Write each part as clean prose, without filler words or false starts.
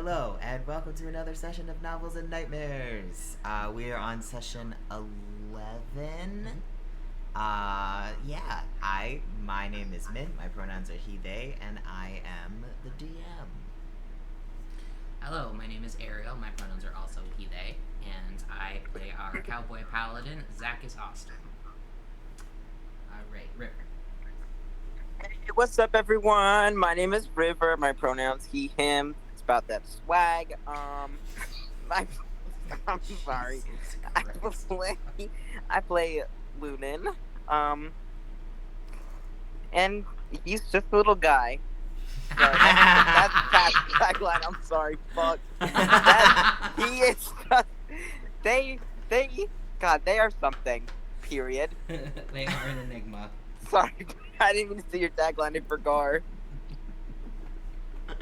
Hello, and welcome to another session of Novels and Nightmares. We are on session 11. My name is Min, my pronouns are he, they, and I am the DM. Hello, my name is Ariel, my pronouns are also he, they, and I play our cowboy paladin, Zakkas Austem. Alright, River. Hey, what's up, everyone? My name is River. My pronouns he, him. It's about that swag. I'm sorry. I play Lunan. And he's just a little guy. Sorry, that's tagline. I'm sorry. Fuck. He is just. They are something. Period. They are an enigma. Sorry, I didn't even see your tagline. I forgot.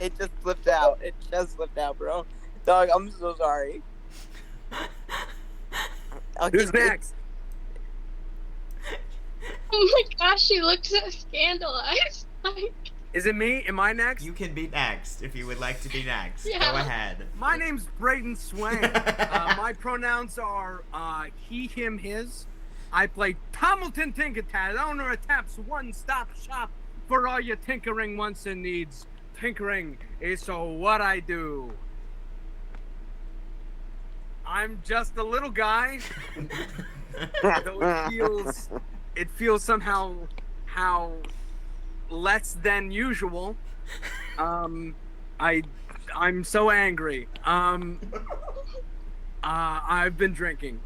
It just slipped out. Bro. Dog, I'm so sorry. Who's next? Oh my gosh, she looks so scandalized. Is it me? Am I next? You can be next if you would like to be next. Yeah. Go ahead. My name's Braeden Swain. My pronouns are he, him, his. I play Tomalton, TinkerTat, owner of Tap's one-stop shop for all your tinkering wants and needs. Tinkering is so what I do. I'm just a little guy. Though it feels somehow less than usual. I'm so angry. I've been drinking.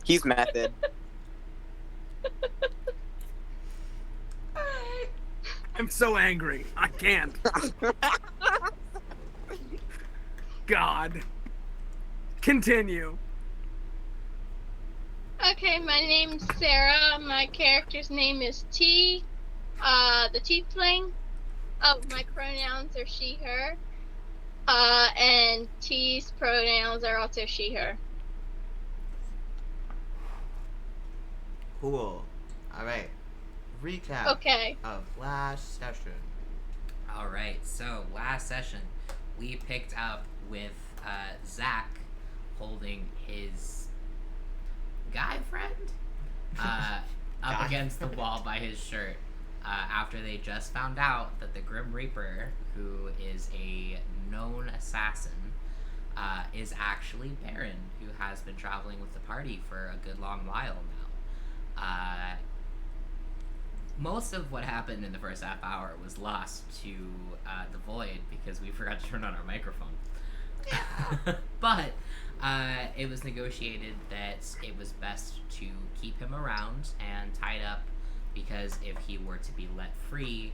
He's method. I'm so angry. I can't. God. Continue. Okay, my name's Sarah. My character's name is T. The Tiefling. Oh, my pronouns are she, her. And T's pronouns are also she, her. Cool. Alright. Recap Okay. of last session. Alright, so last session, we picked up with Zach holding his guy friend up against the wall by his shirt after they just found out that the Grim Reaper, who is a known assassin, is actually Baron, who has been traveling with the party for a good long while now. Most of what happened in the first half hour was lost to the void because we forgot to turn on our microphone. But it was negotiated that it was best to keep him around and tied up because if he were to be let free,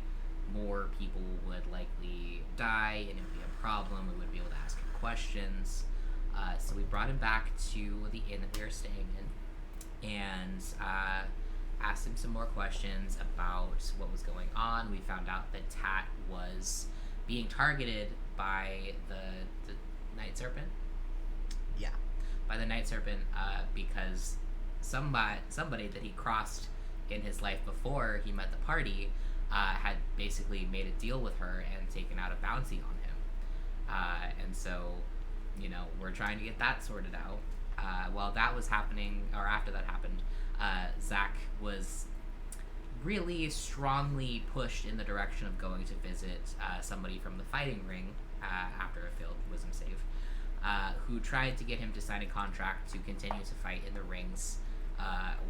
more people would likely die and it would be a problem. We would be able to ask him questions. So we brought him back to the inn that we were staying in and asked him some more questions about what was going on. We found out that Tat was being targeted by the Night Serpent. Yeah, by the Night Serpent because somebody that he crossed in his life before he met the party had basically made a deal with her and taken out a bounty on him. And so, we're trying to get that sorted out. While that was happening, or after that happened, Zach was really strongly pushed in the direction of going to visit somebody from the fighting ring after a failed wisdom save, who tried to get him to sign a contract to continue to fight in the rings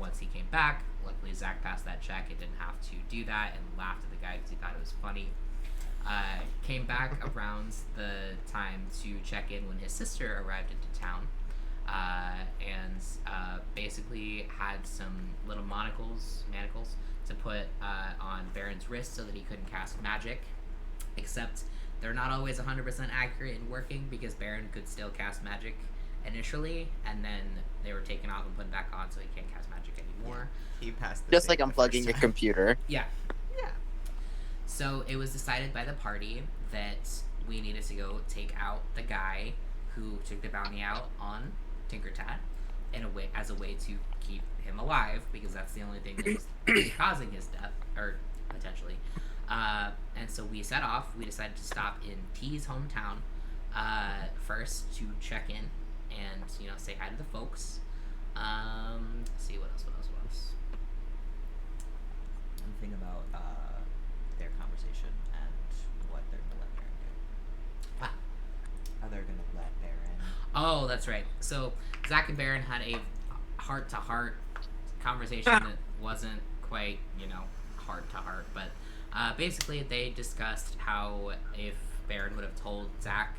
once he came back. Luckily, Zach passed that check and didn't have to do that and laughed at the guy because he thought it was funny. Came back around the time to check in when his sister arrived into town. And basically had some little manacles to put on Baron's wrist so that he couldn't cast magic, except they're not always 100% accurate in working because Baron could still cast magic initially, and then they were taken off and put back on so he can't cast magic anymore. He passed the Just save like the unplugging first your time. computer. Yeah. So it was decided by the party that we needed to go take out the guy who took the bounty out on TinkerTat as a way to keep him alive, because that's the only thing that was causing his death, or potentially. And so we set off. We decided to stop in T's hometown first to check in and, you know, say hi to the folks. Let's see, what else? I'm thinking about their conversation and what they're gonna let Baron do. Ah. How they're gonna let Baron. Oh, that's right. So Zach and Baron had a heart-to-heart conversation that wasn't quite, you know, heart-to-heart, but basically they discussed how if Baron would have told Zach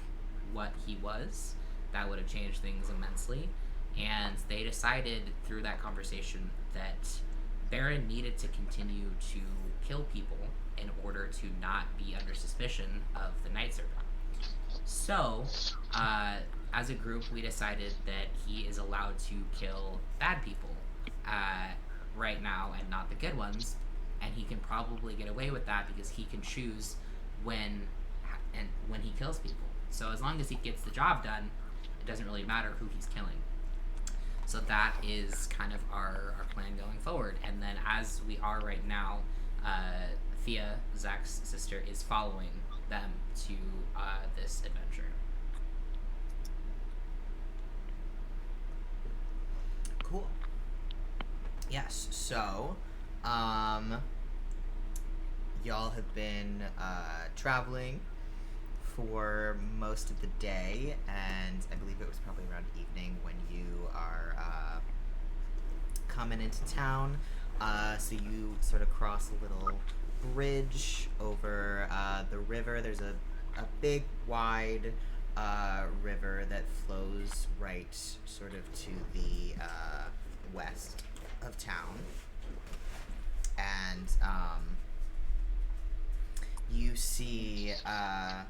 what he was, that would have changed things immensely. And they decided through that conversation that Baron needed to continue to kill people in order to not be under suspicion of the Night Serpent. So, as a group, we decided that he is allowed to kill bad people right now and not the good ones, and he can probably get away with that because he can choose when he kills people. So as long as he gets the job done, it doesn't really matter who he's killing. So that is kind of our plan going forward. And then as we are right now, Thea, Zach's sister, is following them to this adventure. Cool. Yes. So, y'all have been traveling for most of the day, and I believe it was probably around evening when you are coming into town. So you sort of cross a little bridge over the river. There's a big, wide river that flows right sort of to the west of town. And you see a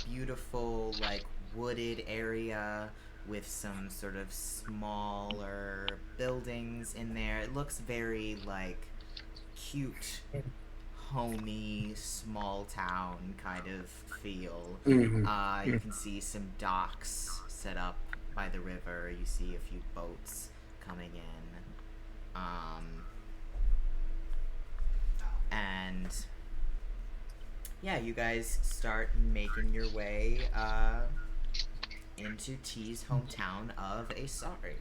beautiful, like, wooded area with some sort of smaller buildings in there. It looks very, like, cute, homey, small town kind of feel. Mm-hmm. You can see some docks set up by the river. You see a few boats coming in. And yeah, you guys start making your way into T's hometown of Eisari.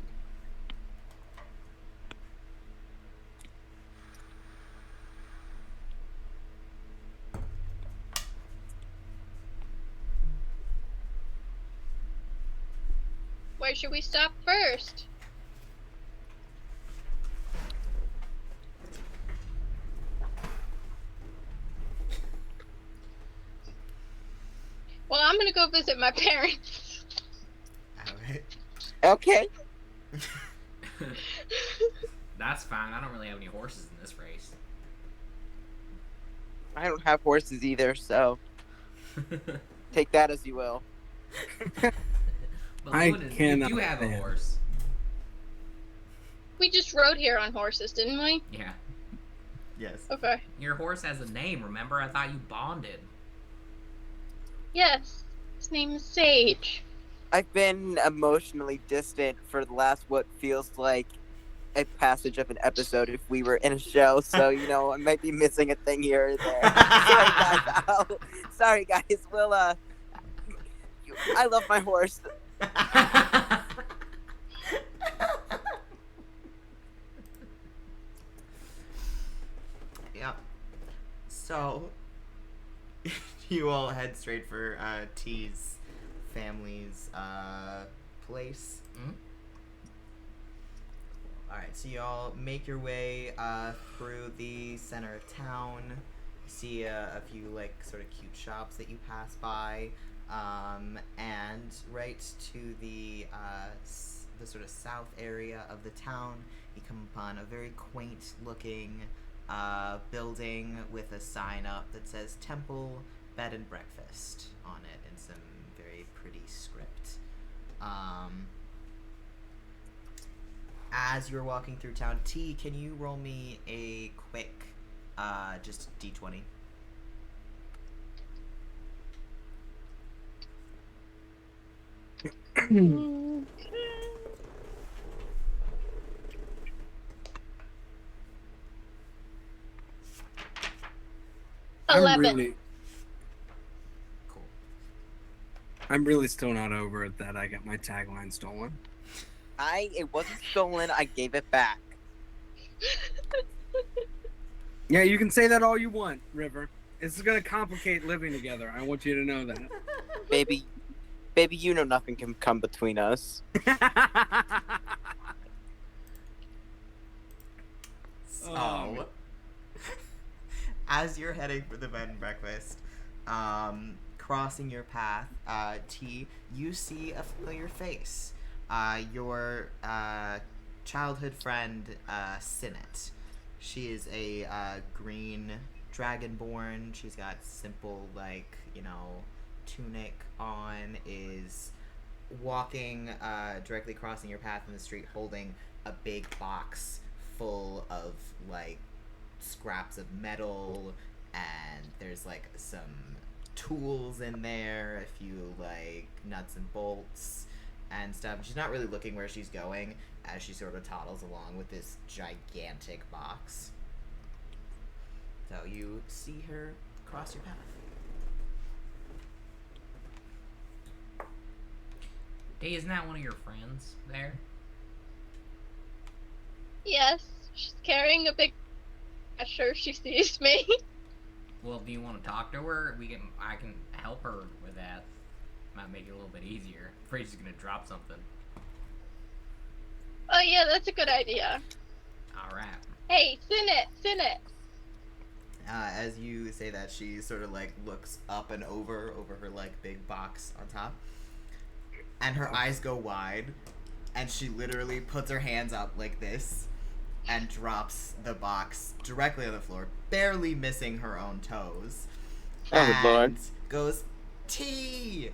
Where should we stop first? Well, I'm gonna go visit my parents. Alright. Okay. That's fine. I don't really have any horses in this race. I don't have horses either, so take that as you will. But I Lunan, you cannot do have a stand. horse. We just rode here on horses, didn't we? Yeah. Yes. Okay. Your horse has a name, remember? I thought you bonded. Yes. His name is Sage. I've been emotionally distant for the last what feels like a passage of an episode if we were in a show, so you know I might be missing a thing here or there. Sorry guys. We'll I love my horse. Yeah. So you all head straight for T's family's place. Mhm. Alright, so you all make your way through the center of town. You see a few, like, sort of cute shops that you pass by. And right to the sort of south area of the town, you come upon a very quaint looking building with a sign up that says Temple Bed and Breakfast on it in some very pretty script. As you're walking through town, T, can you roll me a quick just D20? I'm 11. really, Cool. I'm really still not over it that I got my tagline stolen. It wasn't stolen. I gave it back. Yeah, you can say that all you want, River. This is gonna complicate living together. I want you to know Baby, you know nothing can come between us. that. So, Oh, as you're heading for the bed and breakfast, crossing your path, T, you see a familiar face. Your childhood friend, Sinnet. She is a green dragonborn. She's got simple, tunic on, is walking directly crossing your path in the street holding a big box full of, scraps of metal, and there's, some tools in there, a few, nuts and bolts and stuff. She's not really looking where she's going as she sort of toddles along with this gigantic box. So you see her cross your path. Day, isn't that one of your friends there? Yes, she's carrying a big. I'm sure she sees me. Well, do you want to talk to her? I can help her with that. Might make it a little bit easier. I'm afraid she's gonna drop something. Oh yeah, that's a good idea. All right. Hey, Sinnet. As you say that, she sort of looks up and over her big box on top, and her eyes go wide, and she literally puts her hands up like this and drops the box directly on the floor, barely missing her own toes. Oh, and Lord. goes, T!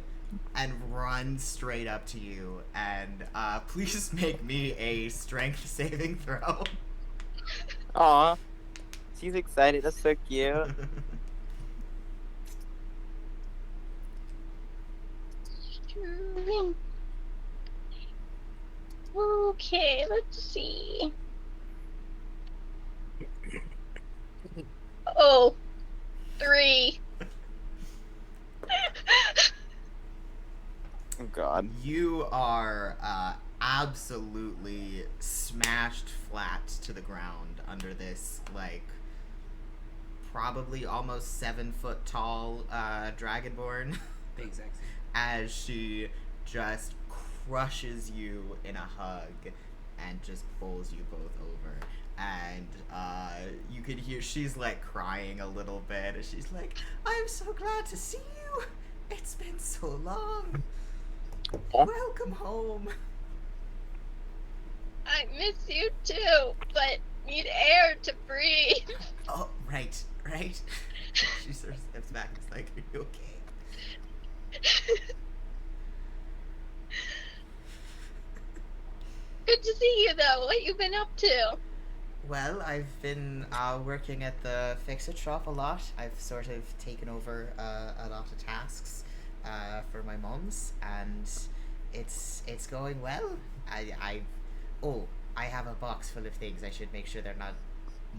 And runs straight up to you. And please make me a strength saving throw. Aw. She's excited. That's so cute. Okay, let's see. Oh, 3. Oh, God. You are absolutely smashed flat to the ground under this, probably almost 7 foot tall dragonborn. Big sexy. As she just crushes you in a hug and just pulls you both over. And you could hear she's crying a little bit, and she's like, I'm so glad to see you. It's been so long. Welcome home. I miss you too, but need air to breathe. Oh, right. She sort of steps back and is like, are you okay? Good to see you though. What you been up to? Well, I've been working at the Fix-It shop a lot. I've sort of taken over a lot of tasks for my moms, and it's going well. I have a box full of things. I should make sure they're not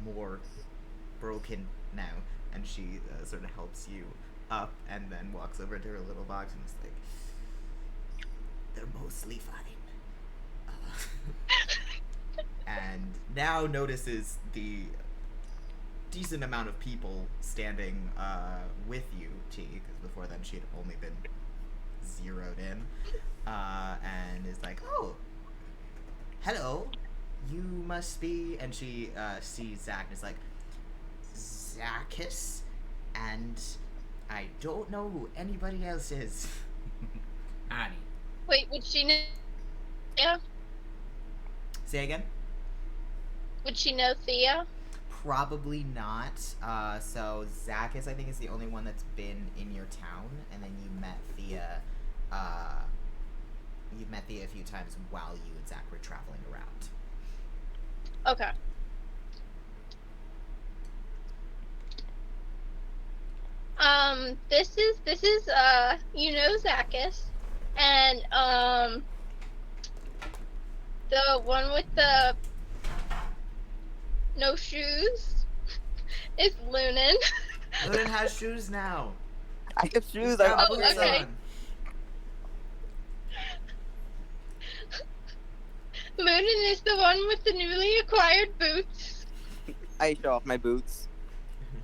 more broken now. And she sort of helps you up, and then walks over to her little box and is like, they're mostly fine. And now notices the decent amount of people standing with you, T, because before then she had only been zeroed in, and is like, oh, hello, you must be, and she sees Zach and is like, Zakkas, and I don't know who anybody else is. Annie. Wait, would she know? Yeah. Say again? Would she know Thea? Probably not. So Zakkas, I think, is the only one that's been in your town, and then you met Thea. You've met Thea a few times while you and Zach were traveling around. Okay. This is Zakkas, and the one with the no shoes is Lunan. Lunan has shoes now. I have shoes. He's I got have Oh, boots okay. on. Lunan is the one with the newly acquired boots. I show off my boots.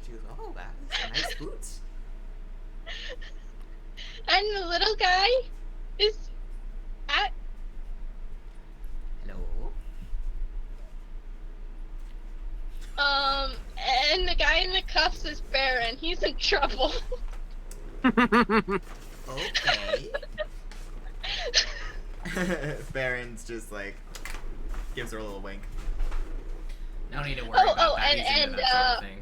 She goes, oh, that's nice boots. And the little guy is at. Hello. And the guy in the cuffs is Baron. He's in trouble. Okay. Baron's just like gives her a little wink. No need to worry Oh, about that. and- He's into and, that sort of thing.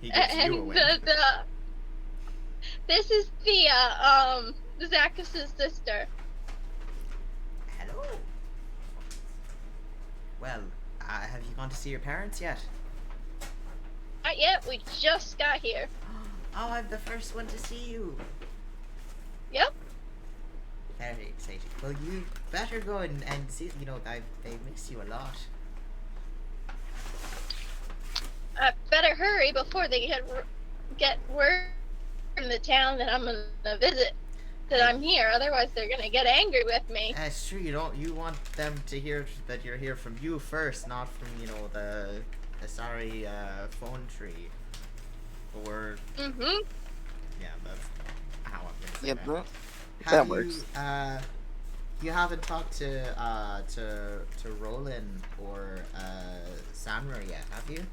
He gives And you a wink. this is the Zakkas' sister. Hello. Well, have you gone to see your parents yet? Not yet, we just got here. Oh, I'm the first one to see you. Yep. Very exciting. Well, you better go and see. You know, they miss you a lot. Better hurry before they get word from the town that I'm gonna visit. That I'm here. Otherwise, they're gonna get angry with me. That's true. You want them to hear that you're here from you first, not from the Eisari phone tree. Or Mm-hmm. yeah, that's how I'm gonna say Yep, that. that Have works. You haven't talked to Roland or Samra yet, have you?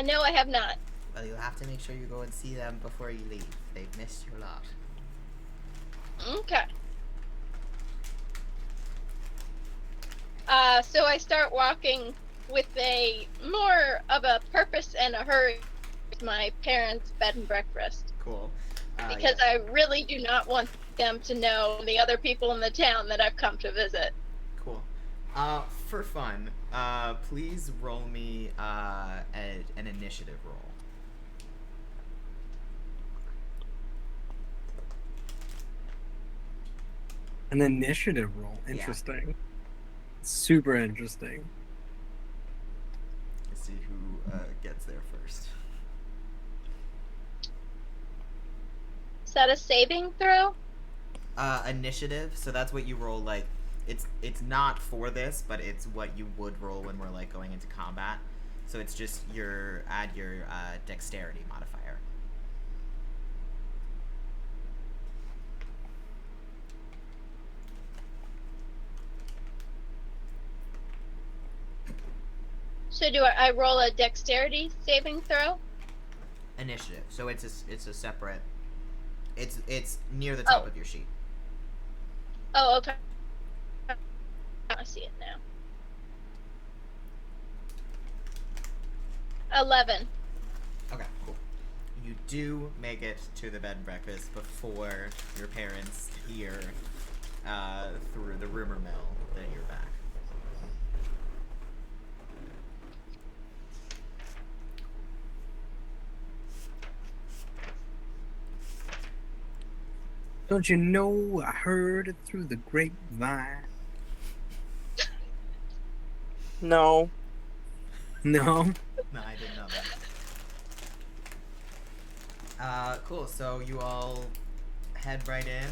No, I have not. Well, you'll have to make sure you go and see them before you leave. They've missed you a lot. Okay. So I start walking with a more of a purpose and a hurry to my parents' bed and breakfast. Cool. Because I really do not want them to know, the other people in the town, that I've come to visit. Cool. For fun, please roll me an initiative roll. An initiative roll. Interesting. Super interesting. Let's see who gets there first. Is that a saving throw? Initiative. So that's what you roll. Like, it's not for this, but it's what you would roll when we're like going into combat. So it's just add your dexterity modifier. So do I roll a dexterity saving throw? Initiative. So it's a separate. It's near the top Oh. of your sheet. Oh, okay. I see it now. 11. Okay, cool. You do make it to the bed and breakfast before your parents hear through the rumor mill that you're back. Don't you know I heard it through the grapevine? No. No? No, I didn't know that. Cool. So you all head right in.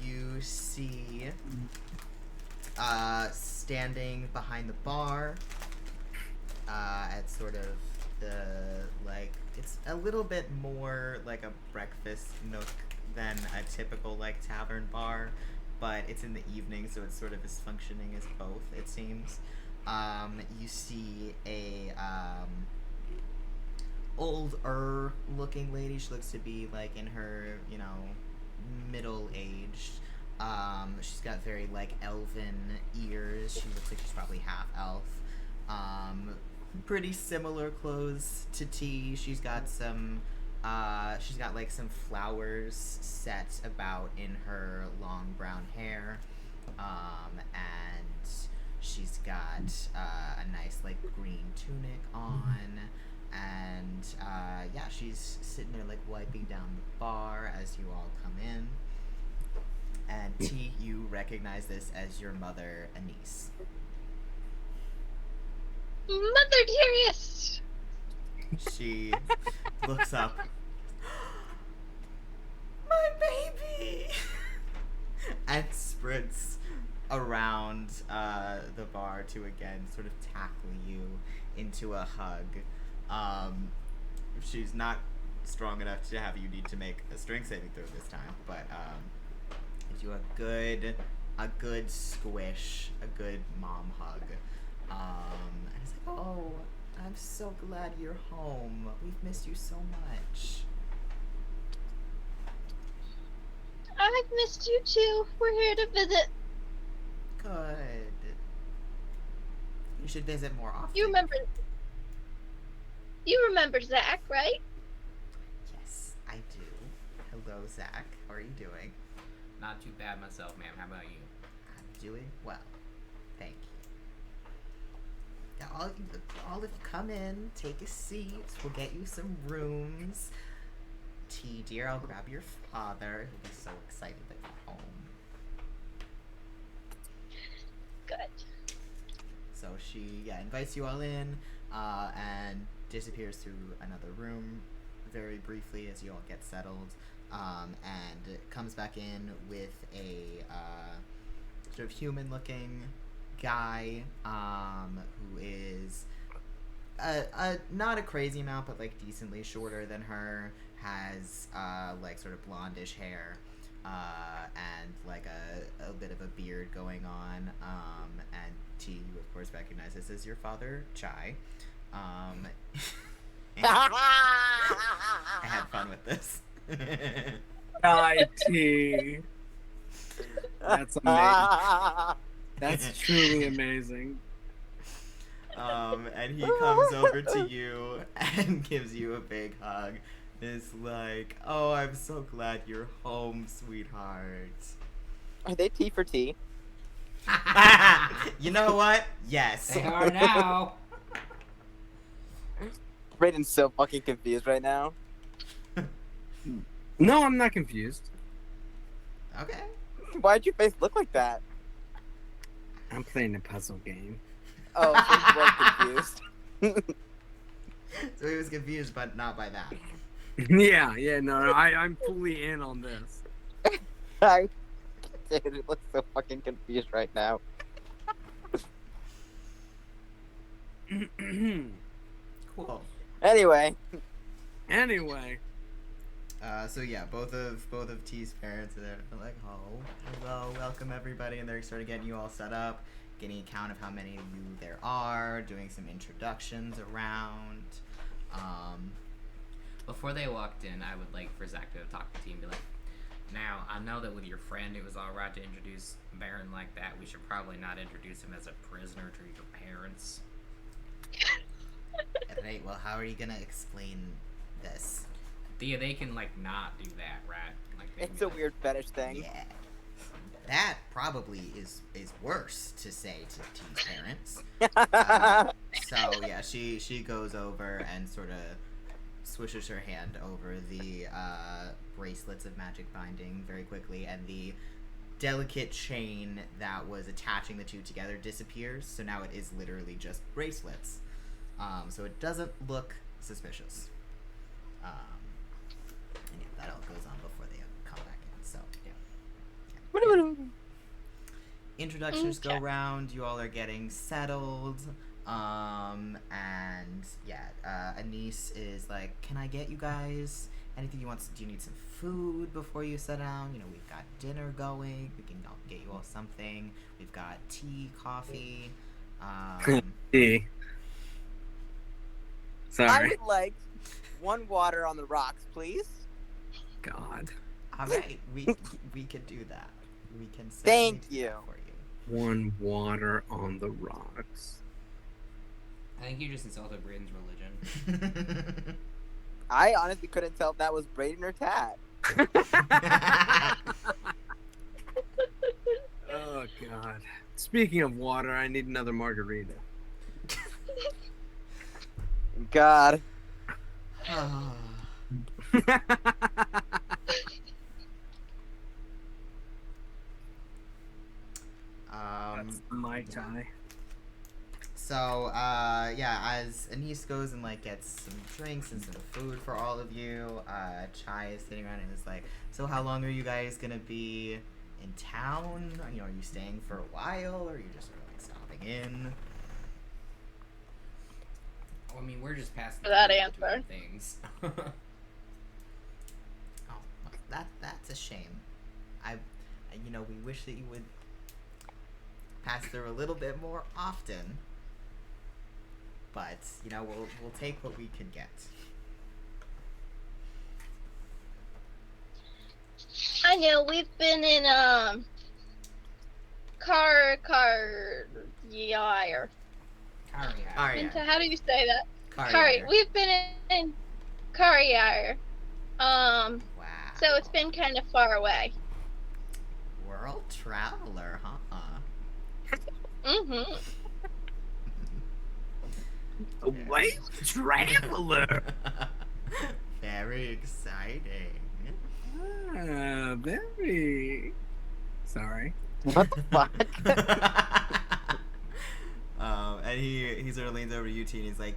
You see, standing behind the bar, at sort of the, like, it's a little bit more like a breakfast nook than a typical, like, tavern bar, but it's in the evening, so it's sort of as functioning as both, it seems. You see a, older looking lady. She looks to be, like, in her, middle-aged. She's got very, like, elven ears. She looks like she's probably half elf. Pretty similar clothes to T. She's got like some flowers set about in her long brown hair. And she's got a nice, like, green tunic on. And she's sitting there, like, wiping down the bar as you all come in. And T, you recognize this as your mother, Anise. Mother dearest! She looks up. My baby! And sprints around the bar to again sort of tackle you into a hug. She's not strong enough to have you need to make a strength saving throw this time, but gives you a good squish, a good mom hug. And it's like, oh, I'm so glad you're home. We've missed you so much. I've missed you too. We're here to visit. Good. You should visit more often. You remember Zach, right? Yes, I do. Hello, Zach. How are you doing? Not too bad myself, ma'am. How about you? I'm doing well. Thank you. Now, all of you come in, take a seat. We'll get you some rooms. T, dear, I'll grab your father. He'll be so excited that you're home. Good. So she, invites you all in, and disappears through another room very briefly as you all get settled, and comes back in with a sort of human-looking guy, who is not a crazy amount, but like decently shorter than her, has like sort of blondish hair, and like a bit of a beard going on, and T, you of course recognize this as your father, Chai. I had fun with this. IT. That's amazing. That's truly amazing. And he comes over to you and gives you a big hug. Is like, oh, I'm so glad you're home, sweetheart. Are they T for T? You know what? Yes. They are now. Braden's so fucking confused right now. No, I'm not confused. Okay. Why'd your face look like that? I'm playing a puzzle game. Oh, so he was confused. So he was confused, but not by that. Yeah, no, I'm fully in on this. Dude, it looks so fucking confused right now. Cool. Anyway. So yeah, both of T's parents are there. They're like, oh, hello, welcome everybody, and they're sort of getting you all set up, getting a count of how many of you there are, doing some introductions around. Before they walked in, I would like for Zach to talk to T and be like, now, I know that with your friend it was alright to introduce Baron like that. We should probably not introduce him as a prisoner to your parents. Right, well, how are you gonna explain this? They can, like, not do that, right? Like, they can It's be a like, weird fetish thing. Yeah. That probably is worse to say to T's parents. So yeah, she goes over and sort of swishes her hand over the bracelets of magic binding very quickly, and the delicate chain that was attaching the two together disappears, so now it is literally just bracelets. So it doesn't look suspicious. And yeah, that all goes on before they come back in, so yeah. Introductions go round, you all are getting settled, and yeah, Anise is like, can I get you guys anything you want? Do you need some food before you sit down? You know, we've got dinner going, we can get you all something, we've got tea, coffee, Tea. I Sorry. would like one water on the rocks, please. God. alright, we can do that. We can Thank certainly do you. that for you. One water on the rocks. I think you just insulted Braden's religion. I honestly couldn't tell if that was Braden or Tat. Oh, God. Speaking of water, I need another margarita. God. Ah. 'Cause Mai Tai. So, as Anise goes and, like, gets some drinks and some food for all of you, Chai is sitting around and is like, so how long are you guys gonna be in town? You know, are you staying for a while, or are you just sort of, like, stopping in? Well, I mean, we're just passing For that through answer. between things. Oh, that's a shame. We wish that you would pass through a little bit more often. But, we'll take what we can get. I know we've been in Yire. Carrier. How do you say that? Kari. We've been in Yire. Wow. So it's been kind of far away. World traveler, huh? Mhm. Wait, traveler. Very exciting. Very. Sorry. What the fuck? And he sort of leans over to you, T, and he's like,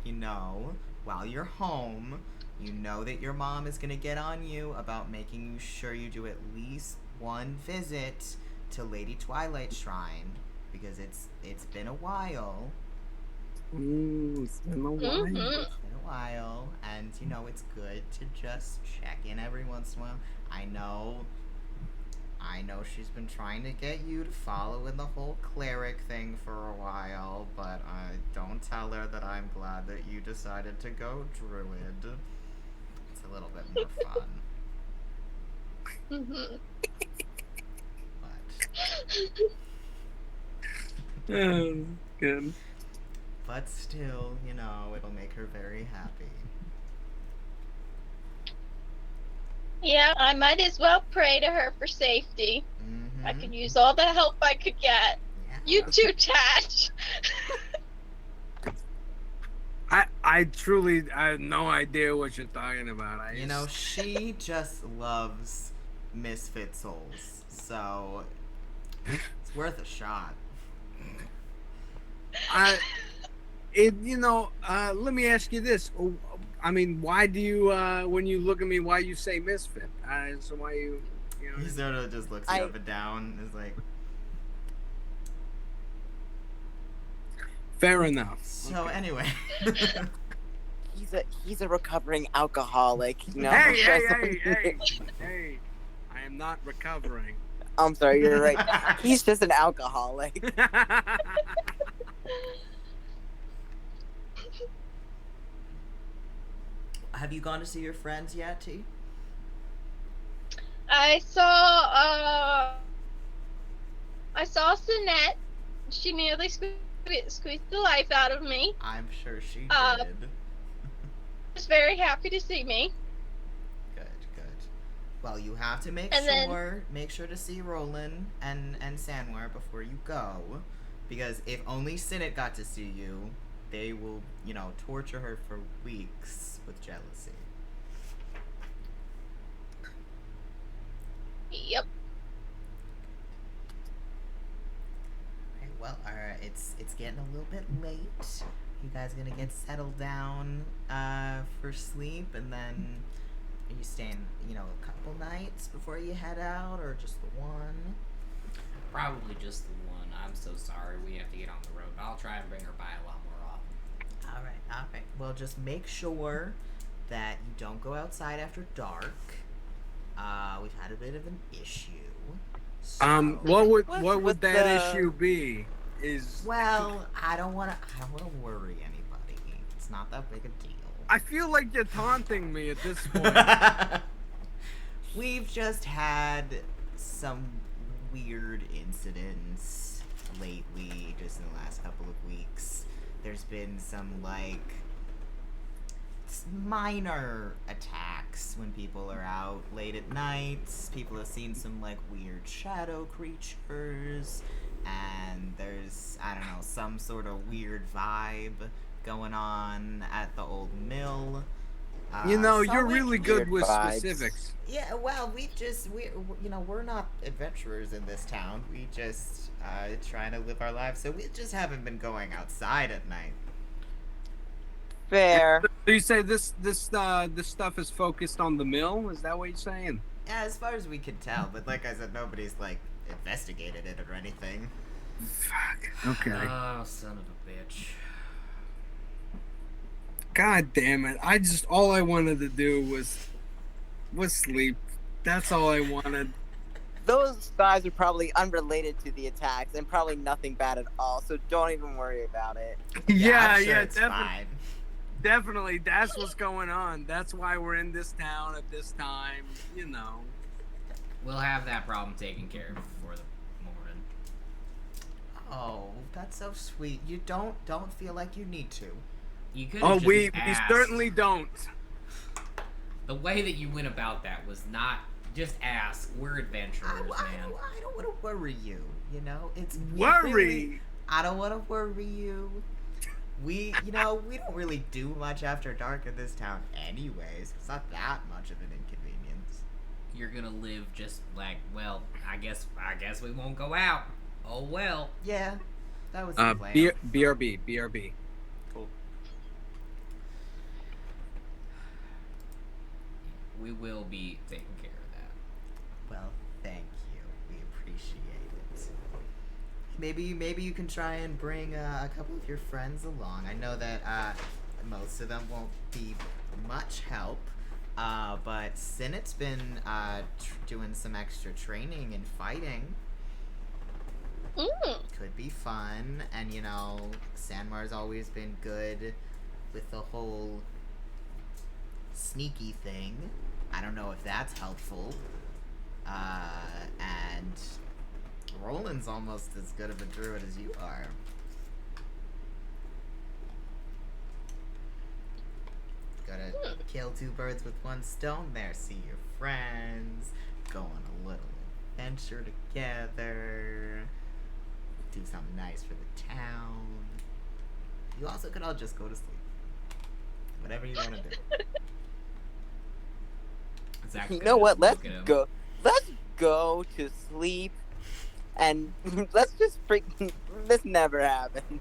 while you're home, you know that your mom is gonna get on you about making sure you do at least one visit to Lady Twilight Shrine, because it's been a while. It's been a while. Mhm. It's been a while, and it's good to just check in every once in a while. I know she's been trying to get you to follow in the whole cleric thing for a while, but don't tell her that I'm glad that you decided to go druid. It's a little bit more fun. Mhm. Good. But still, it'll make her very happy. Yeah, I might as well pray to her for safety. Mm-hmm. I could use all the help I could get. Yeah. You too, Tat. I truly have no idea what you're talking about. She just loves misfit souls, so it's worth a shot. Let me ask you this. I mean, why do you, when you look at me, why you say misfit? So why you know? He sort of just looks you up and down and is like, Fair enough. so anyway. He's a recovering alcoholic. Hey! I am not recovering. I'm sorry, you're right. He's just an alcoholic. Have you gone to see your friends yet, T? I saw Sinette. She nearly squeezed the life out of me. I'm sure she did. Was very happy to see me. Good. Well, you have to make sure to see Roland and Sanwar before you go, because if only Sinette got to see you, they will, torture her for weeks with jealousy. Yep. Okay, well, it's getting a little bit late. You guys gonna get settled down for sleep, and then are you staying, a couple nights before you head out, or just the one? Probably just the one. I'm so sorry we have to get on the road. I'll try and bring her by a lot more often. All right. Well, just make sure that you don't go outside after dark. We've had a bit of an issue. So, what would that issue be? Well, I don't want to worry anybody. It's not that big a deal. I feel like you're taunting me at this point. We've just had some weird incidents lately, just in the last couple of weeks. There's been some, minor attacks when people are out late at night. People have seen some, weird shadow creatures, and there's, I don't know, some sort of weird vibe going on at the old mill. You know, So you're we- really good Weird with vibes. specifics. Yeah, well, we're not adventurers in this town. We just trying to live our lives, so we just haven't been going outside at night. Fair. So you say this stuff is focused on the mill? Is that what you're saying? Yeah, as far as we can tell, but like I said, nobody's like investigated it or anything. Fuck. Okay. Oh, son of a bitch. God damn it! All I wanted to do was sleep. That's all I wanted. Those guys are probably unrelated to the attacks and probably nothing bad at all, so don't even worry about it. Yeah, I'm sure yeah, it's definitely. fine. Definitely, that's what's going on. That's why we're in this town at this time, you know. We'll have that problem taken care of before the morning. Oh, that's so sweet. You don't feel like you need to. You could. Oh, Just we asked. certainly don't. The way that you went about that was not just ask. We're adventurers, man. I don't want to worry you. You know, it's Worry. really- I don't want to worry you. We don't really do much after dark in this town, anyways. It's not that much of an inconvenience. You're gonna live just like, well, I guess we won't go out. Oh well. Yeah, that was the plan. BRB. Cool. We will be taking care of that. Well, thank you. We appreciate it. Maybe you can try and bring a couple of your friends along. I know that most of them won't be much help, but Sinet's been doing some extra training and fighting. Could be fun, and Sanmar's always been good with the whole sneaky thing. I don't know if that's helpful. And Roland's almost as good of a druid as you are. Gotta kill two birds with one stone there. See your friends, go on a little adventure together, do something nice for the town. You also could all just go to sleep. Whatever you want to do. Zach's You gonna know what? look at him. Let's go to sleep, and let's just freaking. This never happened.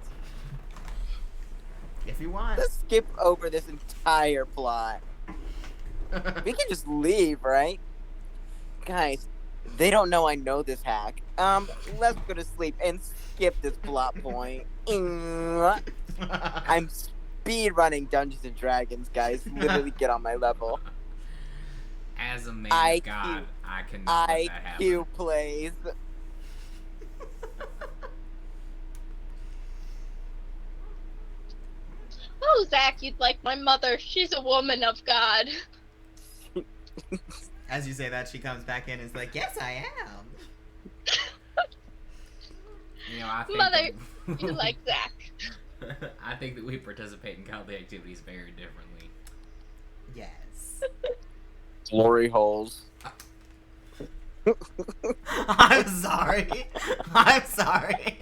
If you want. Let's skip over this entire plot. We can just leave, right? Guys, they don't know I know this hack. Let's go to sleep and skip this plot point. I'm speed running Dungeons and Dragons, guys. Literally get on my level. As a man IQ. of God, I can let that happen. IQ plays. Oh, Zach, you'd like my mother. She's a woman of God. As you say that, she comes back in and is like, "Yes, I am." I think Mother, that- you like Zach. I think that we participate in godly activities very differently. Yes. Glory holes. I'm sorry. I'm sorry.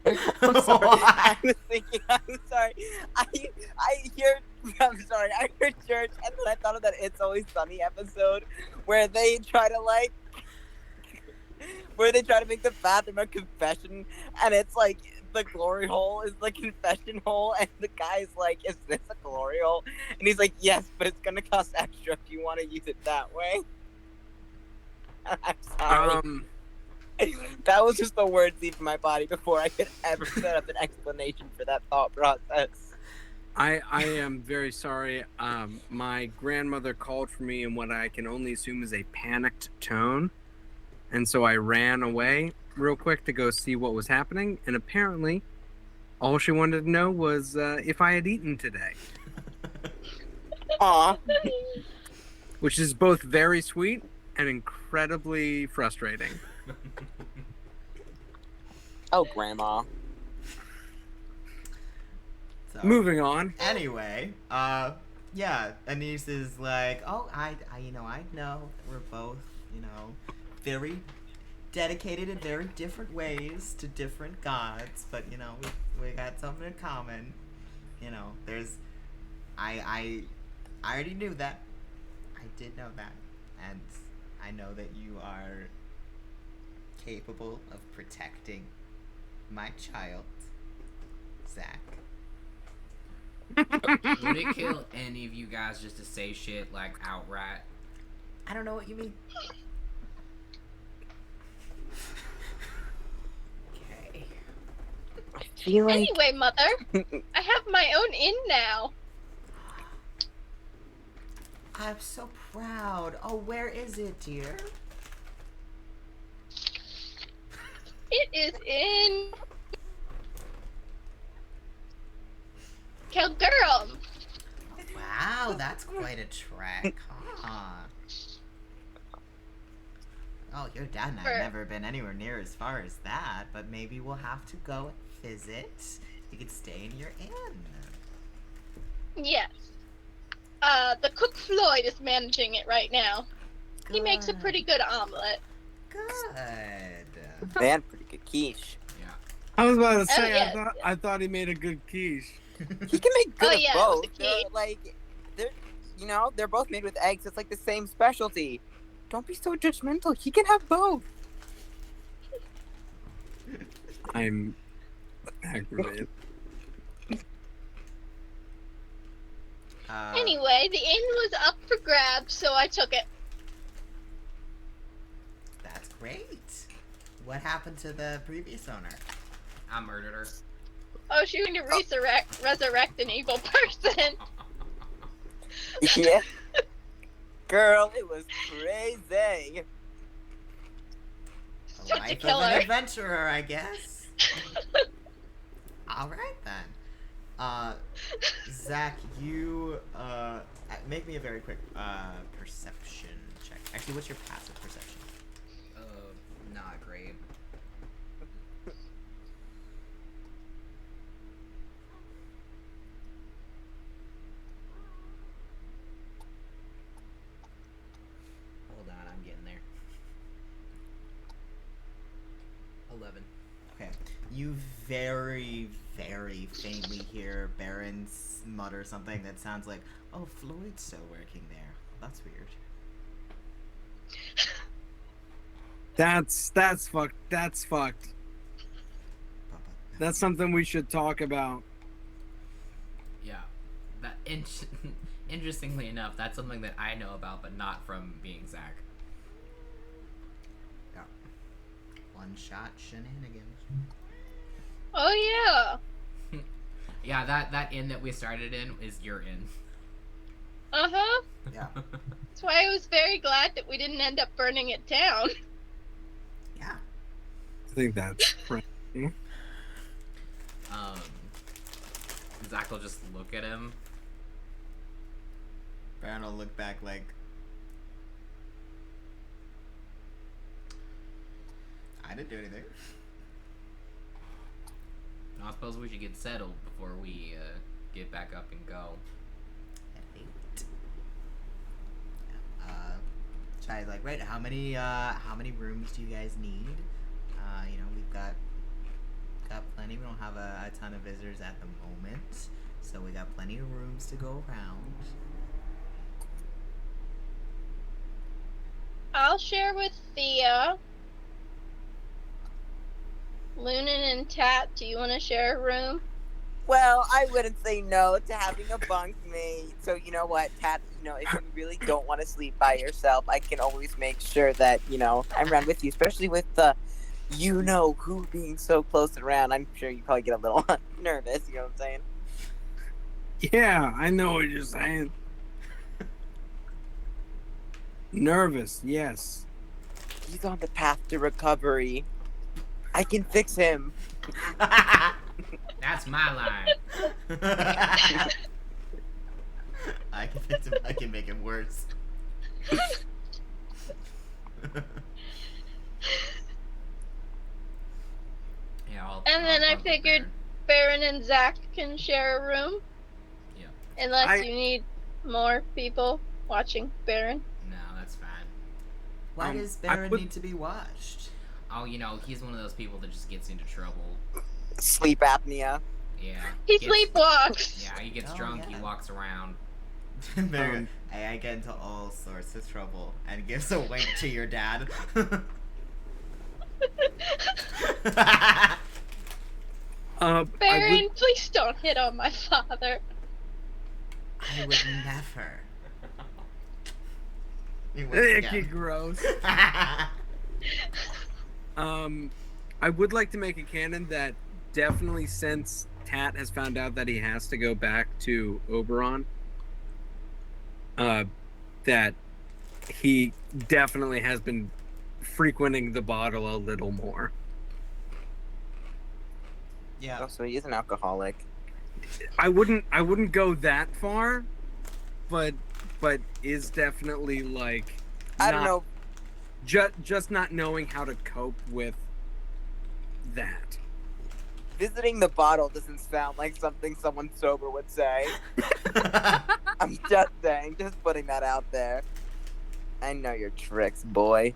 I'm sorry. I was thinking. I'm sorry. I I'm sorry. I heard church, and then I thought of that "It's Always Sunny" episode where they try to make the bathroom a confession, and it's like the glory hole is the confession hole, and the guy's like, "Is this a glory hole?" And he's like, "Yes, but it's gonna cost extra if you want to use it that way." I'm sorry. That was just the words leaving my body before I could ever set up an explanation for that thought process. I am very sorry. My grandmother called for me in what I can only assume is a panicked tone. And so I ran away real quick to go see what was happening. And apparently, all she wanted to know was if I had eaten today. Aw. Which is both very sweet and incredibly frustrating. Oh, Grandma. So, Moving on. Anyway, yeah, Anise is like, "Oh, I know we're both, very dedicated in very different ways to different gods, but we got something in common. There's, I I already knew that. I did know that. And I know that you are capable of protecting my child, Zach. Would it kill any of you guys just to say shit like outright? I don't know what you mean. Okay. I feel like Anyway, Mother, I have my own inn now. I'm so proud. Oh, where is it, dear? It is in Kilgurrum. Wow, that's quite a trek, huh? Oh, your dad and I have never been anywhere near as far as that, but maybe we'll have to go visit. You could stay in your inn. Yes. The cook Floyd is managing it right now. He makes a pretty good omelet. Good. man, pretty good quiche. Yeah. I was about to say, yes, I thought he made a good quiche. He can make good Oh, of yeah, it was both. a quiche. They're both made with eggs. It's like the same specialty. Don't be so judgmental. He can have both. I'm aggravated. Anyway, the inn was up for grabs, so I took it. That's great. What happened to the previous owner? I murdered her. Oh, she was going to resurrect an evil person. Yeah. Girl, it was crazy. A Such a life of killer. an adventurer, I guess. All right then. Zach, you make me a very quick perception check. Actually, what's your passive perception? Not great. Hold on, I'm getting there. 11. Okay. You very, very faintly hear Baron's mutter something that sounds like, "Oh, Floyd's still working there. That's weird." That's fucked. That's fucked. That's something we should talk about. Yeah. That interestingly enough, that's something that I know about, but not from being Zach. Yeah. One-shot shenanigans. Oh, yeah. Yeah, that inn that we started in is your inn. Uh-huh. Yeah. That's why I was very glad that we didn't end up burning it down. Yeah. I think that's right. Zach will just look at him. Baron will look back like, I didn't do anything. I suppose we should get settled before we get back up and go. At 8. Chai's like, right, how many rooms do you guys need? We've got plenty. We don't have a ton of visitors at the moment, so we got plenty of rooms to go around. I'll share with Thea. Lunan and Tat, do you want to share a room? Well, I wouldn't say no to having a bunk mate. So you know what, Tat, if you really don't want to sleep by yourself, I can always make sure that, I'm around with you, especially with the who being so close around. I'm sure you probably get a little nervous, you know what I'm saying? Yeah, I know what you're saying. Nervous, yes. He's on the path to recovery. I can fix him. That's my line. I can fix him. I can make him worse. Yeah, And then I I'll figured prepare. Baron and Zach can share a room. Yeah. Unless you need more people watching Baron. No, that's fine. Why Um, does I Baron put- need to be watched? Oh, he's one of those people that just gets into trouble. Sleep apnea. Yeah. He gets- sleepwalks. Yeah, he gets Oh, drunk, yeah. he walks around. Hey, I get into all sorts of trouble, and gives a wink to your dad. I Baron, please don't hit on my father. I would never. You would, once icky again. gross. I would like to make a canon that definitely since Tat has found out that he has to go back to Oberon, that he definitely has been frequenting the bottle a little more. Yeah. Oh, so he is an alcoholic. I wouldn't go that far, but is definitely like I don't know. Just not knowing how to cope with that. Visiting the bottle doesn't sound like something someone sober would say. I'm just saying, just putting that out there. I know your tricks, boy.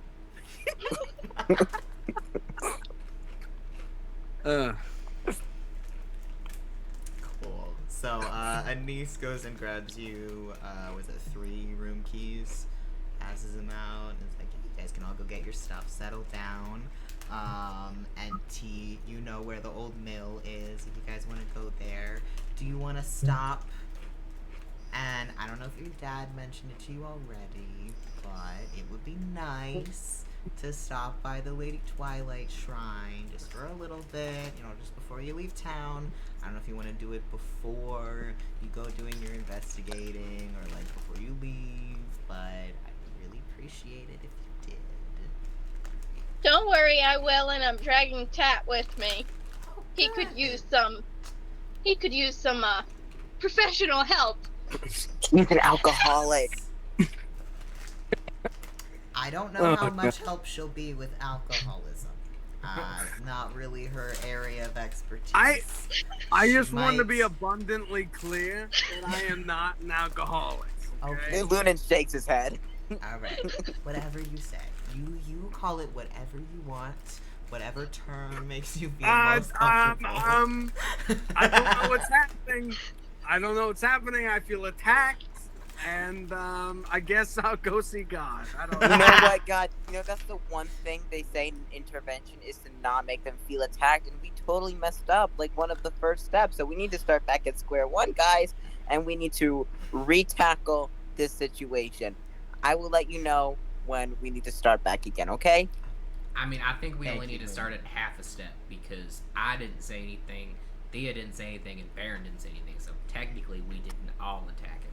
Cool. So, Anise goes and grabs you, was it 3 room keys? Passes them out, and is like, you guys can all go get your stuff, settle down. And T, you know where the old mill is, if you guys want to go there. Do you want to stop? And I don't know if your dad mentioned it to you already, but it would be nice to stop by the Lady Twilight Shrine just for a little bit, just before you leave town. I don't know if you want to do it before you go doing your investigating or like before you leave, but I'd really appreciate it if you did. Don't worry, I will, and I'm dragging Tat with me. He could use some professional help. He's an alcoholic. I don't know how much help she'll be with alcoholism. Not really her area of expertise. I just want to be abundantly clear that I am not an alcoholic. Okay. Lunan shakes his head. Alright. Whatever you say. You call it whatever you want. Whatever term makes you feel most comfortable. I don't know what's happening. I feel attacked. And I guess I'll go see God. I don't know. You know what, God? That's the one thing they say in intervention is to not make them feel attacked, and we totally messed up, like one of the first steps. So we need to start back at square one, guys, and we need to re-tackle this situation. I will let you know when we need to start back again, okay? I mean, I think we only need to start at half a step, because I didn't say anything, Thea didn't say anything, and Baron didn't say anything, so technically we didn't all attack him.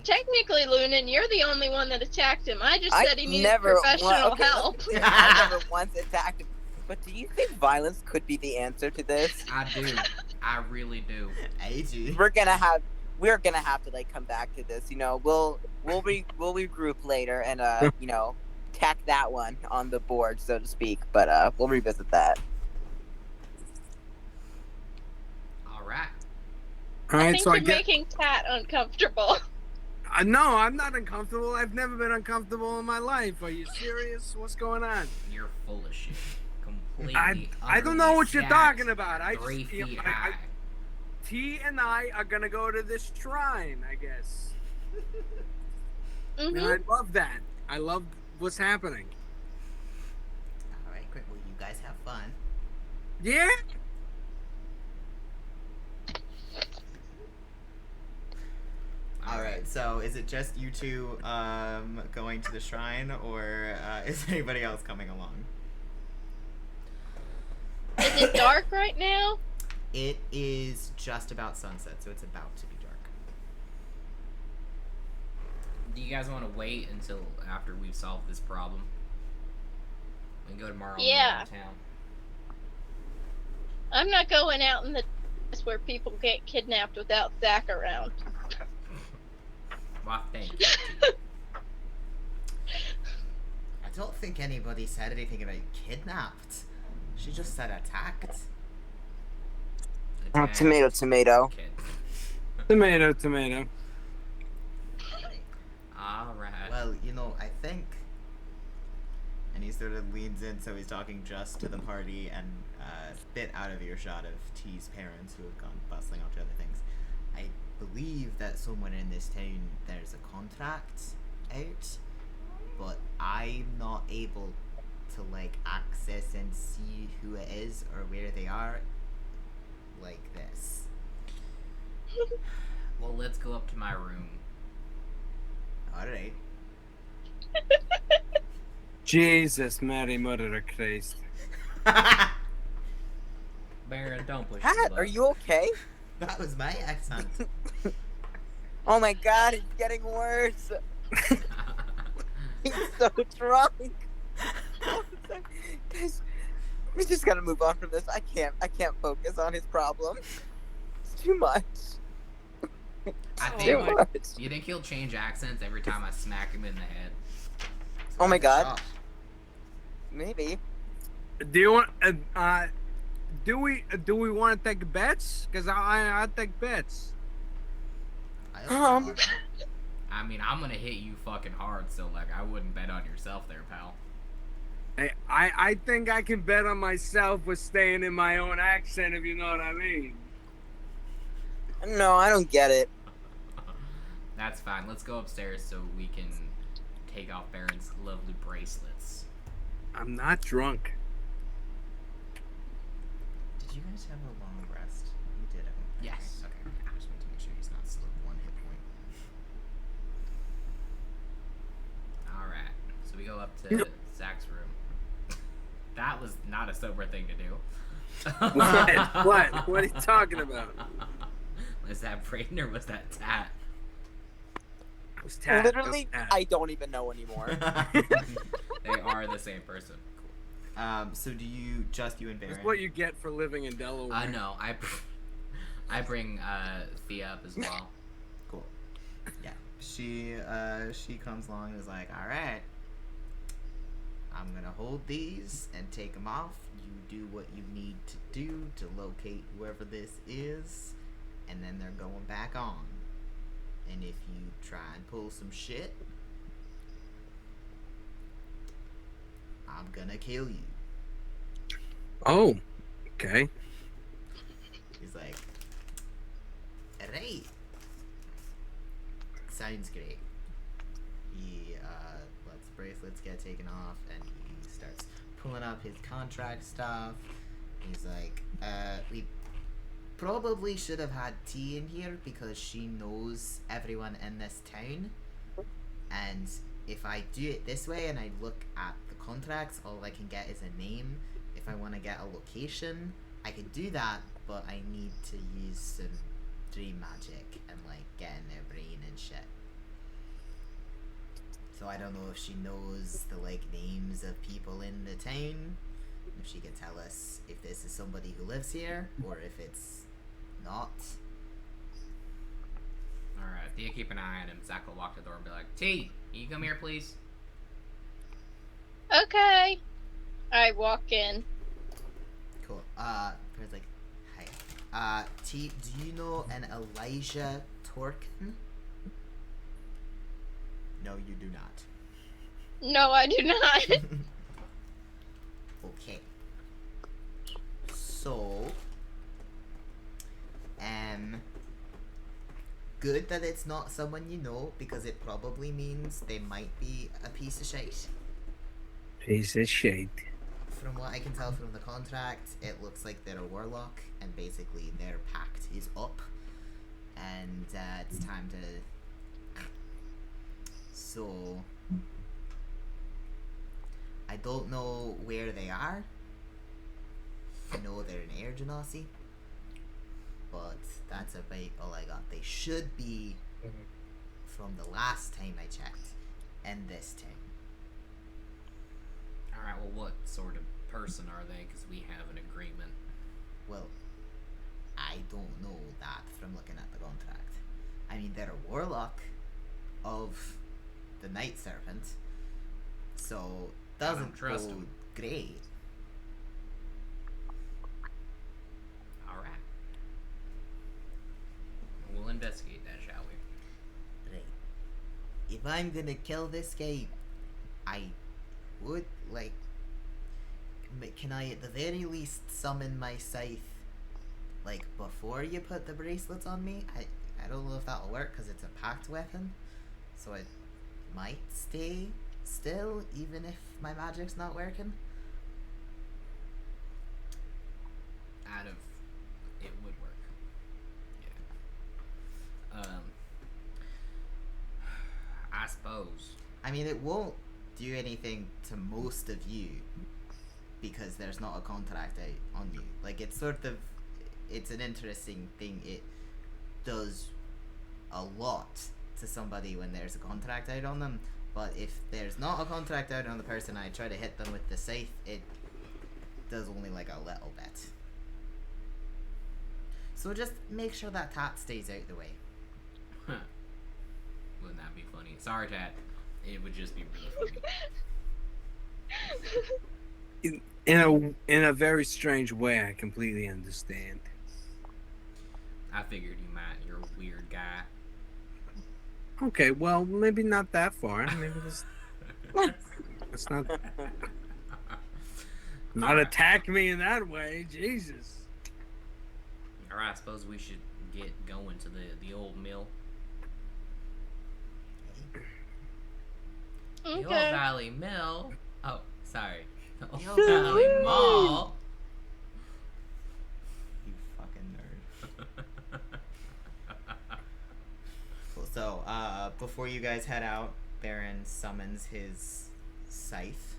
Technically, Lunan, you're the only one that attacked him. I just said he needed professional help. I never once attacked him. But do you think violence could be the answer to this? I do. I really do. AG. We're gonna have to like come back to this. We'll regroup later and tack that one on the board, so to speak. But we'll revisit that. All right. I think you're making Tat uncomfortable. No, I'm not uncomfortable. I've never been uncomfortable in my life. Are you serious? What's going on? You're full of shit. Completely. I don't know what you're talking about. 3 feet high. T and I are gonna go to this shrine, I guess. Mm-hmm. And I love that. I love what's happening. All right, great. Well, you guys have fun. Yeah. All right, so is it just you two going to the shrine, or is anybody else coming along? Is it dark right now? It is just about sunset, so it's about to be dark. Do you guys want to wait until after we've solved this problem? We can go tomorrow Yeah. in town. I'm not going out in the where people get kidnapped without Zach around. Well, thank you. I don't think anybody said anything about kidnapped. She just said attacked. Tomato. Kid. Tomato. Alright. Well, I think... And he sort of leans in, so he's talking just to the party and a bit out of earshot of T's parents, who have gone bustling off to other things. I believe that somewhere in this town there's a contract out, but I'm not able to like access and see who it is or where they are like this. Well, let's go up to my room. Alright. Jesus, Mary, Mother of Christ. Baron, don't push Pat, the are you okay? That was my accent. Oh my god, it's getting worse. He's so drunk. Guys, we just gotta move on from this. I can't focus on his problem. It's too much. I Too think. much. You think he'll change accents every time I smack him in the head? Oh my god. Shot. Maybe. Do you want? Do we want to take bets? Cause I take bets. I don't know. I mean, I'm gonna hit you fucking hard, so like, I wouldn't bet on yourself there, pal. Hey, I think I can bet on myself with staying in my own accent, if you know what I mean. No, I don't get it. That's fine. Let's go upstairs so we can take off Baron's lovely bracelets. I'm not drunk. Did you guys have a long rest? You did. Yes. Okay. I just want to make sure he's not still at 1 hit point. Alright. So we go up to Zach's room. That was not a sober thing to do. What? What are you talking about? Was that Braeden or was that Tat? It was Tat. Literally, It was Tat. I don't even know anymore. They are the same person. So do you, just you and Baron? That's what you get for living in Delaware. No, I bring Thea up as well. Cool. Yeah. She comes along and is like, alright, I'm gonna hold these and take them off. You do what you need to do to locate whoever this is, and then they're going back on. And if you try and pull some shit, I'm gonna kill you. Oh, okay. He's like, alright. Sounds great. He lets the bracelets get taken off and he starts pulling up his contract stuff. He's like, we probably should have had T in here because she knows everyone in this town. And if I do it this way and I look at the contracts, all I can get is a name. If I want to get a location, I could do that, but I need to use some dream magic and like get in their brain and shit. So I don't know if she knows the like names of people in the town, if she can tell us if this is somebody who lives here or if it's not. Alright, Thea, keep an eye on him. Zach will walk to the door and be like, T, can you come here, please? Okay. I walk in. Cool. There's like, hi. T, do you know an Elijah Torkin? No, you do not. No, I do not. Okay. So, good that it's not someone you know because it probably means they might be a piece of shit. Piece of shit. From what I can tell from the contract, it looks like they're a warlock and basically their pact is up and it's time to... So, I don't know where they are. I know they're in Air Genasi, but that's about all I got. They should be, from the last time I checked, and this time. Alright, well, what sort of person are they? Because we have an agreement. Well, I don't know that from looking at the contract. I mean, they're a warlock of the Night Serpent, so doesn't trust go him. great. Alright. We'll investigate that, shall we? Right. If I'm gonna kill this guy, I would, like, can I at the very least summon my scythe, like, before you put the bracelets on me? I don't know if that'll work because it's a packed weapon, so it might stay still even if my magic's not working. It would work. Yeah. I suppose. I mean, it won't do anything to most of you because there's not a contract out on you. Like, it's an interesting thing. It does a lot to somebody when there's a contract out on them, but if there's not a contract out on the person, I try to hit them with the scythe, it does only like a little bit. So just make sure that tat stays out the way. Wouldn't that be funny? Sorry, Tat. It would just be really funny. In a very strange way, I completely understand. I figured you might. You're a weird guy. Okay, well, maybe not that far. Maybe let's not attack me in that way. Jesus. Alright, I suppose we should get going to the old mill. The Old Okay. Valley Mill. Oh, sorry. The Old Yo. Valley Mall. You fucking nerd. Cool. So, before you guys head out, Baron summons his scythe,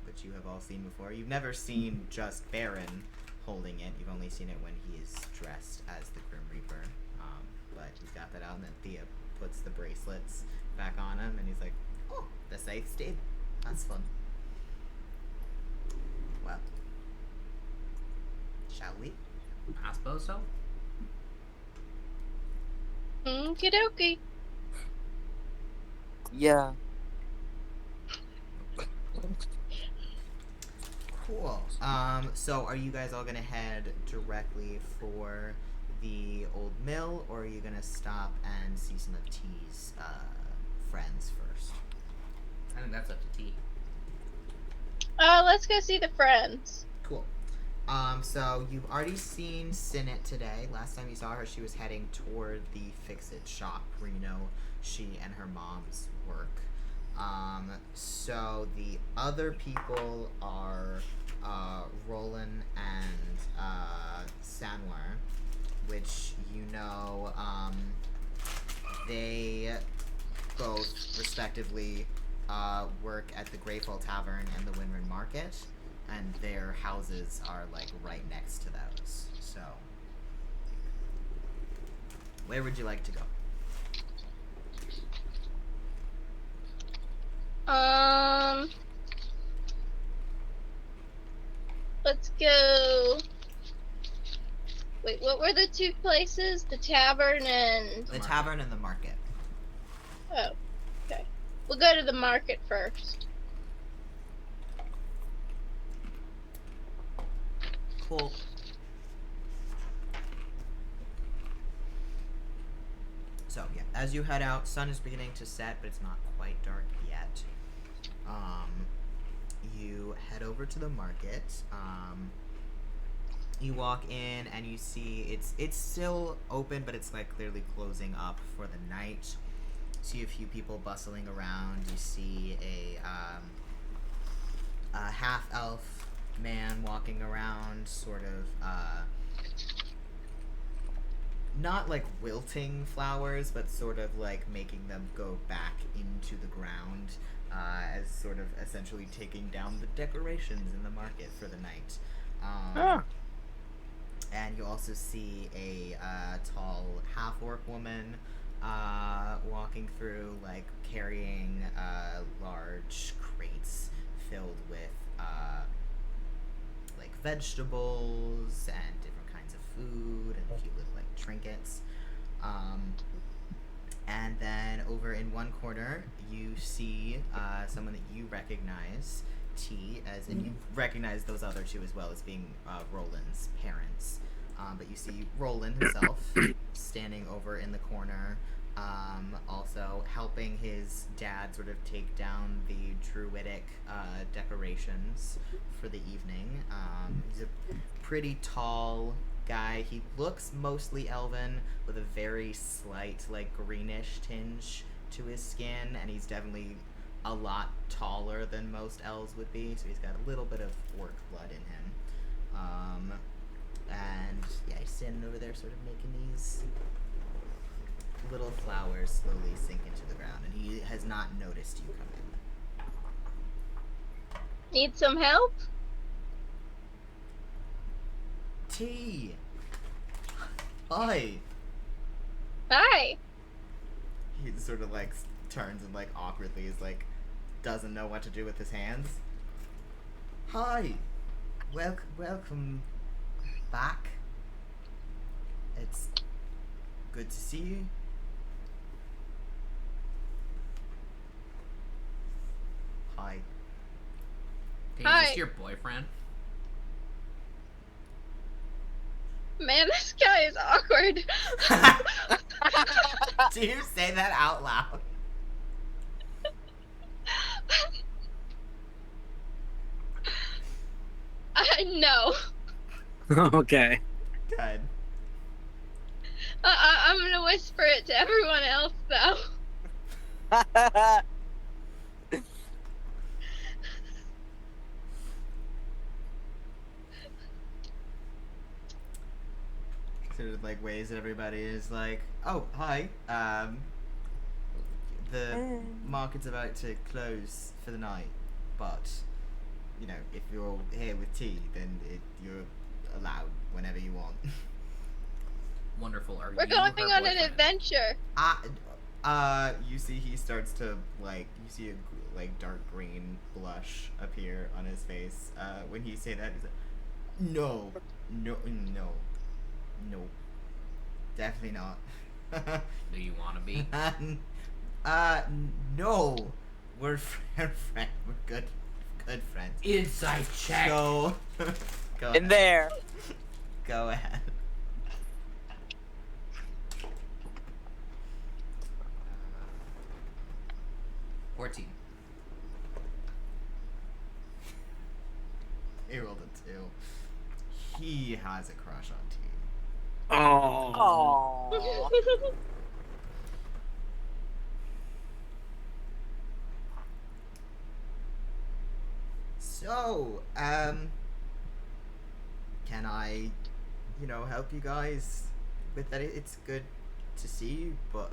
which you have all seen before. You've never seen just Baron holding it. You've only seen it when he is dressed as the Grim Reaper. But he's got that out, and then Thea puts the bracelets back on him, and he's like, "Oh, the scythe stayed. That's fun." Well, shall we? I suppose so. Okie dokie. Yeah. Cool. So are you guys all gonna head directly for the old mill, or are you gonna stop and see some of T's friends first? I think that's up to T. Let's go see the friends. Cool. So you've already seen Sinnet today. Last time you saw her, she was heading toward the Fix-It shop where you know she and her mom's work. So the other people are Roland and Sanwar, which you know they both respectively work at the Greyfall Tavern and the Winrin Market, and their houses are like right next to those. So where would you like to go? Let's go. Wait, what were the two places? The tavern and... The tavern and the market. Oh, okay. We'll go to the market first. Cool. So yeah, as you head out, sun is beginning to set, but it's not quite dark yet. You head over to the market. You walk in and you see it's still open, but it's like clearly closing up for the night. See a few people bustling around. You see a half-elf man walking around, sort of not like wilting flowers, but sort of like making them go back into the ground, as sort of essentially taking down the decorations in the market for the night. And you also see a tall half-orc woman walking through, like carrying large crates filled with like vegetables and different kinds of food and cute little like trinkets. And then over in one corner, you see someone that you recognize, T, as and you recognize those other two as well as being Roland's parents. But you see Roland himself standing over in the corner, also helping his dad sort of take down the druidic decorations for the evening. He's a pretty tall guy. He looks mostly elven with a very slight, like, greenish tinge to his skin, and he's definitely a lot taller than most elves would be, so he's got a little bit of orc blood in him. And yeah, he's standing over there sort of making these little flowers slowly sink into the ground, and he has not noticed you come in. Need some help? T! Hi! Hi. He sort of like turns and like awkwardly is like doesn't know what to do with his hands. Hi! Welcome back. It's good to see you. Hi. Hey, Hi. is this your boyfriend? Man, this guy is awkward. Do you say that out loud? No. Okay. Good. I'm gonna whisper it to everyone else, though. Sort of like waves at everybody is like, oh, hi. The market's about to close for the night, but you know, if you're here with tea, then you're allowed whenever you want. Wonderful. Are We're you going her on an boyfriend? adventure. You see he starts to like, you see a like dark green blush appear on his face. When he say that, he's like, no, definitely not. Do you want to be? No, we're we're good friends. Inside check. Go In ahead. there. Go ahead. 14. He rolled a 2. He has a crush on T. Oh. Aww. So, can I, help you guys with that? It's good to see you, but,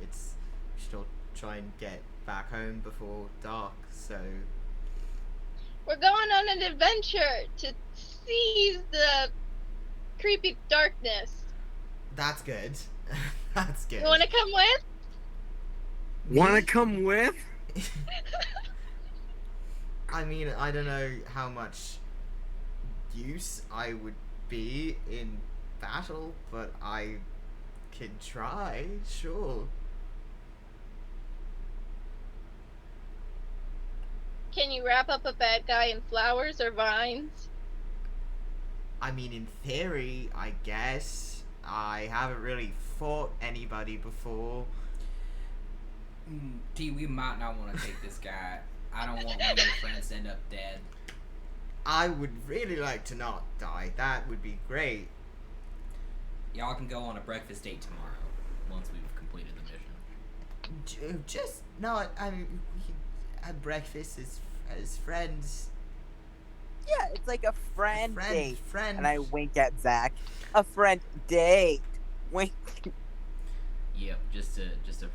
it's, we should all try and get back home before dark, so. We're going on an adventure to seize the creepy darkness. That's good. That's good. You want to come with? Wanna come with? I mean, I don't know how much use I would be in battle, but I can try, sure. Can you wrap up a bad guy in flowers or vines? I mean, in theory, I guess. I haven't really fought anybody before. T, we might not want to take this guy. I don't want one of your friends to end up dead. I would really like to not die. That would be great. Y'all can go on a breakfast date tomorrow once we've completed the mission. Just not. I mean, we can have breakfast as friends. Yeah, it's like a friend date. Friend. And I wink at Zach. A friend date. Wink. Yep, just a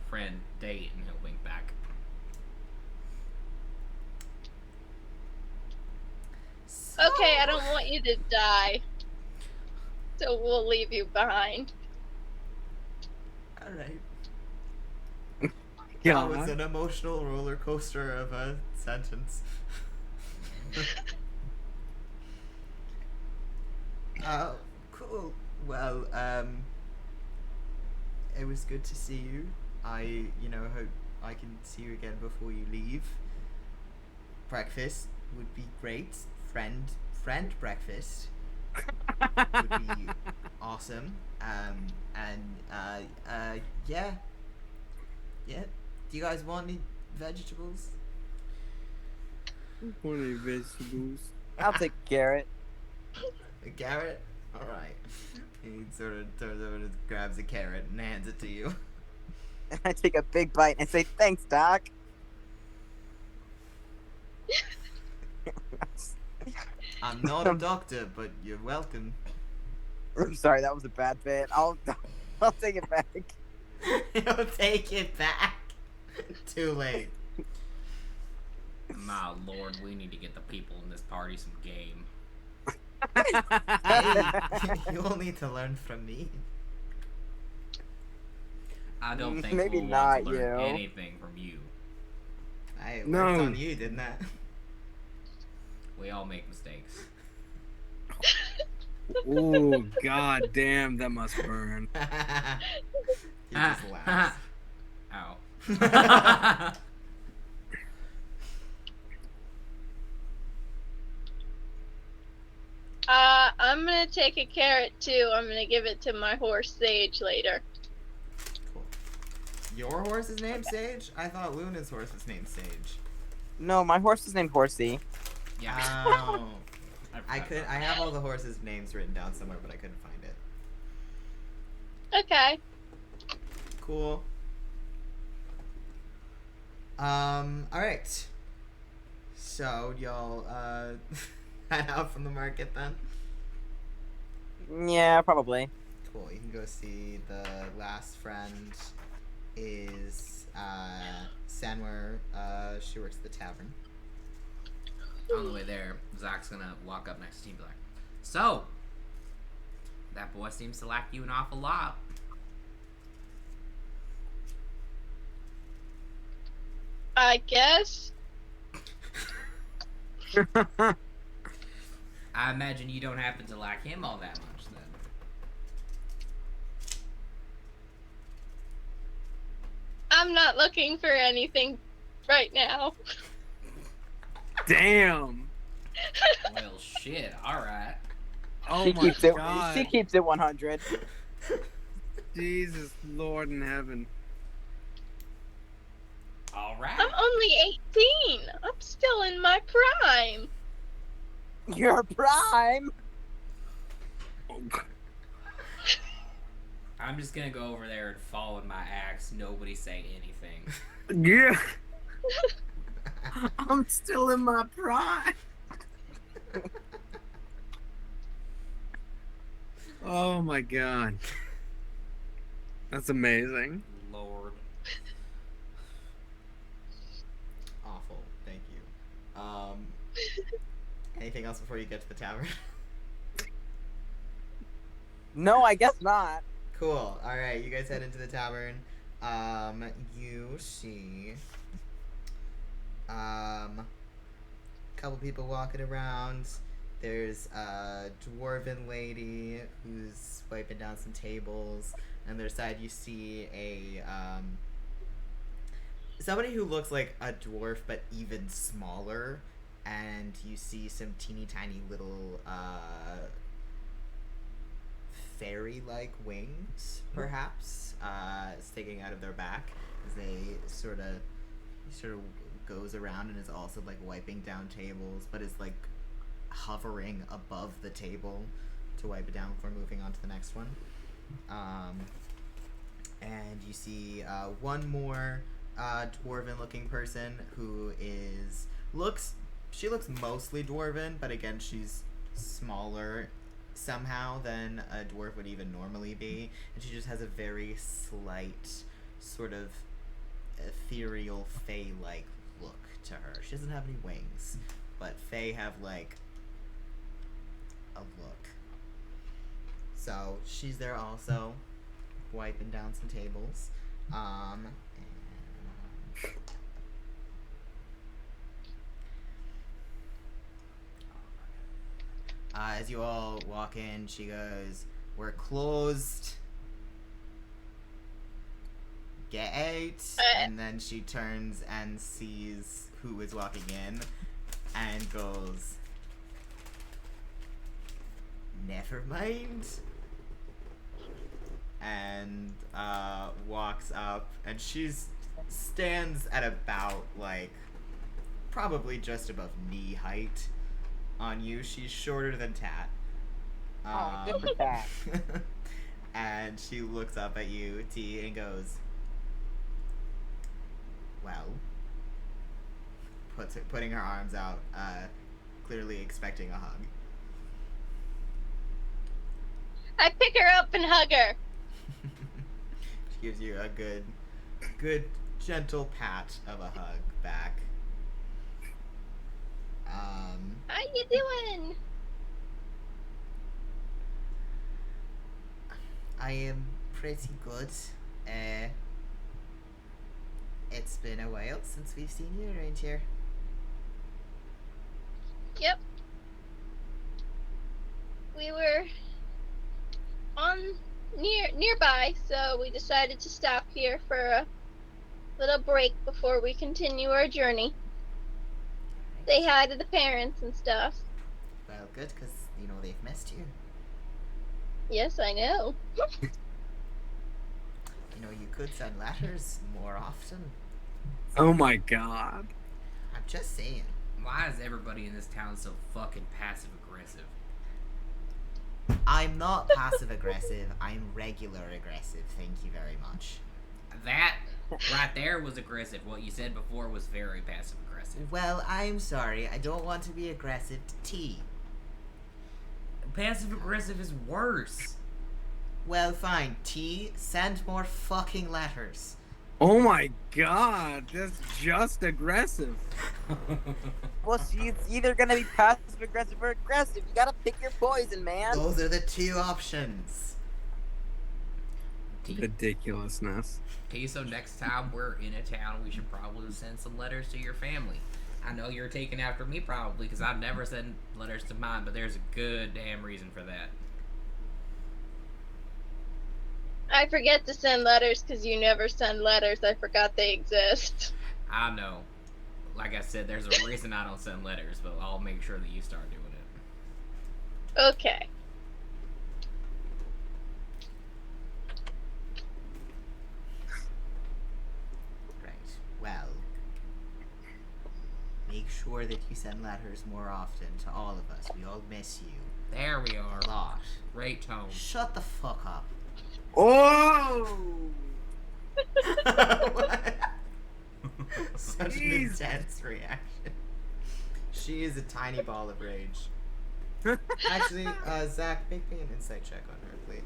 friend date, and he'll wink back. Okay, I don't want you to die. So we'll leave you behind. All right. That was God. an emotional roller coaster of a sentence. Cool. Well, it was good to see you. I, hope I can see you again before you leave. Breakfast would be great. Friend breakfast would be awesome. Yeah. Do you guys want any vegetables? Funny vegetables. I'll take Garrett. Garrett? All right. He sort of turns over and grabs a carrot and hands it to you. And I take a big bite and say, "Thanks, Doc." I'm not a doctor, but you're welcome. I'm sorry, that was a bad bit. I'll take it back. You'll take it back. Too late. My lord, we need to get the people in this party some game. Hey, you'll need to learn from me. I don't think Maybe we'll want to not learn you. anything from you. I worked No. on you, didn't I? We all make mistakes. Ooh, god damn, that must burn. He just laughs. Ow. I'm gonna take a carrot too. I'm gonna give it to my horse Sage later. Cool. Your horse is named Sage? I thought Lunan's horse was named Sage. No, my horse is named Horsey. Yeah. Oh. I forgot I about have all the horses' names written down somewhere, but I couldn't find it. Okay. Cool. Alright. So, y'all, head out from the market then? Yeah, probably. Cool, you can go see the last friend is, Sanwer, she works at the tavern. On the way there, Zach's gonna walk up next to you and be like, "So, that boy seems to like you an awful lot." I guess. I imagine you don't happen to like him all that much, then. I'm not looking for anything right now. Damn. Well, shit. All right. Oh she my keeps it. god. She keeps it 100. Jesus Lord in heaven. All right. I'm only 18. I'm still in my prime. Your prime. I'm just gonna go over there and fall with my axe. Nobody say anything. Yeah. I'm still in my prime. Oh my god. That's amazing. Lord. Awful, thank you. Anything else before you get to the tavern? No, I guess not. Cool. All right, you guys head into the tavern. You see, couple people walking around. There's a dwarven lady who's wiping down some tables. On their side, you see a somebody who looks like a dwarf but even smaller, and you see some teeny tiny little fairy-like wings, perhaps, sticking out of their back as they sort of goes around and is also like wiping down tables, but is like hovering above the table to wipe it down before moving on to the next one. And you see one more dwarven-looking person who looks mostly dwarven, but again, she's smaller somehow than a dwarf would even normally be, and she just has a very slight sort of ethereal fae-like look to her. She doesn't have any wings, but fae have like a look. So she's there also, wiping down some tables. And as you all walk in, she goes, "We're closed. Get out." And then she turns and sees who is walking in and goes, "Never mind." And walks up, and stands at about like probably just above knee height on you. She's shorter than Tat. Oh, good for that. And she looks up at you, T, and goes, well, putting her arms out, clearly expecting a hug. I pick her up and hug her. She gives you a good, gentle pat of a hug back. How you doing? I am pretty good. It's been a while since we've seen you around here. Yep. We were nearby, so we decided to stop here for a little break before we continue our journey. Say hi to the parents and stuff. Well, good, because, they've missed you. Yes, I know. You could send letters more often. Oh my god. I'm just saying. Why is everybody in this town so fucking passive aggressive? I'm not passive aggressive. I'm regular aggressive. Thank you very much. That right there was aggressive. What you said before was very passive aggressive. Well, I'm sorry. I don't want to be aggressive to T. Passive aggressive is worse. Well, fine. T, send more fucking letters. Oh my god, that's just aggressive. Well, see, it's either gonna be passive aggressive or aggressive. You gotta pick your poison, man. Those are the two options. Ridiculousness. Okay, so next time we're in a town, we should probably send some letters to your family. I know you're taking after me probably, because I've never sent letters to mine, but there's a good damn reason for that. I forget to send letters because you never send letters. I forgot they exist. I know. Like I said, there's a reason I don't send letters, but I'll make sure that you start doing it. Okay. Right. Well, make sure that you send letters more often to all of us. We all miss you. There we are. A lot. Great tone. Shut the fuck up. Oh! What? Such an Jesus. intense reaction. She is a tiny ball of rage. Actually, Zach, make me an insight check on her, please.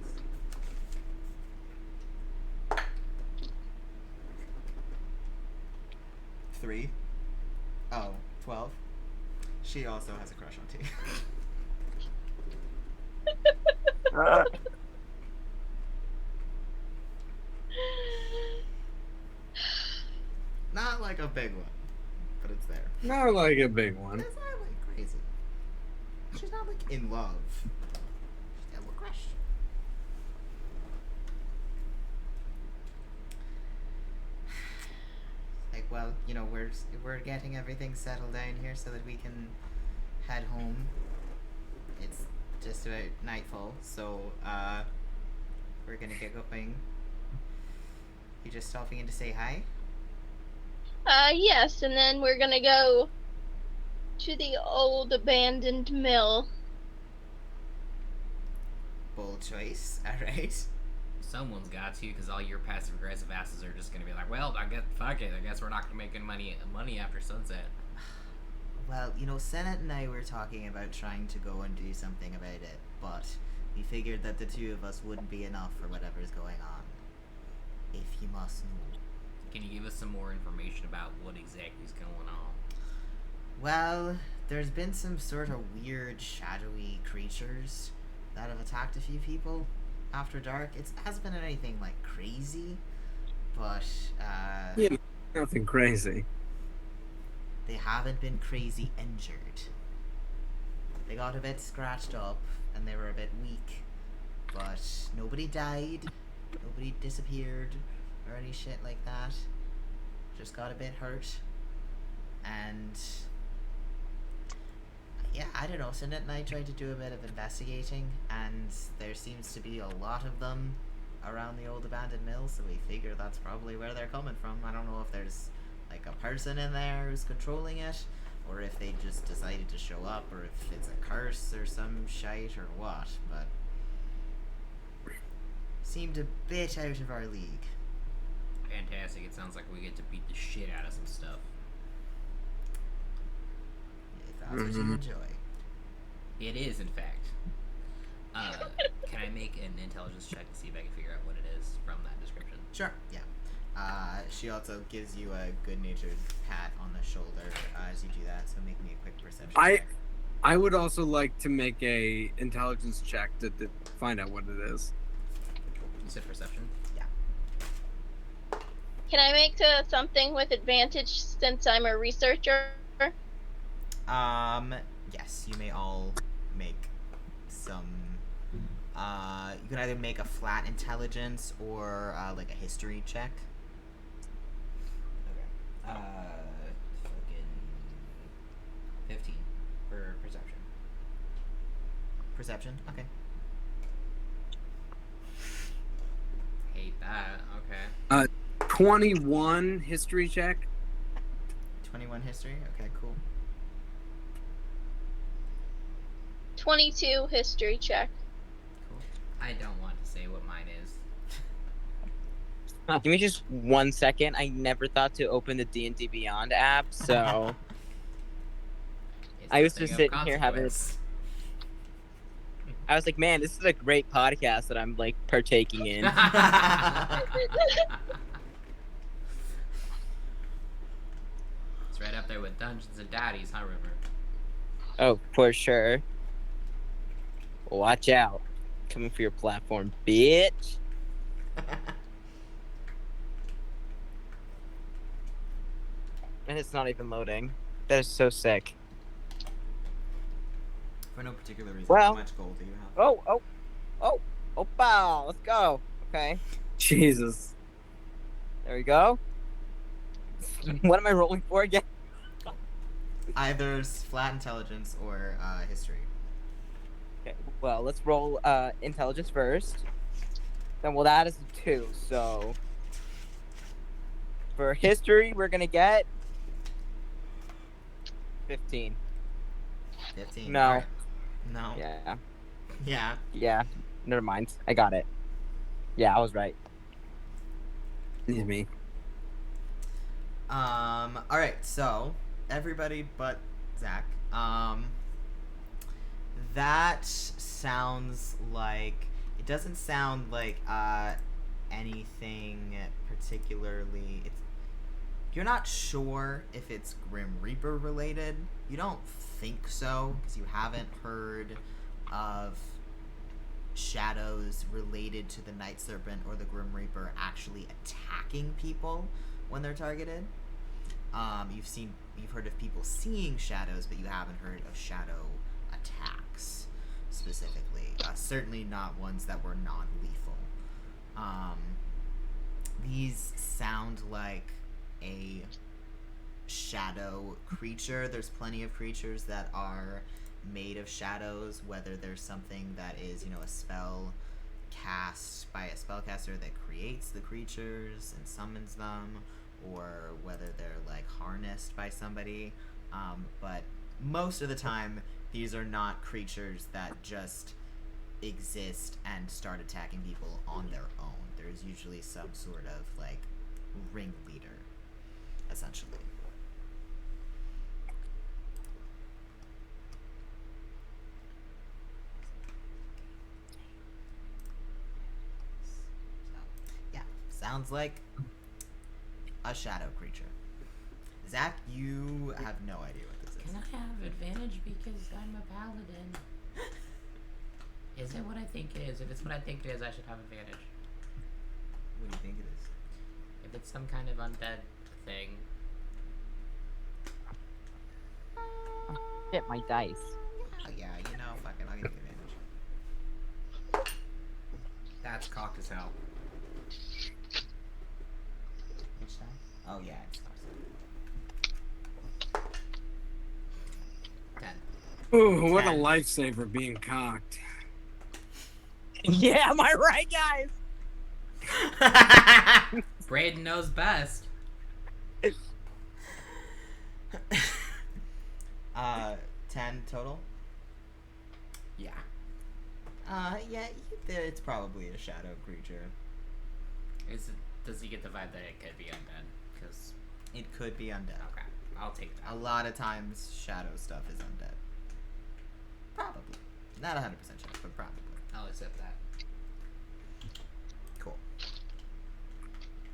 Three. Oh, 12. She also has a crush on T. Not like a big one, but it's there. Not like a big one. It's not like crazy. She's not like in love. She's got a crush. Like, well, we're getting everything settled down here so that we can head home. It's just about nightfall, so we're gonna get going. You just stopping in to say hi? Yes, and then we're gonna go to the old abandoned mill. Bold choice. Alright. Someone's got to, because all your passive aggressive asses are just gonna be like, well, fuck it. I guess we're not gonna make any money after sunset. Well, Senate and I were talking about trying to go and do something about it, but we figured that the two of us wouldn't be enough for whatever's going on. If you must know. Can you give us some more information about what exactly is going on? Well, there's been some sort of weird, shadowy creatures that have attacked a few people after dark. It hasn't been anything, like, crazy, but, Yeah, nothing crazy. they haven't been crazy injured. They got a bit scratched up, and they were a bit weak, but nobody died, nobody disappeared, or any shit like that. Just got a bit hurt, and yeah, I don't know. Sinette and I tried to do a bit of investigating, and there seems to be a lot of them around the old abandoned mill, so we figure that's probably where they're coming from. I don't know if there's like a person in there who's controlling it, or if they just decided to show up, or if it's a curse or some shite or what, but seemed a bit out of our league. Fantastic. It sounds like we get to beat the shit out of some stuff. If that's what you enjoy. It is, in fact. Can I make an intelligence check to see if I can figure out what it is from that description? Sure, yeah. She also gives you a good-natured pat on the shoulder as you do that, so make me a quick perception check. I would also like to make a intelligence check to find out what it is. You said perception? Can I make something with advantage since I'm a researcher? Yes, you may all make some. You can either make a flat intelligence or like a history check. Okay. Fucking 15 for perception. Perception? Okay. Hate that. Okay. 21 history check. 21 history? Okay, cool. 22 history check. Cool. I don't want to say what mine is. Give me just 1 second. I never thought to open the D&D Beyond app, so It's I a was thing just of sitting here having consequence. I was like, man, this is a great podcast that I'm like partaking in. It's right up there with Dungeons and Daddies, huh, River? Oh, for sure. Watch out. Coming for your platform, bitch. And it's not even loading. That is so sick. For no particular reason, Well- how much gold do you have? Opa, let's go. Okay, Jesus. there we go. What am I rolling for again? Either flat intelligence or history. Okay, well, let's roll intelligence first. Then, well, that is a 2, so... For history, we're gonna get... 15. 15. No. Alright. No. Yeah. Yeah. Never mind. I got it. Yeah, I was right. It's me. Alright, so everybody but Zach. That sounds like it doesn't sound like anything particularly you're not sure if it's Grim Reaper related. You don't think so, because you haven't heard of shadows related to the Night Serpent or the Grim Reaper actually attacking people when they're targeted. You've heard of people seeing shadows, but you haven't heard of shadow attacks specifically. Certainly not ones that were non-lethal. These sound like a shadow creature. There's plenty of creatures that are made of shadows, whether there's something that is, a spell cast by a spellcaster that creates the creatures and summons them, or whether they're like harnessed by somebody. But most of the time, these are not creatures that just exist and start attacking people on their own. There's usually some sort of like ringleader, essentially. Sounds like a shadow creature. Zach, you have no idea what this is. Can I have advantage because I'm a paladin? Is it what I think it is? If it's what I think it is, I should have advantage. What do you think it is? If it's some kind of undead thing. Shit, my dice. Oh, yeah, fuck it, I'll give you advantage. That's cocked as hell. Which time? Oh, yeah, it's awesome. 10. Ooh, what a 10. lifesaver being cocked. Yeah, am I right, guys? Braeden knows best. 10 total. Yeah. Yeah, it's probably a shadow creature. Does he get the vibe that it could be undead? Because It could be undead. okay, I'll take that. A lot of times, shadow stuff is undead. Probably. Not 100% sure, but probably. I'll accept that. Cool. Do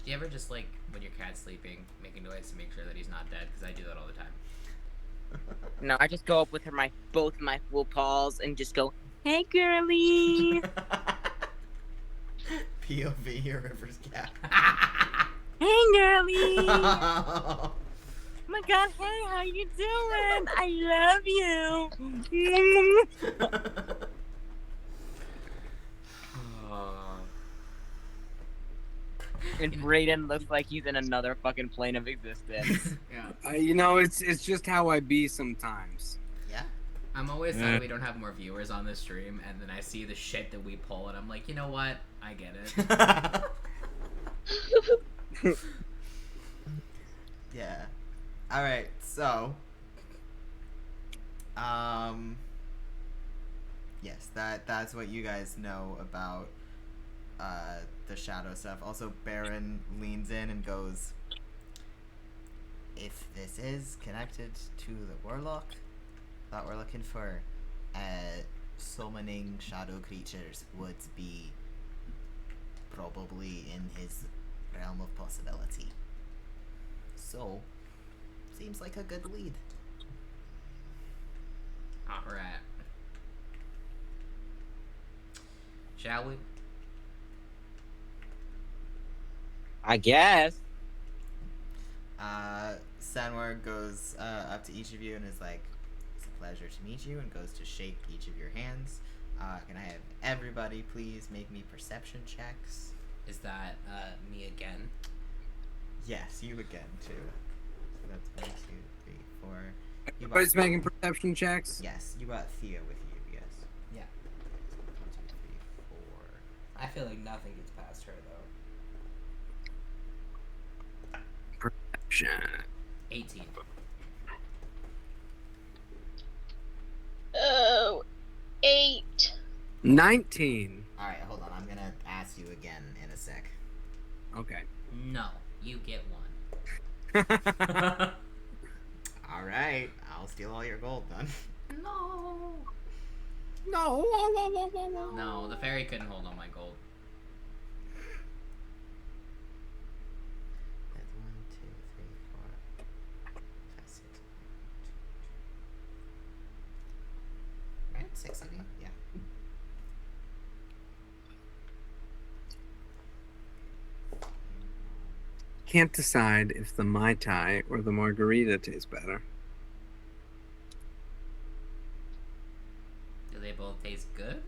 you ever just like when your cat's sleeping, make a noise to make sure that he's not dead? Because I do that all the time. No, I just go up with her, both my full paws, and just go, "Hey, girly." POV, your River's cat. Hey, girly. Oh my god, hey, how you doing? I love you. And Braeden looks like he's in another fucking plane of existence. Yeah. It's just how I be sometimes. Yeah. I'm always sad we don't have more viewers on this stream, and then I see the shit that we pull, and I'm like, you know what? I get it. Yeah. Alright, so yes, that's what you guys know about the shadow stuff. Also, Baron leans in and goes, if this is connected to the warlock that we're looking for, summoning shadow creatures would be probably in his realm of possibility. So, seems like a good lead. Alright. Shall we? I guess. Sanwar goes up to each of you and is like, it's a pleasure to meet you, and goes to shake each of your hands. Can I have everybody please make me perception checks? Is that me again? Yes, you again too. So that's 1, 2, 3, 4. You Everybody's making perception checks. Yes, you got Thea with you. Yes. Yeah. 1, 2, 3, 4. I feel like nothing gets past her, though. Perception. 18. Oh, 8. 19. All right, hold on. I'm gonna ask you again in a sec. Okay. No, you get one. All right, I'll steal all your gold then. No. No. No, the fairy couldn't hold all my gold. That's 1, 2, 3, 4, 5, 6. Right, 6 of you. Yeah. Can't decide if the Mai Tai or the margarita tastes better. Do they both taste good?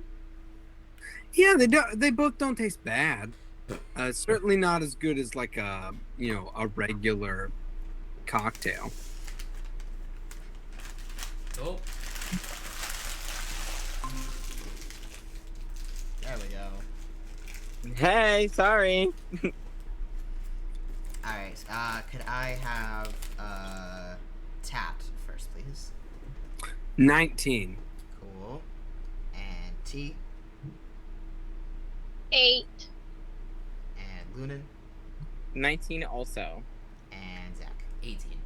Yeah, they both don't taste bad. Certainly not as good as like a regular cocktail. Oh. There we go. Hey, sorry. Alright, could I have Tat first, please? 19. Cool. And T. 8. And Lunan. 19 also. And Zach. 18.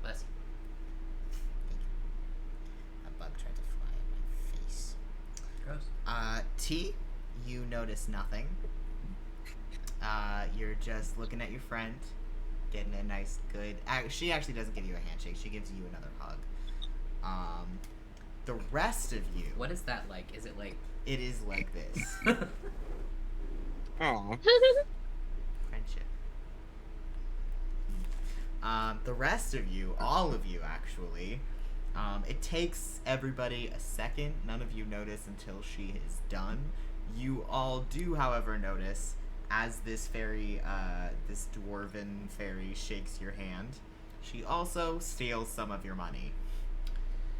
Bless you. A bug tried to fly in my face. Gross. T, you notice nothing. You're just looking at your friend, getting a nice, good. She actually doesn't give you a handshake. She gives you another hug. The rest of you, What is that like? Is it like... it is like this. Aw. Friendship. The rest of you, all of you actually, it takes everybody a second. None of you notice until she is done. You all do, however, notice as this fairy, this dwarven fairy shakes your hand. She also steals some of your money.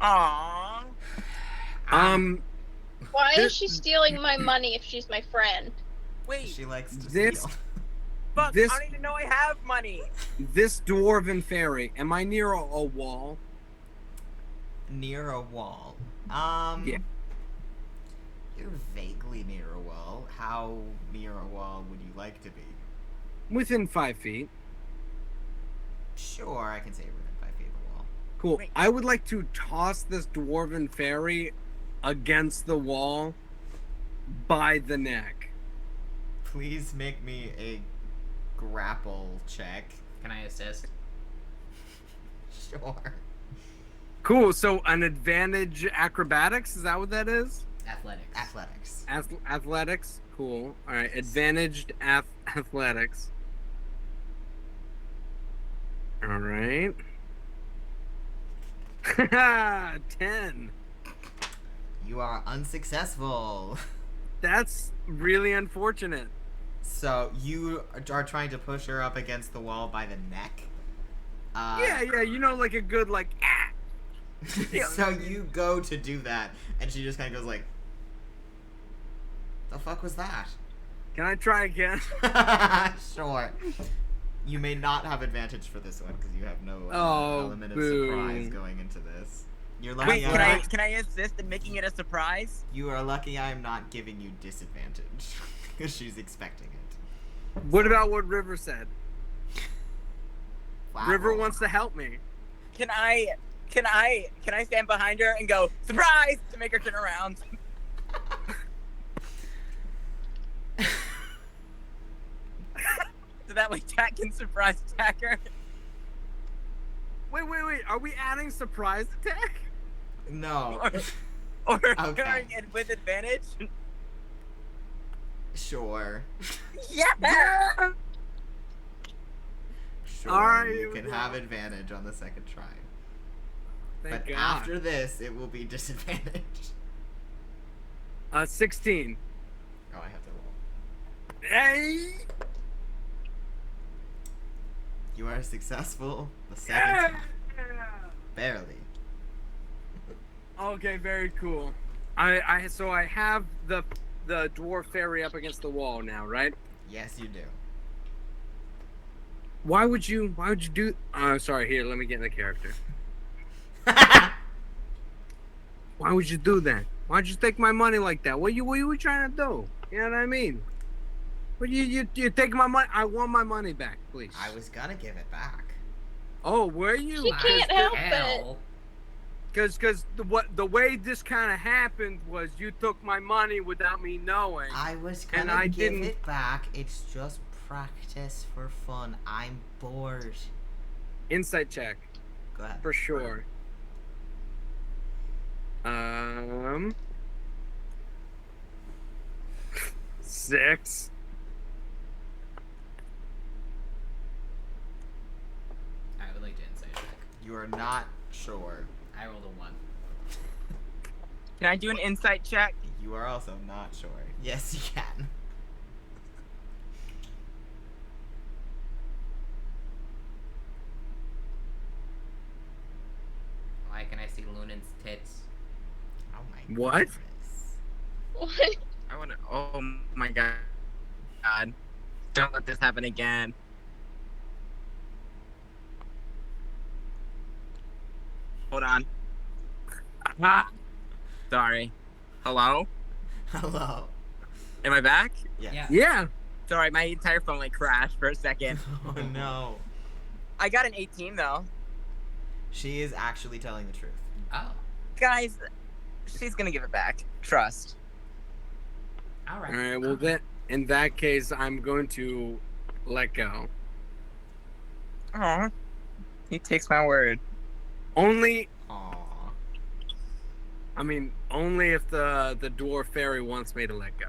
Aww. Why is she stealing my money if she's my friend? Wait. She likes to This- steal. Fuck, This- I don't even know I have money. This dwarven fairy, am I near a wall? Near a wall. Yeah. You're vaguely near a wall. How near a wall would you like to be? Within 5 feet. Sure, I can say you're within 5 feet of the wall. Cool. Wait. I would like to toss this dwarven fairy against the wall by the neck. Please make me a grapple check. Can I assist? Sure. Cool. So an advantage acrobatics, is that what that is? Athletics. Athletics. Athletics. Cool. All right. Advantaged athletics. All right. 10. You are unsuccessful. That's really unfortunate. So you are trying to push her up against the wall by the neck. Yeah, you know, like a good So you go to do that, and she just kind of goes like, "The fuck was that?" Can I try again? Sure. You may not have advantage for this one because you have no element of boo. surprise going into this. You're lucky. Wait, can I assist in making it a surprise? You are lucky I am not giving you disadvantage because she's expecting it. What about what River said? Wow. River wants to help me. Can I stand behind her and go surprise to make her turn around? So that way Jack can surprise attack her. Wait. Are we adding surprise attack? No. Or Okay. and with advantage? Sure. Yeah! Sure. Alright, You here we can go. have advantage on the second try. Thank But God. after this, it will be disadvantage. 16. Oh, I have to roll. Hey! You are successful the second time. Barely. Okay, very cool. So I have the dwarf fairy up against the wall now, right? Yes, you do. Why would you do? Sorry. Here, let me get in the character. Why would you do that? Why'd you take my money like that? What you trying to do? You know what I mean? But you take my money. I want my money back, please. I was gonna give it back. Oh, were you? She can't help it. Hell. Because the way this kind of happened was you took my money without me knowing. I was And gonna I give didn't- it back. It's just practice for fun. I'm bored. Insight check Go ahead. for sure. 6. I would like to insight check. You are not sure. I rolled a 1. Can I do an insight check? You are also not sure. Yes, you can. Why can I see Lunan's tits? Oh my What? goodness. What? I wanna oh my god. Don't let this happen again. Hold on. Ah. Sorry. Hello? Hello. Am I back? Yes. Yeah. Yeah. Sorry, my entire phone like crashed for a second. Oh no. I got an 18 though. She is actually telling the truth. Oh. Guys, she's gonna give it back. Trust. All right. All right. Well, then in that case, I'm going to let go. Aw. He takes my word. Only, Aww. only if the dwarf fairy wants me to let go.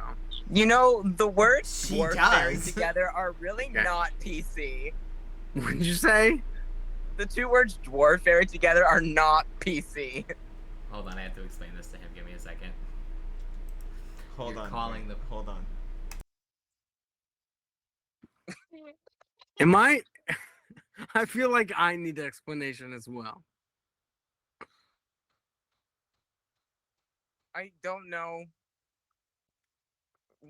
You know, the words She dwarf fairy does. together are really Yeah. not PC. What did you say? The two words dwarf fairy together are not PC. Hold on, I have to explain this to him. Give me a second. Hold You're on. calling wait, the- Hold on. Am I? I feel like I need an explanation as well. I don't know.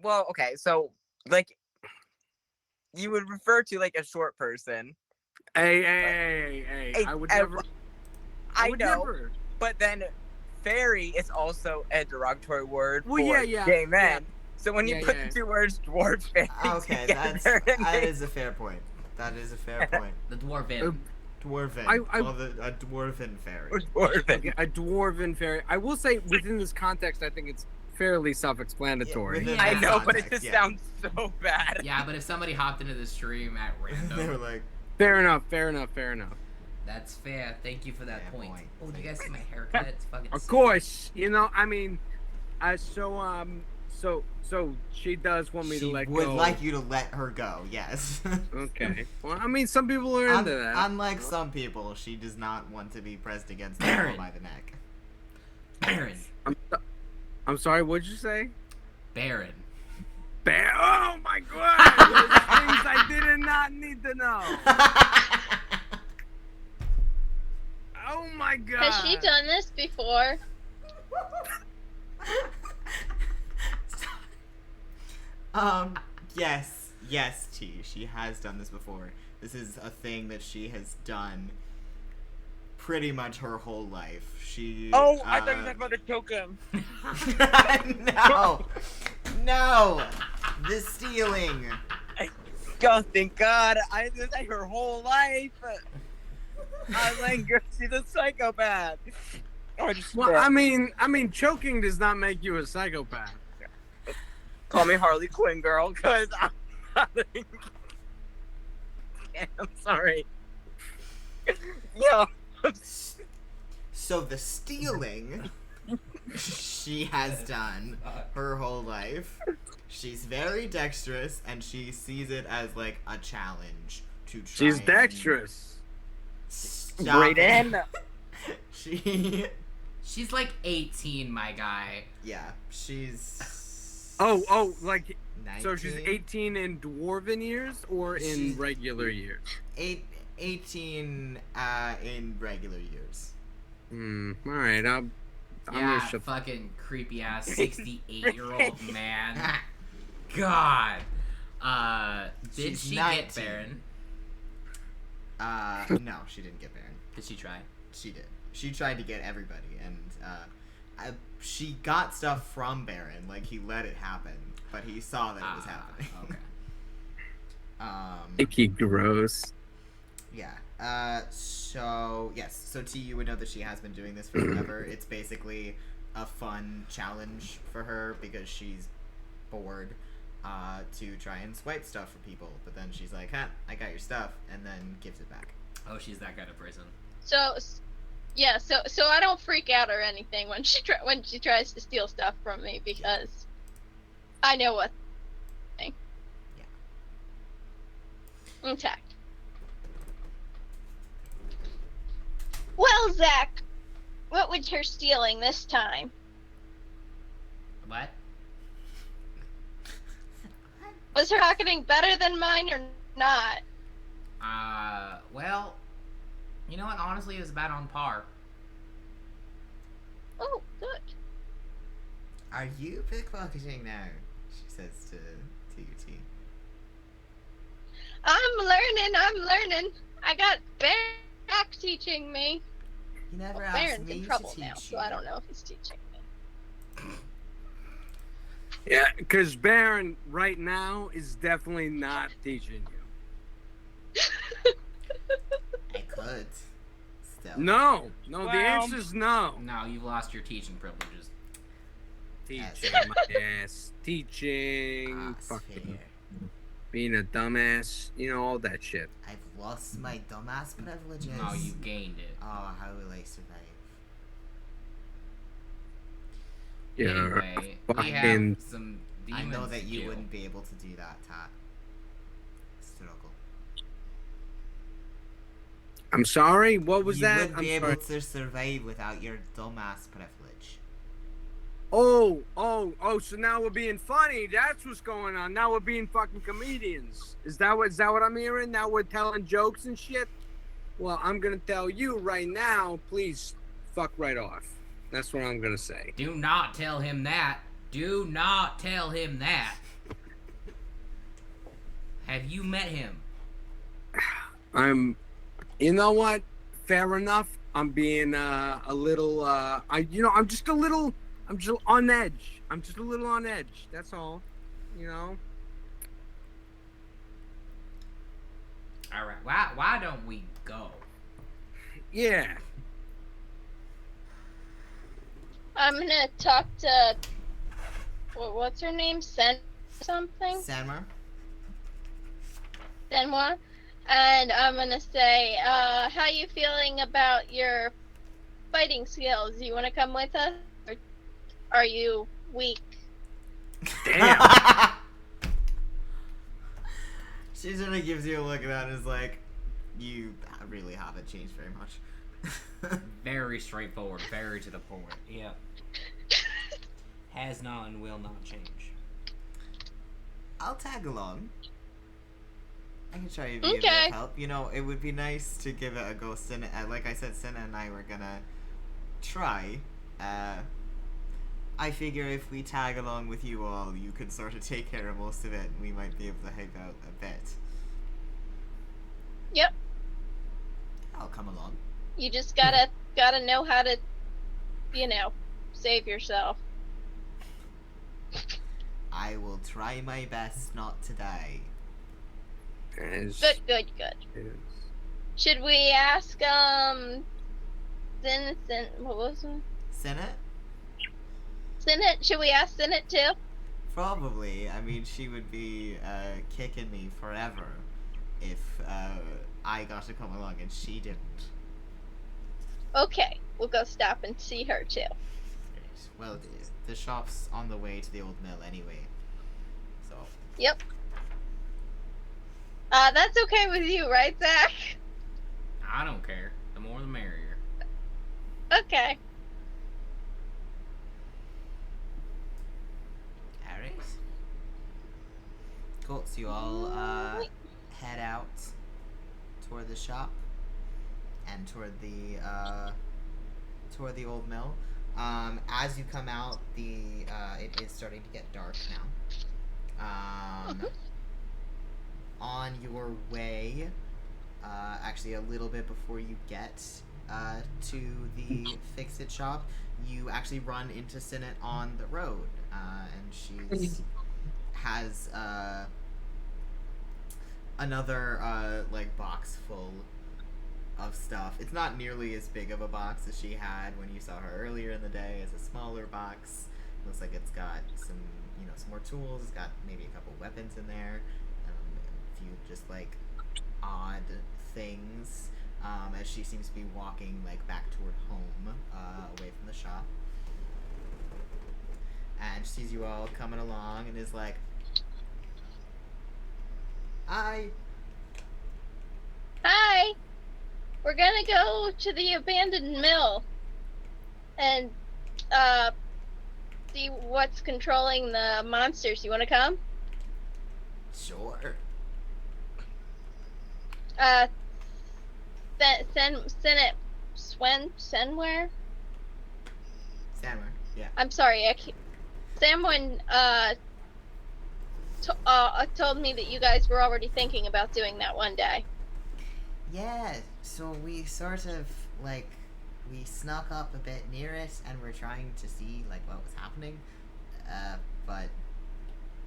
Well, okay, so like you would refer to like a short person. Hey, Hey, I would and never. I would know, never. but then fairy is also a derogatory word Well, for yeah. gay men. So when you Yeah, put yeah. the two words dwarf fairy Okay, together, that is a fair point. That is a fair point. The dwarven. Dwarven. I- Well, a dwarven fairy. dwarven. Okay, a dwarven fairy. I will say, within this context, I think it's fairly self-explanatory. within Yeah. I this know, but it context, just yeah. sounds so bad. Yeah, but if somebody hopped into the stream at They were random, like, Fair enough. that's fair. Thank you for that Fair point. point. Oh, do you guys see my haircut? It's fucking Of sick. course, I mean, so she does want me she to let would go. like you to let her go, yes. Okay. Well, I mean, some people are into that. Unlike some people, she does not want to be pressed against the Baron. wall by the neck. Baron. I'm sorry. What'd you say? Baron. Oh my God! Those things I did not need to know. Oh my God! Has she done this before? Yes, T. She has done this before. This is a thing that she has done pretty much her whole life. She. Oh, I thought you were talking about the token. No, the stealing. God, thank God. I did that her whole life. I was like, girl, she's a psychopath. Oh, I just Well, I mean, choking does not make you a psychopath. call me Harley Quinn, girl, because I'm sorry. Yo. So the stealing she has done her whole life. She's very dexterous, and she sees it as like a challenge to try. She's and dexterous. stop Braeden. it. She's like 18, my guy. Yeah, she's. Oh, like 19? so she's 18 in dwarven years or in She's- regular years? 18 in regular years. All right. I'm Yeah, gonna shut. fucking creepy ass 68-year-old man. God. Did She's she 19. get Baron? No, she didn't get Baron. Did she try? She did. She tried to get everybody, and she got stuff from Baron. Like, he let it happen, but he saw that it was happening. Okay. Icky gross. Yeah. So yes. So T, you would know that she has been doing this for forever. It's basically a fun challenge for her because she's bored to try and swipe stuff for people. But then she's like, "Huh, I got your stuff," and then gives it back. Oh, she's that kind of person. So, yeah. So I don't freak out or anything when she tries to steal stuff from me because I know what. Yeah. Intact. Well, Zach, what was her stealing this time? What? Was her pocketing better than mine or not? Well, you know what? Honestly, it was about on par. Oh, good. Are you pickpocketing now? She says to T. I'm learning. I got back teaching me. He never Well, asked Baron's me in to trouble teach now, you. so I don't know if he's teaching me. Yeah, because Baron right now is definitely not teaching you. I could. Still. No, the Well- answer's no. No, you've lost your teaching privileges. Teaching my ass. Teaching. Fucking Fair. being a dumbass. All that shit. I've lost my dumbass privileges. No, you gained it. Oh, how will I survive? Yeah. Anyway, we fucking- have some I demons know that to you kill. wouldn't be able to do that, Tat. Struggle. I'm sorry. What was you that? wouldn't I'm be sorry. able to survive without your dumbass privilege. Oh, so now we're being funny. That's what's going on. Now we're being fucking comedians. Is that what I'm hearing? Now we're telling jokes and shit? Well, I'm gonna tell you right now, please fuck right off. That's what I'm gonna say. Do not tell him that. Do not tell him that. Have you met him? You know what? Fair enough. I'm being a little. I'm just a little. I'm just on edge. I'm just a little on edge. That's all. You know. All right. Why don't we go? Yeah. I'm gonna talk to. What's her name? Sen something? Sanmar? Senwa. And I'm gonna say, how you feeling about your fighting skills? You wanna come with us? Or are you weak? Damn. She sort of gives you a look at that and is like, you really haven't changed very much. Very straightforward, very to the point. Yeah. Has not and will not change. I'll tag along. I can try to be a bit Okay. of help. You know, it would be nice to give it a go. Senna, like I said, Senna and I were gonna try. I figure if we tag along with you all, you could sort of take care of most of it, and we might be able to help out a bit. Yep. I'll come along. You just gotta know how to, save yourself. I will try my best not to die. Good. Should we ask what was it? Senna? Senate? Should we ask Senate too? Probably. I mean, she would be kicking me forever if I got to come along and she didn't. Okay, we'll go stop and see her too. Great. Well, the shop's on the way to the old mill anyway. So. Yep. That's okay with you, right, Zach? I don't care. The more the merrier. Okay. Alright. Cool. So you all head out toward the shop and toward the old mill. As you come out, it is starting to get dark now. On your way, actually a little bit before you get to the Fix-It shop, you actually run into Sinet on the road, and she has another box full of stuff. It's not nearly as big of a box as she had when you saw her earlier in the day. It's a smaller box. Looks like it's got some more tools. It's got maybe a couple weapons in there. A few just odd things. As she seems to be walking back toward home, away from the shop. And she sees you all coming along and is like, "Hi." Hi. We're gonna go to the abandoned mill and see what's controlling the monsters. You wanna come? Sure. Senate Senware? Sandwich. Yeah. I'm sorry, Samwin told me that you guys were already thinking about doing that one day. Yeah, so we sort of, we snuck up a bit near it, and we're trying to see, what was happening, but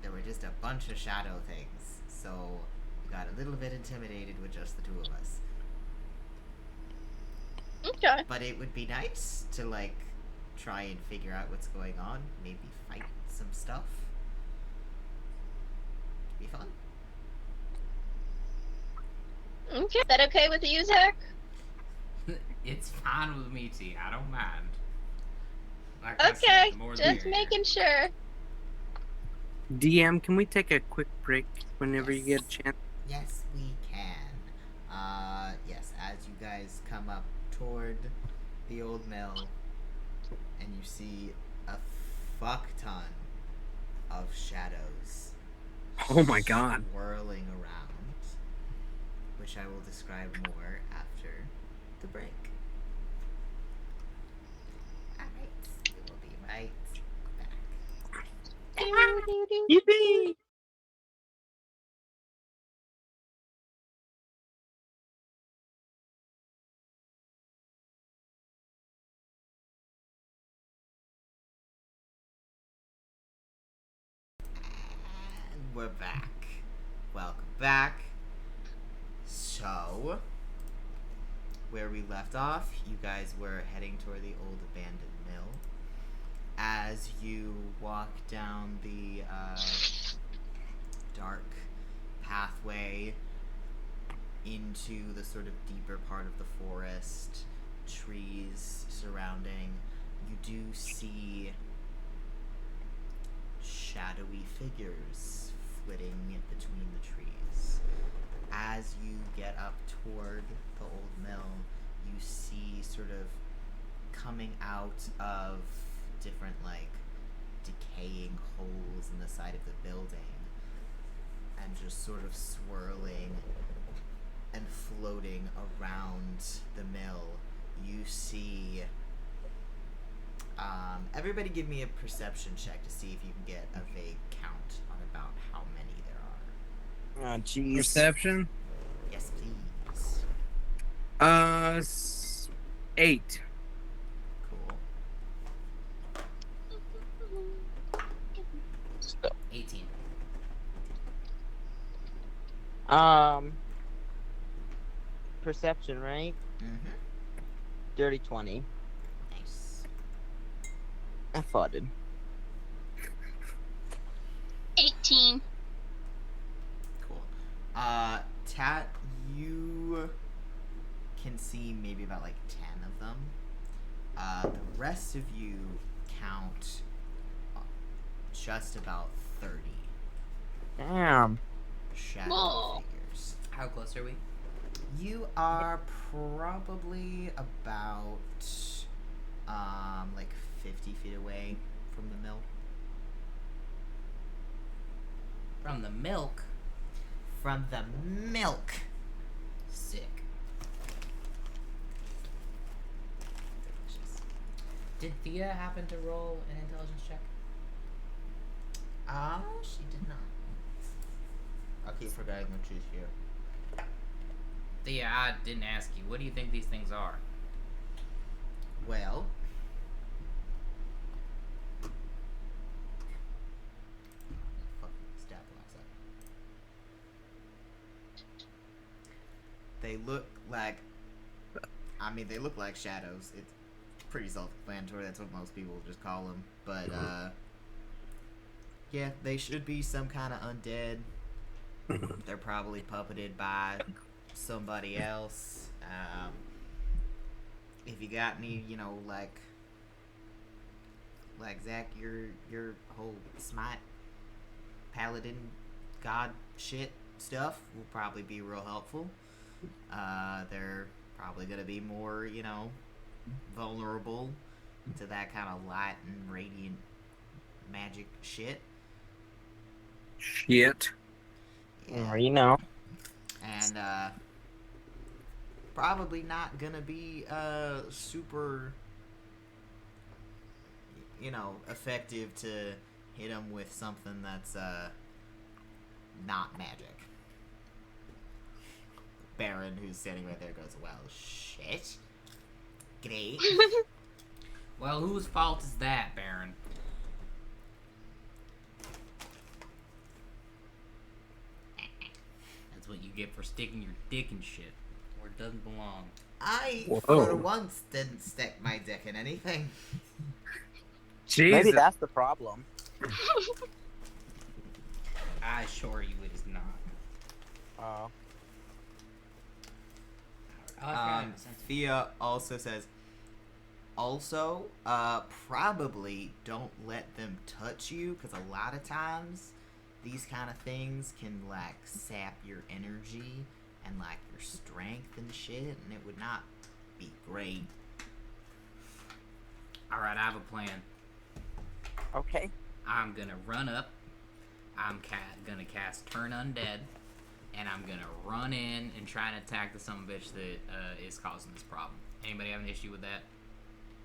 there were just a bunch of shadow things, so we got a little bit intimidated with just the two of us. Okay. But it would be nice to, try and figure out what's going on, maybe fight some stuff. Be fun. Okay. Is that okay with you, Zach? It's fine with me, T. I don't mind. Like I Okay, said, the more the just merrier. making sure. DM, can we take a quick break whenever you get a chance? Yes, we can. Yes, as you guys come up toward the old mill, and you see a fuck ton of shadows. Oh my god. Swirling around, which I will describe more after the break. Alright, we will be right back. Yippee! we're back. Welcome back. So, where we left off, you guys were heading toward the old abandoned mill. As you walk down the dark pathway into the sort of deeper part of the forest, trees surrounding, you do see shadowy figures flitting between the trees. As you get up toward the old mill, you see sort of coming out of different, like, decaying holes in the side of the building and just sort of swirling and floating around the mill. You see... everybody give me a perception check to see if you can get a vague count on about how many there are. Oh, jeez. Perception? Yes, please. 8. Cool. 18. Perception, right? Mm-hmm. Dirty 20. Nice. I farted. 18. Cool. Tat, you can see maybe about like 10 of them. The rest of you count just about 30 Damn. shadow Whoa. figures. How close are we? You are probably about like 50 feet away from the mill. From the milk. From the milk. Sick. Delicious. Did Thea happen to roll an intelligence check? She did not. I'll keep forgetting when she's here. Thea, I didn't ask you. What do you think these things are? Well, fucking stat blocks up. They look like, they look like shadows. It's pretty self-explanatory. That's what most people just call them. But, yeah, they should be some kind of undead. They're probably puppeted by somebody else. If you got any, like Zach, your whole smite paladin god shit stuff will probably be real helpful. They're probably gonna be more, vulnerable to that kind of light and radiant magic shit. Shit. Yeah. You know. And probably not gonna be super effective to hit them with something that's not magic. Baron, who's standing right there, goes, well, shit. Great. Well, whose fault is that, Baron? That's what you get for sticking your dick in shit where it doesn't belong. I, Whoa. for once, didn't stick my dick in anything. Maybe Jesus. that's the problem. I assure you it is not. Thea also says, also, probably don't let them touch you, because a lot of times, these kind of things can, like, sap your energy and, like, your strength and shit, and it would not be great. Alright, I have a plan. Okay. I'm gonna run up. I'm gonna cast Turn Undead. And I'm gonna run in and try and attack the sumbitch that is causing this problem. Anybody have an issue with that?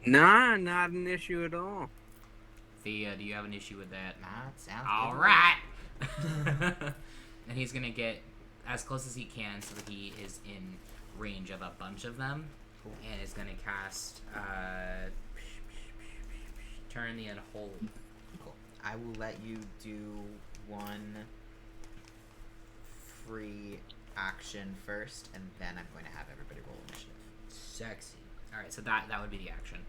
Nah, not an issue at all. Thea, do you have an issue with that? Nah, it sounds Alright! And he's gonna get as close as he can so that he is in range of a bunch of them. Cool. And is gonna cast Turn the Unholy. Cool. I will let you do one free action first, and then I'm going to have everybody roll initiative. Sexy. All right, so that would be the action.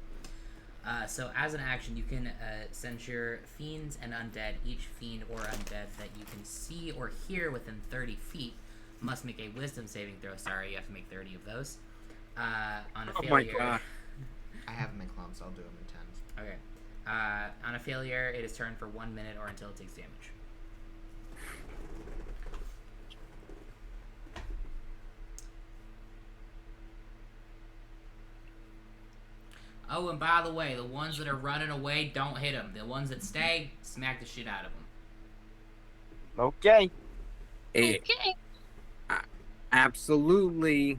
So as an action, you can censure fiends and undead. Each fiend or undead that you can see or hear within 30 feet must make a wisdom saving throw. Sorry, you have to make 30 of those. On a failure... my god. I have them in clumps, so I'll do them in tens. Okay. On a failure, it is turned for 1 minute or until it takes damage. Oh, and by the way, the ones that are running away, don't hit them. The ones that stay, smack the shit out of them. Okay. Eh, Okay. absolutely.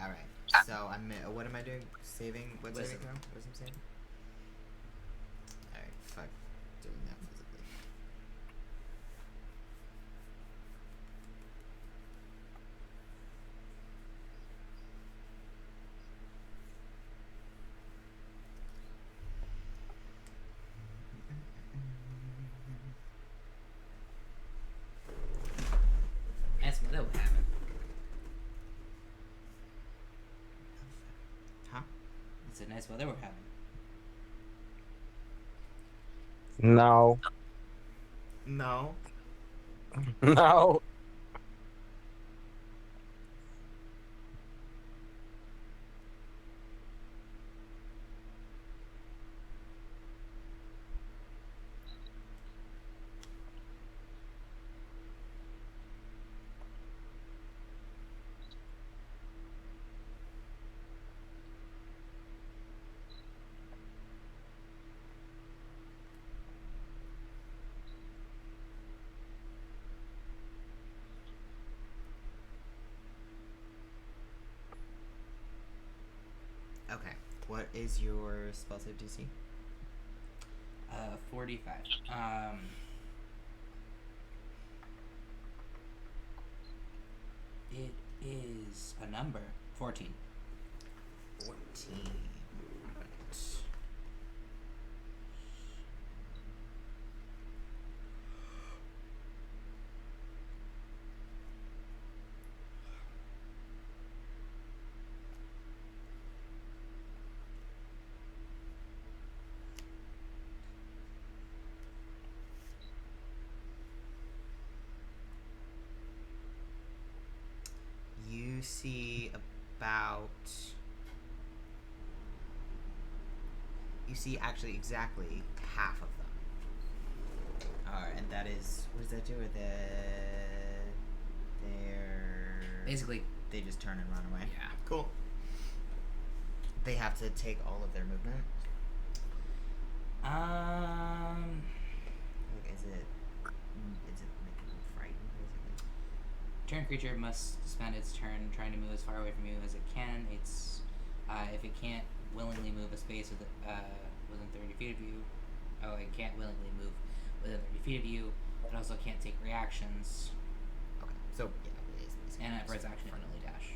Alright, so what am I doing? Saving, what saving throw? Wisdom saving? Alright, fuck doing that physically. That's what would happen. Huh? It's a nice weather we're having. No. No. No. Okay, what is your spell save DC? 45. It is a number. 14. 14. Right. You see about... You see actually exactly half of them. And that is... What does that do with it? They're... Basically, They just turn and run away. yeah. Cool. They have to take all of their movement. Like, is it making them frightened, basically? Turn creature must spend its turn trying to move as far away from you as it can. It's if it can't willingly move a space within 30 feet of you. Oh, it can't willingly move within 30 feet of you. It also can't take reactions. Okay, so, yeah, it is basically. And for its action, it can only dash.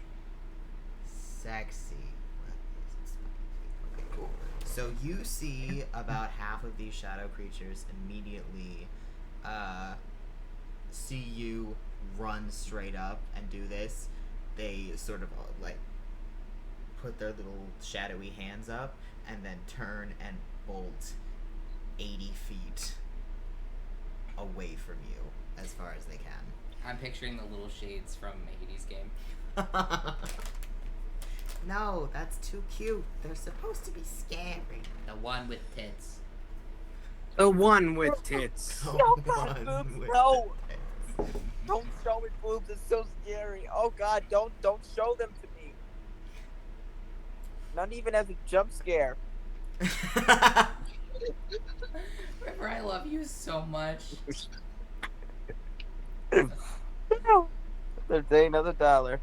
Sexy. What is its fucking feet? Okay, cool. So you see about half of these shadow creatures immediately see you run straight up and do this. They sort of like put their little shadowy hands up and then turn and bolt 80 feet away from you as far as they can. I'm picturing the little shades from a Hades game. No, that's too cute. They're supposed to be scary. The one with tits. The one with tits. No, God, boobs, no. Don't show me boobs. It's so scary. Oh God, don't show them to me. Not even as a jump scare. River, I love you so much. Another day, another dollar.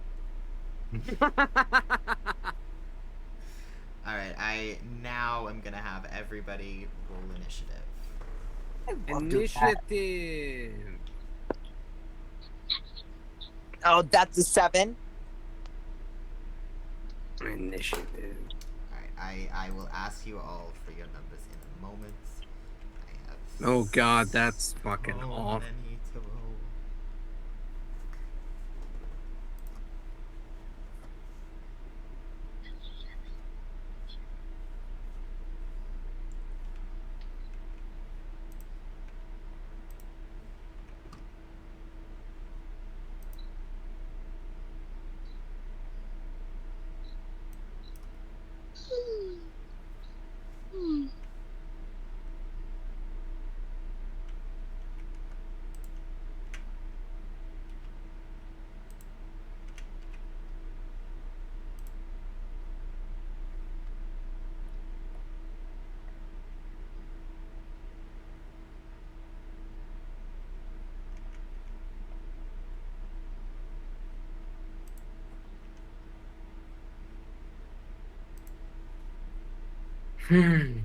Alright, I now am gonna have everybody roll initiative. Initiative. Oh, that's a 7. Initiative. Alright, I will ask you all for your numbers in a moments. I have Oh god, that's fucking so awful. many to roll. Hmm. Hmm.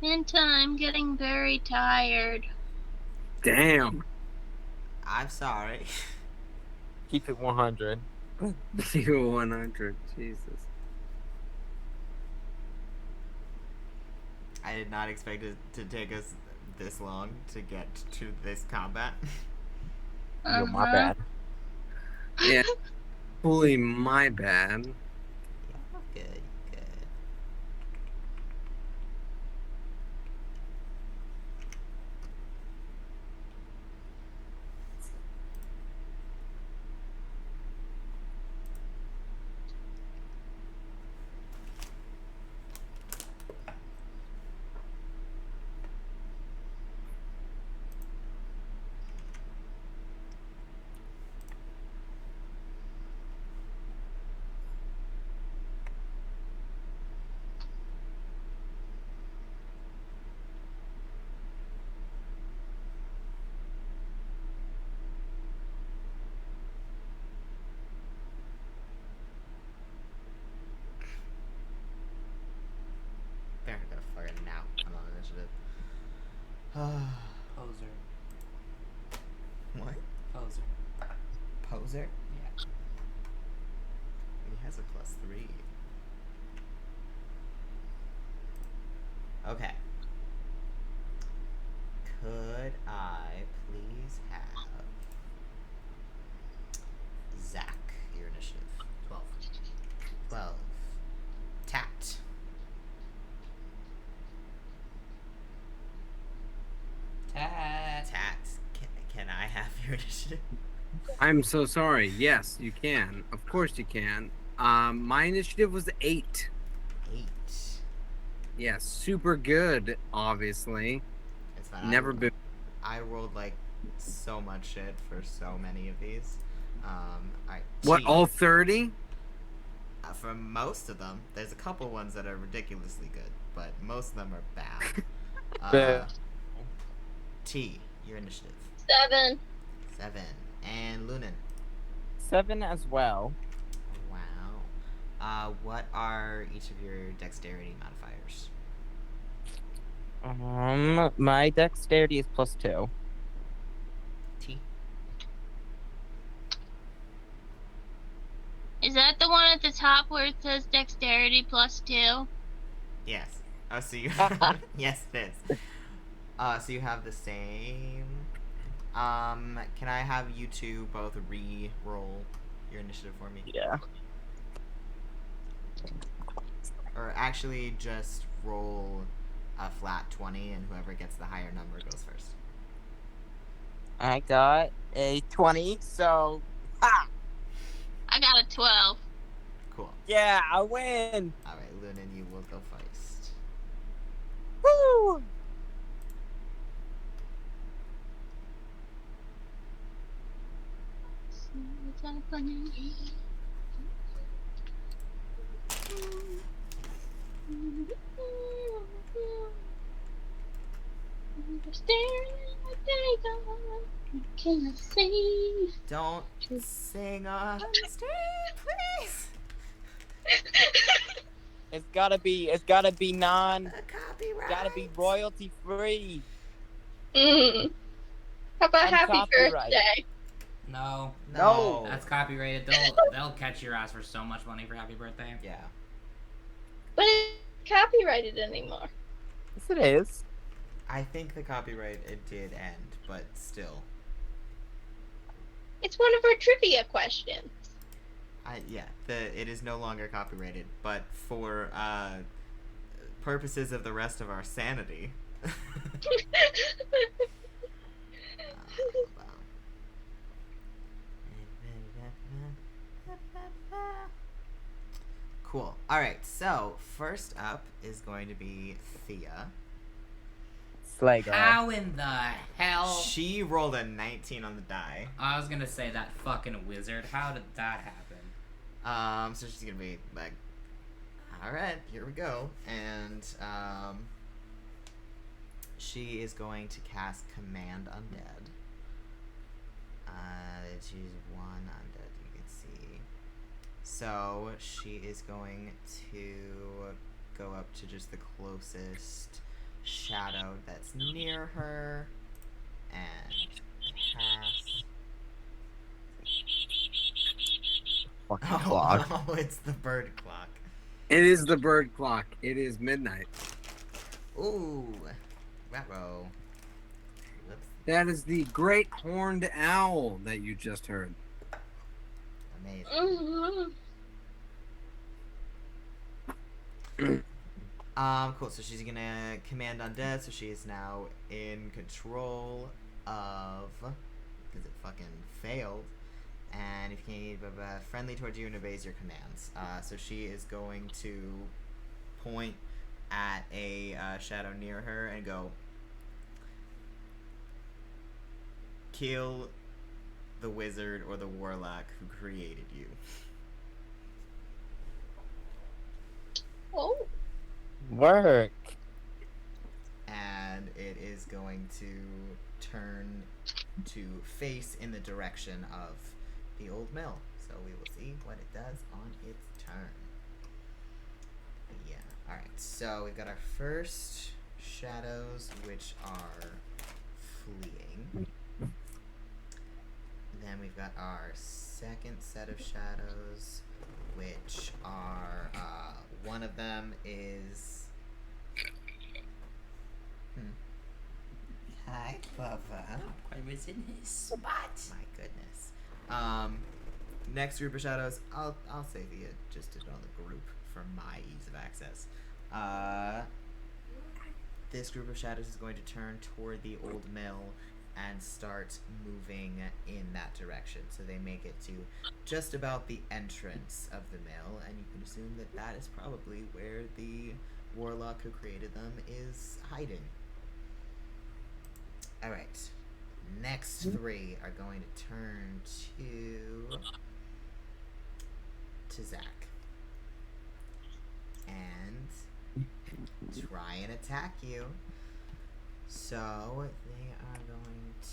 Manta, I'm getting very tired. Damn. I'm sorry. Keep it 100. 100. Jesus. I did not expect it to take us this long to get to this combat. Yo, my bad. Yeah. Fully my bad. Yeah, good, good. They're not gonna fucking now. I'm on initiative. Poser. What? Poser. Poser? Yeah. He has a +3. Okay. Could I please have Zach, your initiative? 12. 12. Tat. Tat. Tat. Can I have your initiative? I'm so sorry. Yes, you can. Of course you can. My initiative was 8. 8. Yeah, super good, obviously. It's fine. Never been. I rolled like so much shit for so many of these. Alright. What, T. all 30? For most of them, there's a couple ones that are ridiculously good, but most of them are bad. Boo. T, your initiative. 7. 7. And Lunan. 7 as well. Wow. What are each of your dexterity modifiers? My dexterity is +2. T. Is that the one at the top where it says dexterity +2? Yes. Oh, so you. Yes, it is. So you have the same. Can I have you two both re-roll your initiative for me? Yeah. Or actually, just roll a flat 20, and whoever gets the higher number goes first. I got a 20, so... Ha! I got a 12. Cool. Yeah, I win! Alright, Lunan, you will go first. Woo! Can I say? Don't sing on the street, please! It's gotta be non... Copyright! Gotta be royalty free. How about And happy copyright. birthday? No. No. That's copyrighted. They'll catch your ass for so much money for happy birthday. Yeah. But it's not copyrighted anymore. Yes, it is. I think the copyright, it did end, but still. It's one of our trivia questions. It is no longer copyrighted, but for purposes of the rest of our sanity. Cool. Alright, so first up is going to be Thea. Slay girl. How in the hell? She rolled a 19 on the die. I was gonna say that fucking wizard. How did that happen? So she's gonna be like, alright, here we go. And, she is going to cast Command Undead. She's one undead, you can see. So, she is going to go up to just the closest shadow that's near her and cast. Fucking clock. Oh, it's the bird clock. It is the bird clock. It is midnight. Ooh, Ratro. Whoops, That is the great horned owl that you just heard. amazing. Cool. So she's gonna command undead. So she is now in control of, because it fucking failed. And if you can friendly towards you and obeys your commands. So she is going to point at a shadow near her and go, kill the wizard or the warlock who created you. Oh. Work. And it is going to turn to face in the direction of the old mill. So we will see what it does on its turn. Yeah. Alright, so we've got our first shadows, which are fleeing. Then we've got our second set of shadows, which are, one of them is... Hi, Bubba. I was in his spot. My goodness. Next group of shadows, I'll say just it on the group for my ease of access. This group of shadows is going to turn toward the old mill and start moving in that direction. So they make it to just about the entrance of the mill, and you can assume that that is probably where the warlock who created them is hiding. Alright. Next three are going to turn to Zach. And try and attack you. So they are going to...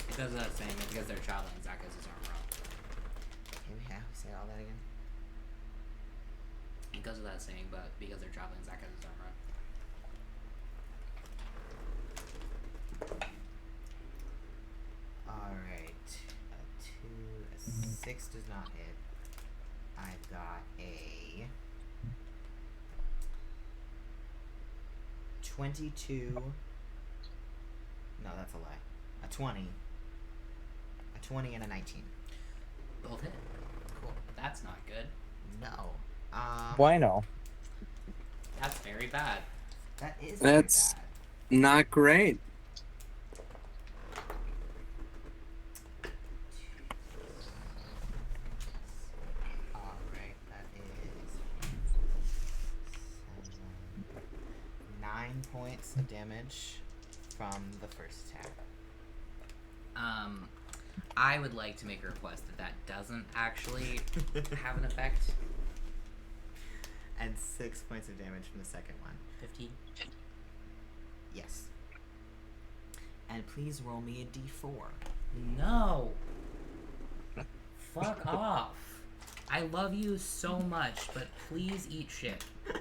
It goes without saying, because they're traveling, Zakkas is armor up. Can we say all that again? It goes without saying, but because they're traveling, Zakkas is armor up. Alright. A 6 does not hit. I've got a 22. No, that's a lie. A 20. A 20 and a 19. Both hit. Cool. That's not good. No. Bueno. That's very bad. That is That's- very bad. Not great. Alright, that is 9 points of damage from the first attack. I would like to make a request that doesn't actually have an effect. And 6 points of damage from the second one. 15. Yes. And please roll me a d4. No. Fuck off. I love you so much, but please eat shit. I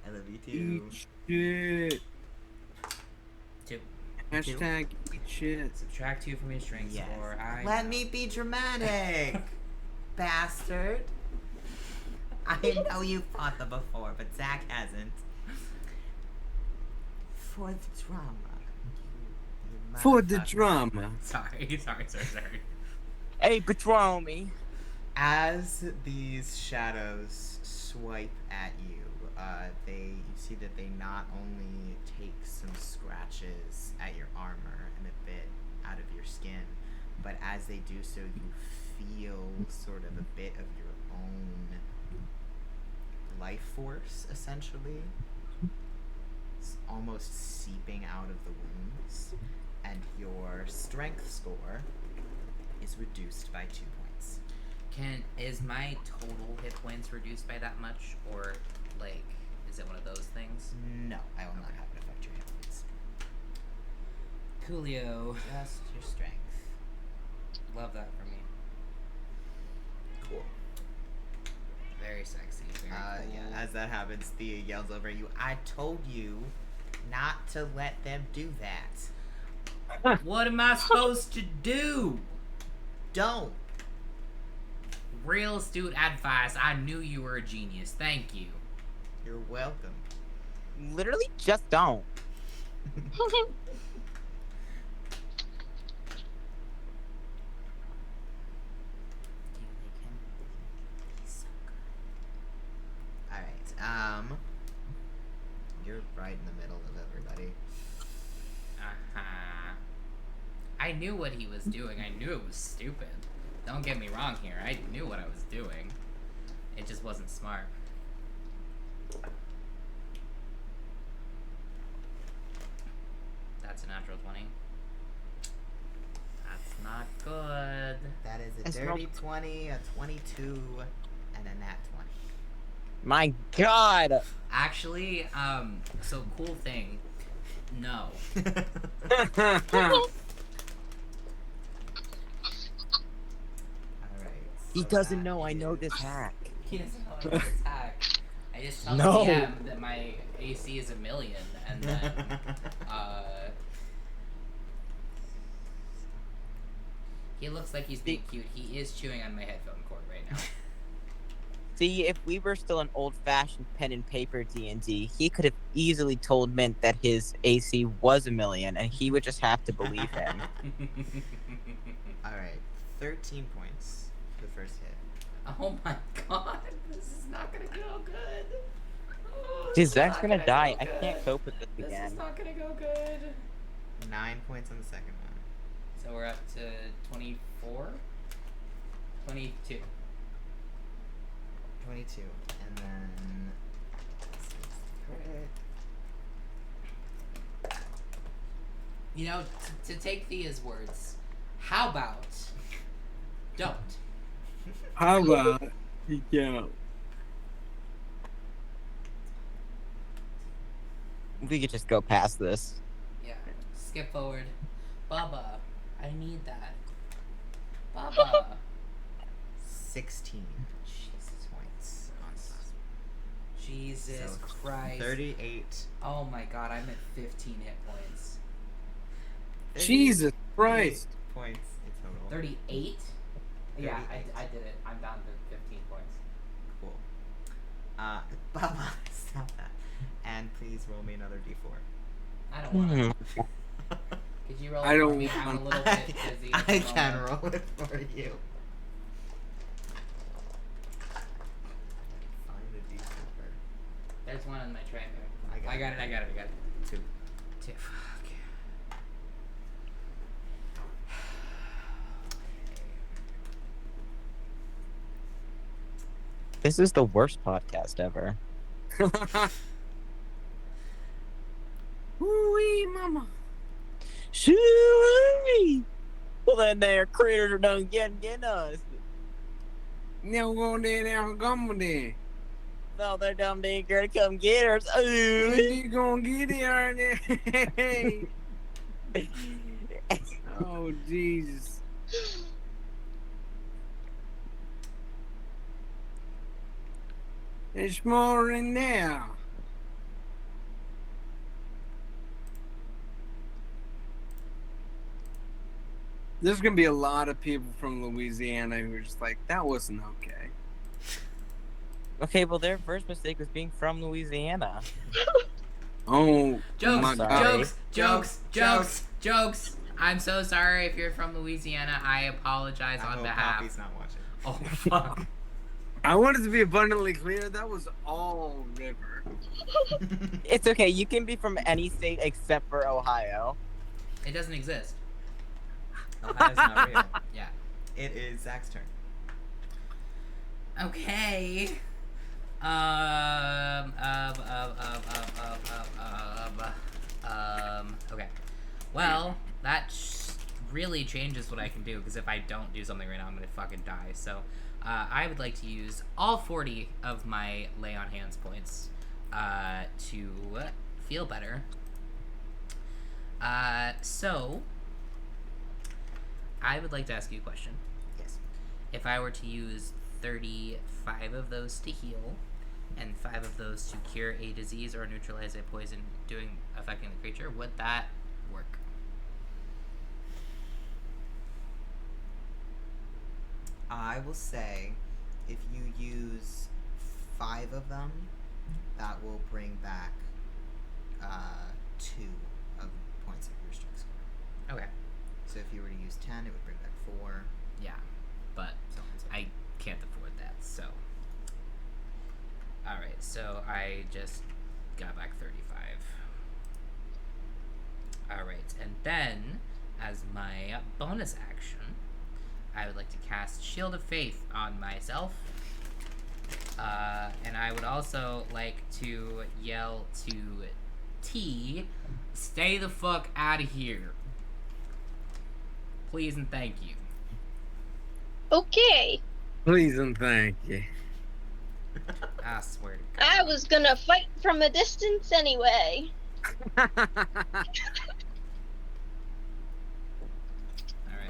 love you too. Eat shit. Hashtag eat shit. Subtract 2 from your strength Yes. score. Let me be dramatic, bastard. I know you fought them before, but Zach hasn't. For the drama. you For the motherfucker. drama. Sorry. Hey, Patromi. As these shadows swipe at you, you see that they not only take some scratches at your armor and a bit out of your skin, but as they do so, you feel sort of a bit of your own life force, essentially. It's almost seeping out of the wounds, and your strength score is reduced by 2 points. Is my total hit points reduced by that much, or like is it one of those things? No, I will not have it affect your hit points. Coolio. Just your strength. Love that for me. Cool. Very sexy. Very cool. Yeah, as that happens, Thea yells over you, I told you not to let them do that. What am I supposed to do? Don't. Real astute advice. I knew you were a genius. Thank you. You're welcome. Literally just don't. Alright, you're right in the middle of everybody. Uh-huh. I knew what he was doing. I knew it was stupid. Don't get me wrong here. I knew what I was doing. It just wasn't smart. That's a natural 20. That's not good. That is a That's dirty 20, a 22, and a nat 20. My God. Actually, so cool thing. No. Alright. He doesn't know I know this hack. He doesn't know I can attack. I just tell No. the DM that my AC is 1,000,000, and then, he looks like he's being cute. He is chewing on my headphone cord right now. See, if we were still an old-fashioned pen and paper D&D, he could have easily told Mint that his AC was 1,000,000, and he would just have to believe him. Alright, 13 points for the first hit. Oh my god, this is not gonna go good. Oh, Dude, this is Zach's not gonna go die. I good. can't cope with this This again. is not gonna go good. 9 points on the second one. So we're up to 24? 22. 22. And then... crit. You know, to take Thea's words, how about don't? How about you go? We could just go past this. Yeah, skip forward. Bubba, I need that. Bubba. 16 points on top. Jesus So, Christ. 38. Oh my god, I'm at 15 hit points. Jesus Christ. Points in total. 38? Yeah, 38. I did it. I'm down to 15 points. Cool. Baba, stop that. And please roll me another d4. I don't want to. Hmm. Could you roll I it don't for me? I'm a want- little bit busy. at I the can moment. roll it for you. Find a d4. There's one in my tray. I got I got it. 2. Two. Fuck. This is the worst podcast ever. Ooh-wee, mama. Shoo! Well, then their critters are done getting us. Now go there, now come there. No, they're dumb. They ain't gonna come get us. Ooh. You gonna get there? Hey. Oh, Jesus. There's more in there. There's gonna be a lot of people from Louisiana who are just like, that wasn't okay. Okay, well, their first mistake was being from Louisiana. Oh, Jokes, my sorry. God. jokes. I'm so sorry if you're from Louisiana. I apologize I on hope behalf. Poppy's not watching. Oh fuck. I wanted to be abundantly clear, that was all river. It's okay. You can be from any state except for Ohio. It doesn't exist. Ohio's not real. Yeah. It is Zach's turn. Okay. Okay. Well, that really changes what I can do, because if I don't do something right now, I'm gonna fucking die. So, I would like to use all 40 of my lay on hands points, to feel better. So, I would like to ask you a question. Yes. If I were to use 35 of those to heal, and 5 of those to cure a disease or neutralize a poison affecting the creature, would that work? I will say, if you use 5 of them, that will bring back 2 of points of your strength score. Okay. So if you were to use 10, it would bring back 4. Yeah, but So on and so forth. I can't afford that, so. Alright, so I just got back 35. Alright, and then, as my bonus action, I would like to cast Shield of Faith on myself. And I would also like to yell to T, stay the fuck out of here. Please and thank you. Okay. Please and thank you. I swear to God. I was gonna fight from a distance anyway. Alright.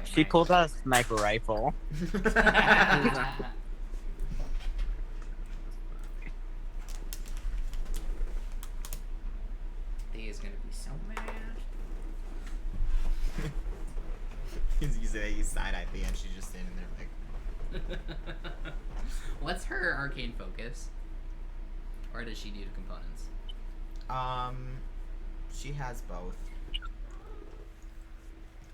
She pulled out a sniper rifle. Thea is gonna be so mad. You say you side-eye Thea and she's just standing there like... What's her arcane focus? Or does she do components? She has both.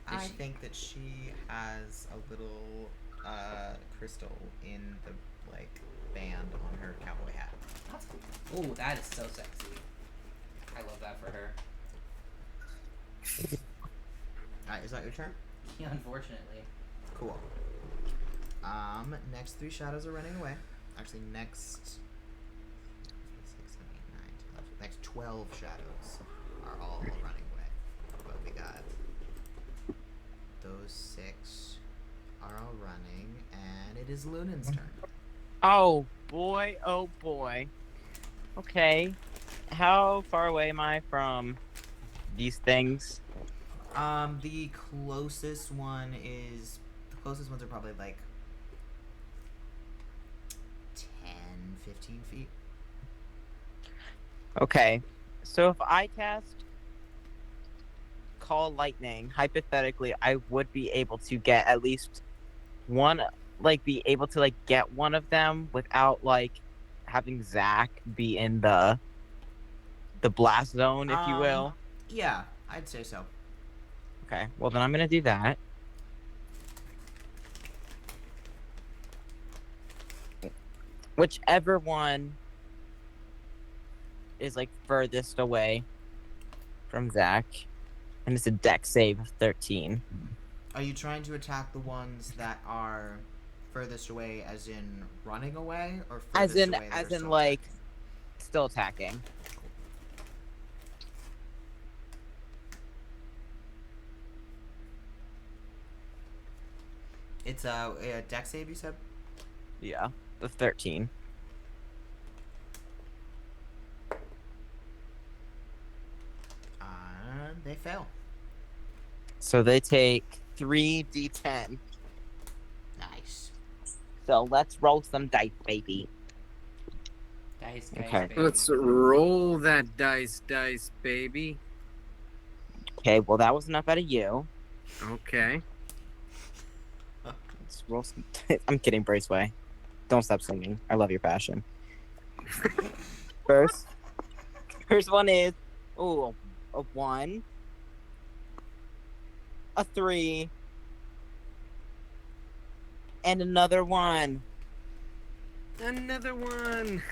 I Is she- think that she has a little crystal in the like band on her cowboy hat. That's cool. Ooh, that is so sexy. I love that for her. Alright, is that your turn? Yeah, unfortunately. Cool. Next 3 shadows are running away. Actually, next 6, 7, 8, 9, 10, 11. Next 12 shadows are all running away. But we got those 6 are all running, and it is Lunan's turn. Oh boy, oh boy. Okay. How far away am I from these things? The closest ones are probably like 10, 15 feet. Okay. So if I cast Call Lightning, hypothetically, I would be able to get at least one, like, be able to, like, get one of them without, like, having Zach be in the blast zone, if you will. Yeah, I'd say so. Okay, well then I'm gonna do that. Whichever one is like furthest away from Zach, and it's a deck save of 13. Are you trying to attack the ones that are furthest away, as in running away, or As furthest in, away that as are in still like, attacking? still attacking. It's a deck save, you said? Yeah, the 13. They fail. So they take 3d10. Nice. So let's roll some dice, baby. Dice, Okay. baby. Let's roll that dice, baby. Okay, well that was enough out of you. Okay. I'm kidding, Braceway. Don't stop singing. I love your passion. First one is a 1, a 3, and another 1. Another one.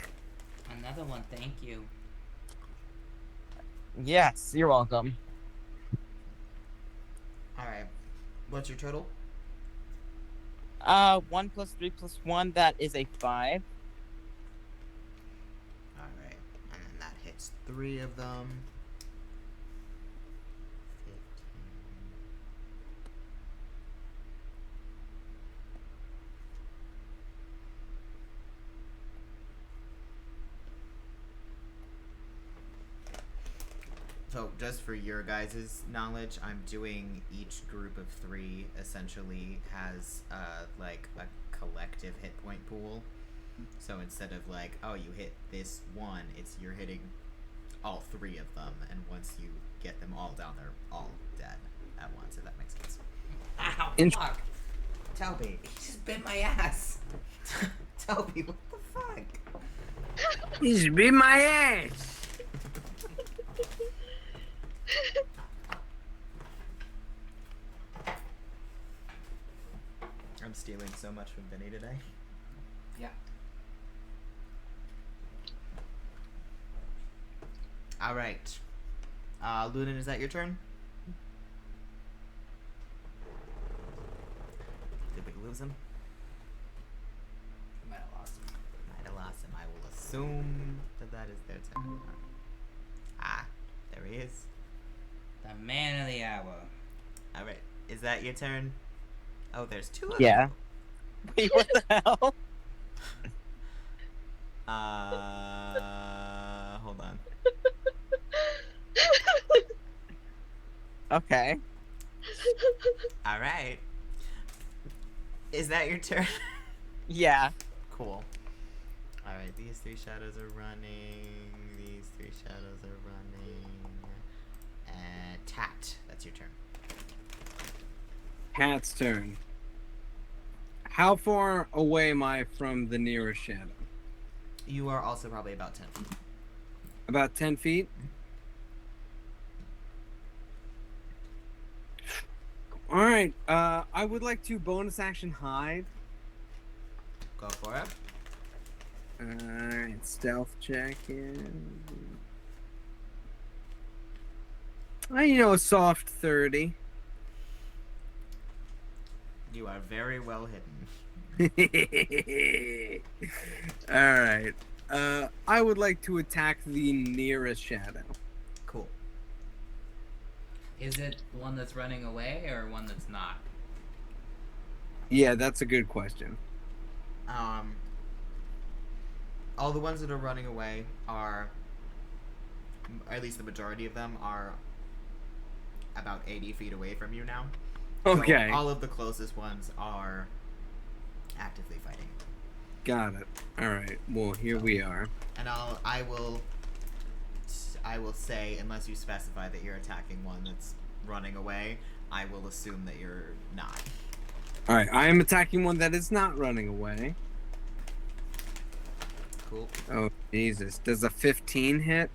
Another one, thank you. Yes, you're welcome. Alright. What's your total? 1 plus 3 plus 1, that is a 5. Alright. And then that hits 3 of them. 15. So, just for your guys' knowledge, I'm doing each group of 3 essentially has like a collective hit point pool. So instead of like, oh, you hit this one, it's you're hitting all 3 of them, and once you get them all down, they're all dead at once. If that makes sense. Ow, fuck. Toby, He just bit my ass. Toby, what the fuck? He's bit my ass. I'm stealing so much from Vinny today. Yeah. All right. Lunan, is that your turn? Did we lose him? Might have lost him. Might have lost him. I will assume that is their turn. Ah, there he is. The man of the hour. All right. Is that your turn? Oh, there's 2 of Yeah. them. Wait, what the hell? Hold on. Okay. All right. Is that your turn? Yeah. Cool. All right. These 3 shadows are running. These 3 shadows are running. And Tat, that's your turn. Cat's turn. How far away am I from the nearest shadow? You are also probably about 10 feet. About 10 feet? Alright, I would like to bonus action hide. Go for it. Alright, stealth check in. A soft 30. You are very well hidden. Alright. I would like to attack the nearest shadow. Cool. Is it the one that's running away or one that's not? Yeah, that's a good question. All the ones that are running away are, at least the majority of them, are about 80 feet away from you now. Okay. So all of the closest ones are actively fighting. Got it. Alright, well, here we are. And I will say, unless you specify that you're attacking one that's running away, I will assume that you're not. Alright, I am attacking one that is not running away. Cool. Oh, Jesus. Does a 15 hit?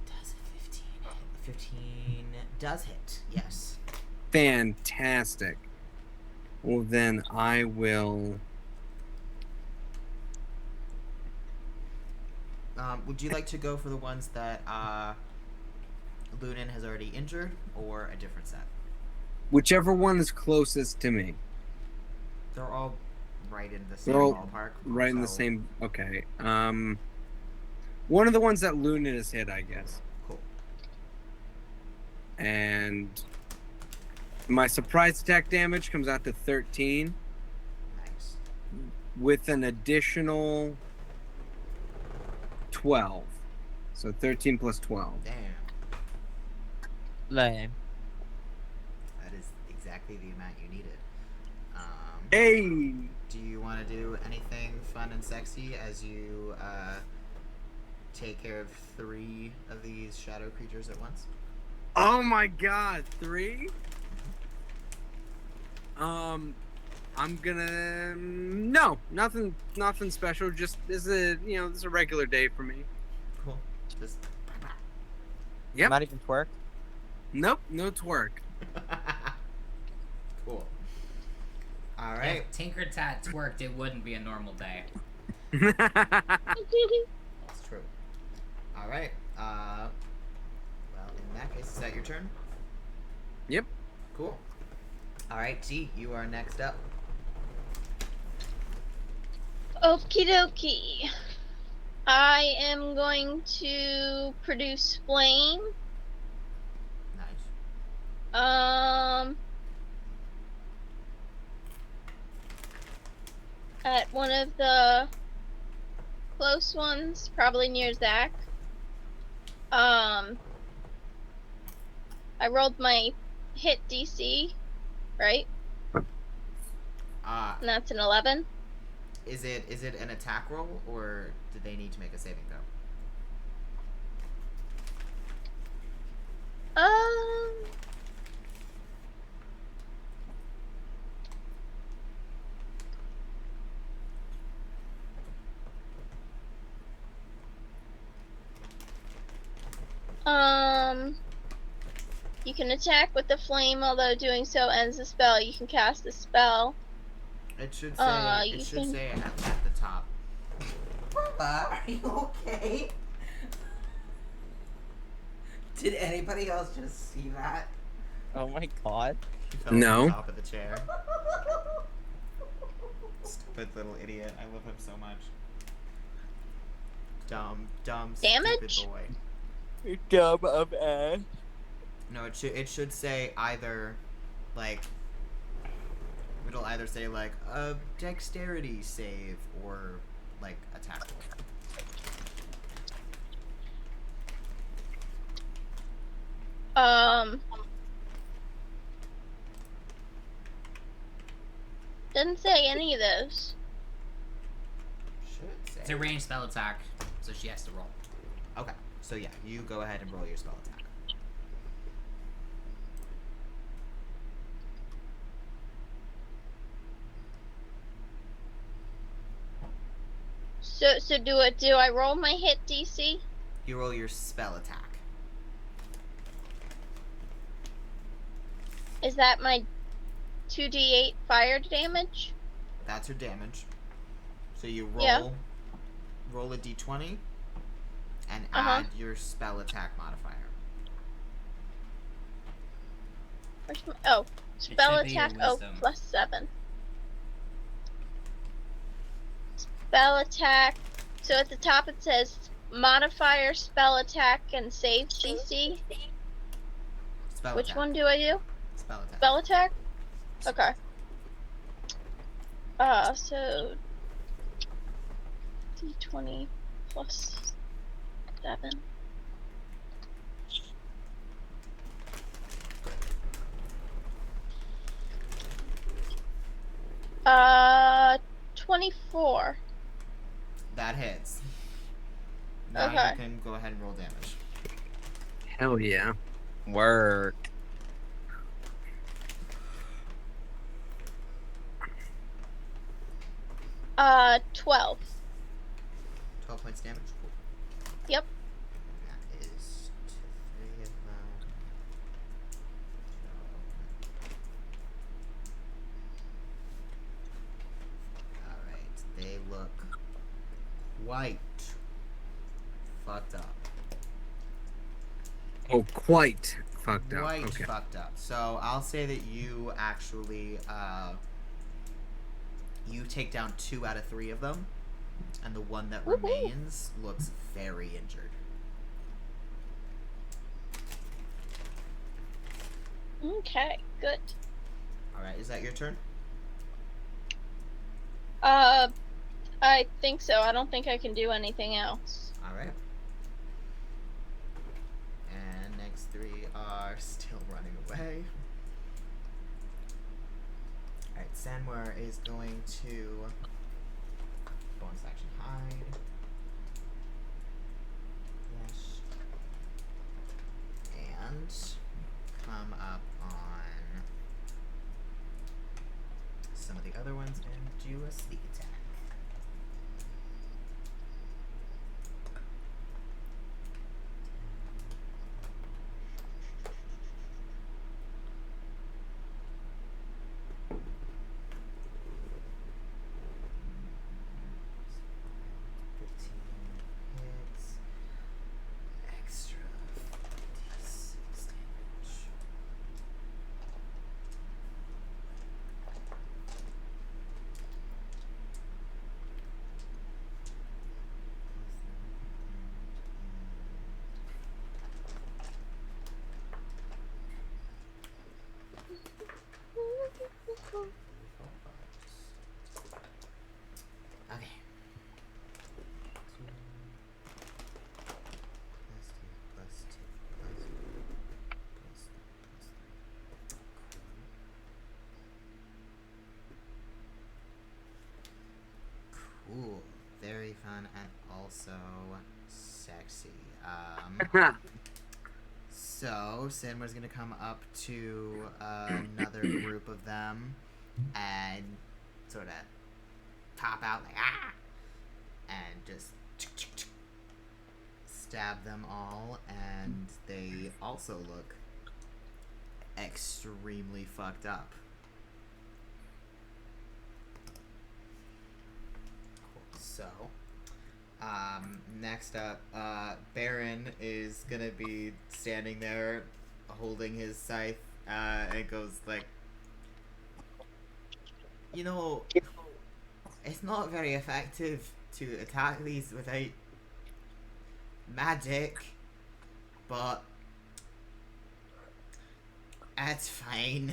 Does a 15 hit? 15 does hit, yes. Fantastic. Well, then I will... Would you like to go for the ones that Lunan has already injured, or a different set? Whichever one is closest to me. They're all right in the same They're all ballpark. right in the so- same... Okay. One of the ones that Lunan has hit, I guess. Cool. And my surprise attack damage comes out to 13 Nice. with an additional 12. So 13 plus 12. Damn. Lame. That is exactly the amount you needed. Hey! Do you want to do anything fun and sexy as you take care of 3 of these shadow creatures at once? Oh my god, 3? I'm gonna no, nothing special. Just this is this is a regular day for me. Cool. Just. Yep. Not even twerk. Nope, no twerk. Cool. All right. If TinkerTat twerked, it wouldn't be a normal day. That's true. All right. Well, in that case, is that your turn? Yep. Cool. All right, T, you are next up. Okie dokie. I am going to produce flame. Nice. At one of the close ones, probably near Zach. I rolled my hit DC, right? And that's an 11. Is it an attack roll, or do they need to make a saving throw? You can attack with the flame, although doing so ends the spell. You can cast a spell. It should say. It should say at the top. Are you okay? Did anybody else just see that? Oh my god. She fell No. on the top of the chair. Stupid little idiot. I love him so much. Dumb, Damage? stupid boy. Dumb of ass. No, it should say either, like, it'll either say like a dexterity save or like attack roll. Didn't say any of those. Should say. It's a ranged spell attack, so she has to roll. Okay, so yeah, you go ahead and roll your spell attack. So do I roll my hit DC? You roll your spell attack. Is that my 2d8 fire damage? That's your damage. So you roll Yeah. roll a d20 and Uh-huh. add your spell attack modifier. Where's my, oh, spell should be your attack. Oh, wisdom. +7. Spell attack. So at the top it says modifier, spell attack, and save DC. Spell Which attack. one do I do? Spell attack. Spell attack? Okay. So D20 +7. 24. That hits. Now Okay. you can go ahead and roll damage. Hell yeah. Work. Uh, 12. 12 points damage. Cool. Yep. That is to 3 of them. 12. Alright, they look quite fucked up. Oh, quite fucked up. Quite Okay. fucked up. So I'll say that you actually, you take down 2 out of 3 of them, and the one that Woohoo. remains looks very injured. Okay, good. Alright, is that your turn? I think so. I don't think I can do anything else. Alright. And next 3 are still running away. Alright, Sanwar is going to bonus action hide. Yes. And come up on some of the the other one's gonna do a sneak attack. Hits. Extra d6 damage. Okay. 2 plus 2 plus 3. Cool. Very fun and also sexy. So, Sinwar's gonna come up to another group of them and sort of pop out like, ah! And just stab them all, and they also look extremely fucked up. Cool. So, next up, Baron is gonna be standing there holding his scythe, and it goes like, you know, it's not very effective to attack these without magic, but it's fine.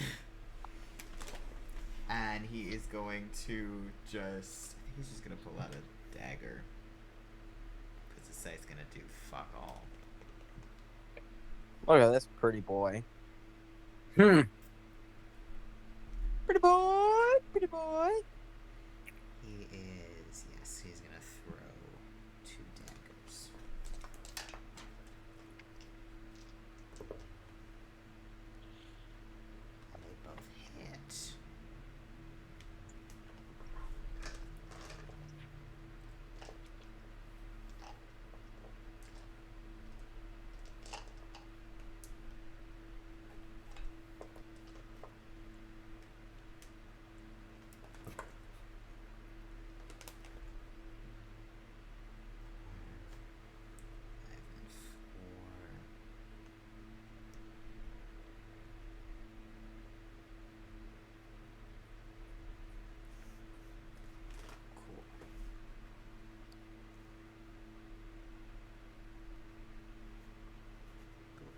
And he is going to just, I think he's just gonna pull out a dagger, because the scythe's gonna do fuck all. Look at this pretty boy. Hmm. Pretty boy, pretty boy. He is, yes, he's gonna throw 2 daggers. And they both hit.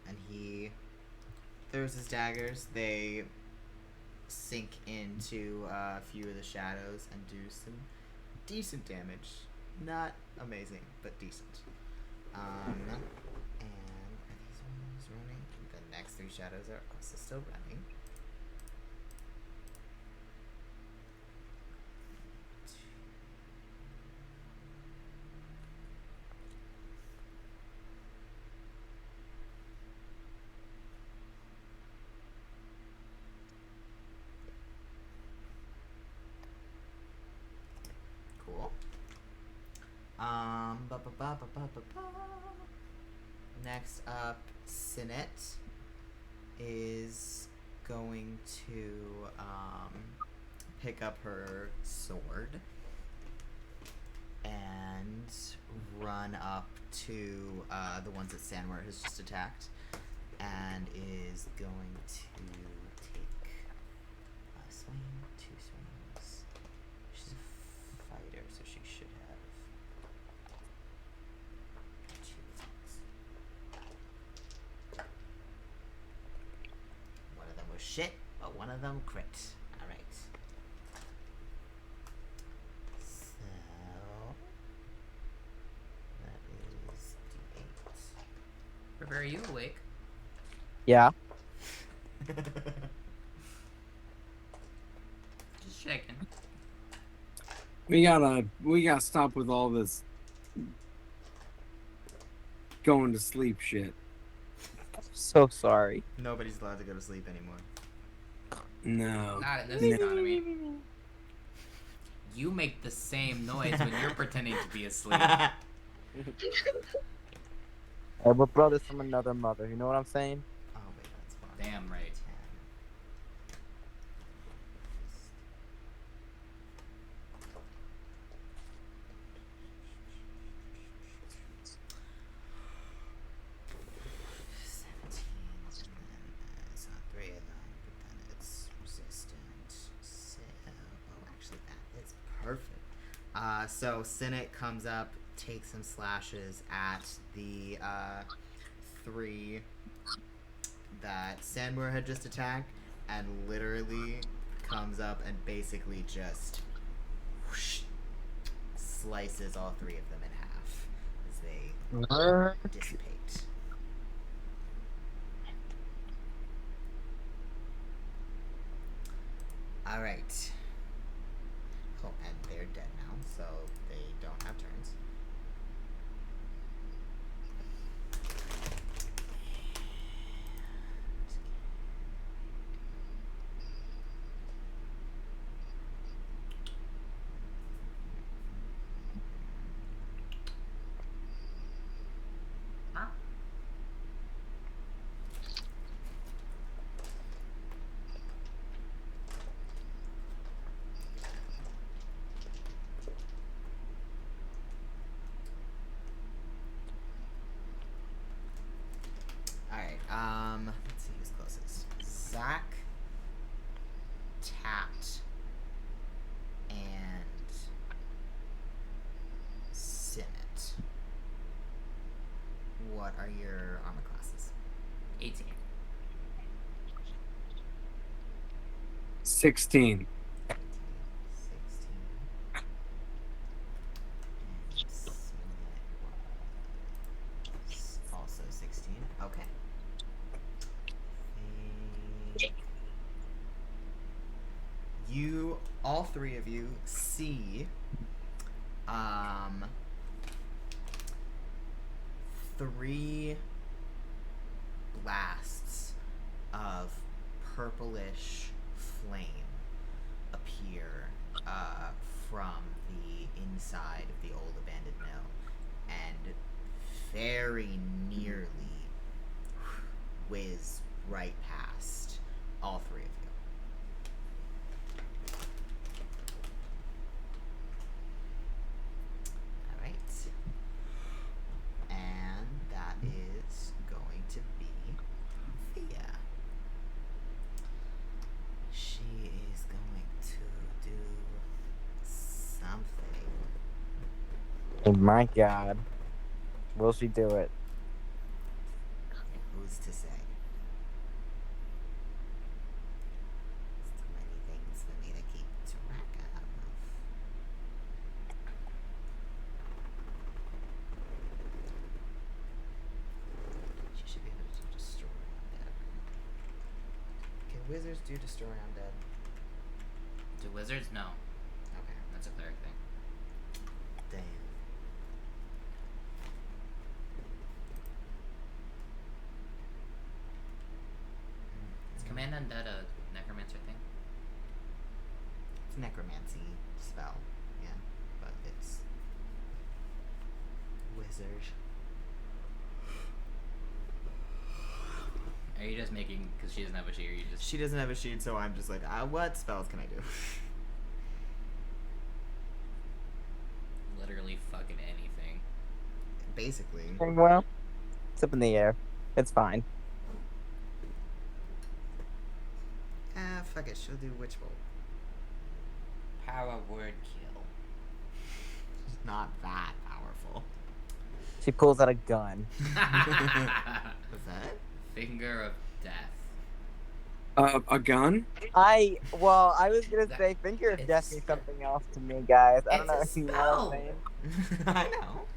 And he throws his daggers. They sink into a few of the shadows and do some decent damage. Not amazing, but decent. And are these ones running? The next 3 shadows are also still running. Cool. Next up, Sinet is going to pick up her sword and run up to the ones that Sanwar has just attacked, and is going to take a swing, 2 swings. She's a fighter, so she should have 2 attacks. One of them was shit, but one of them crit. Alright. So that is D8. River, are you awake? Yeah. Just checking. We gotta stop with all this going to sleep shit. So sorry. Nobody's allowed to go to sleep anymore. No. Not in this economy. You make the same noise when you're pretending to be asleep. Hey, we're brothers from another mother. You know what I'm saying? Oh wait, that's fine. Damn right. 17, and then it's not 3 of them, but then it's resistant. So, oh, actually, that is perfect. So Cynic comes up, takes some slashes at the 3 that Sandmore had just attacked, and literally comes up and basically just whoosh, slices all 3 of them in half as they dissipate. Alright. Oh, and they're dead now, so they don't have turns. Alright, let's see who's closest. Zach, Tat, and Sinnet. What are your armor classes? 18. 16. 16. And Sinnet was also 16. Okay. You, all 3 of you, see, 3 blasts of purplish flame appear from the inside of the old abandoned mill, and very nearly whiz right past all 3 of you. Alright. And that is going to be Thea. She is going to do something. Oh my god. Will she do it? Who's to say? There's too many things for me to keep track of. She should be able to destroy undead. Can wizards do destroy undead? Do wizards? No. Okay. That's a cleric thing. Damn. Is Command Undead a necromancer thing? It's a necromancy spell, yeah, but it's wizard. Are you just making, because she doesn't have a sheet, or you just... She doesn't have a sheet, so I'm just like, what spells can I do? Literally fucking anything. Basically. Well, it's up in the air. It's fine. Fuck it, she'll do Witch Bolt. Power word kill. It's not that powerful. She pulls out a gun. What's that? Finger of death. A gun? I was gonna That- say finger of it's death a means spell. something else to me, guys. I don't know It's if a you know spell. what I'm saying. I know.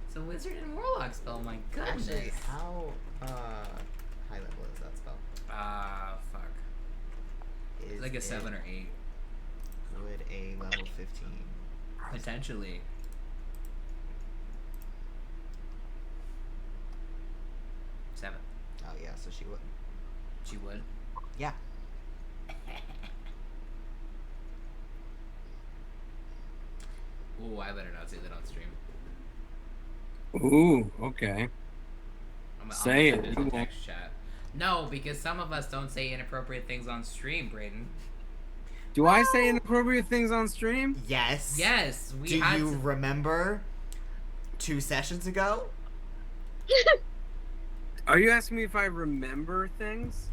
It's a wizard and warlock spell, my goodness. Actually, how high level is that spell? Fuck. Is It's like a it 7 or 8. Would a level 15? Potentially. Seven. Oh yeah, so she would. She would. Yeah. Ooh, I better not say that on stream. Ooh, okay. I'm Say send it. it in the text chat. No, because some of us don't say inappropriate things on stream, Braeden. Do I say inappropriate things on stream? Yes. Yes, we Do had you to... remember 2 sessions ago? Are you asking me if I remember things?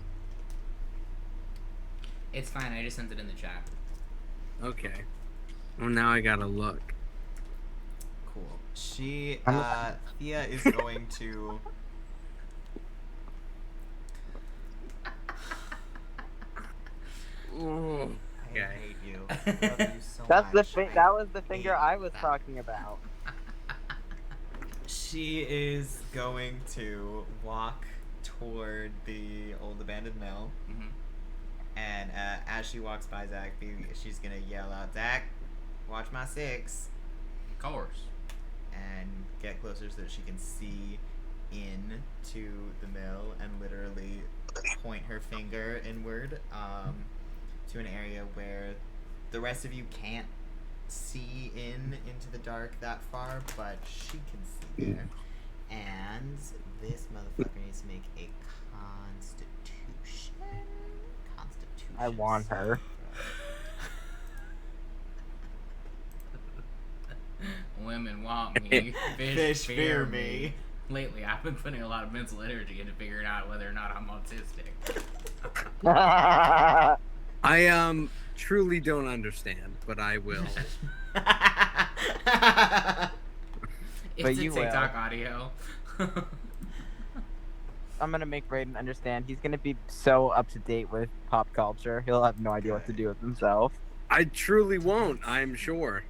It's fine, I just sent it in the chat. Okay. Well, now I gotta look. Cool. Thea is going to... Ooh. I Okay. hate you. I love you so That's much. that was the finger hate I was that. talking about. She is going to walk toward the old abandoned mill. Mm-hmm. And as she walks by Zach, she's going to yell out, "Zach, watch my 6." Of course. And get closer so that she can see into the mill and literally point her finger inward to an area where the rest of you can't see into the dark that far, but she can see there. And this motherfucker needs to make a constitution. I want her. Women want me. Fish fear me. Lately, I've been putting a lot of mental energy into figuring out whether or not I'm autistic. I truly don't understand, but I will. It's But a you will. TikTok audio. I'm gonna make Braeden understand. He's gonna be so up to date with pop culture. He'll have no idea what to do with himself. I truly won't, I'm sure.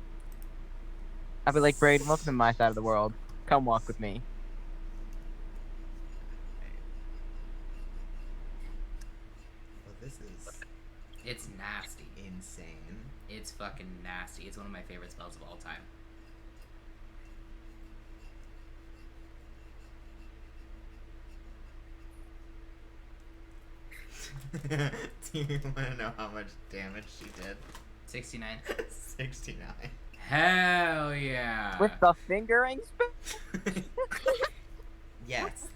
I'll be like, Braeden, welcome to my side of the world. Come walk with me. Well, this is It's nasty. insane. It's fucking nasty. It's one of my favorite spells of all time. Do you want to know how much damage she did? 69. 69. Hell yeah. With the fingering spell? Yes.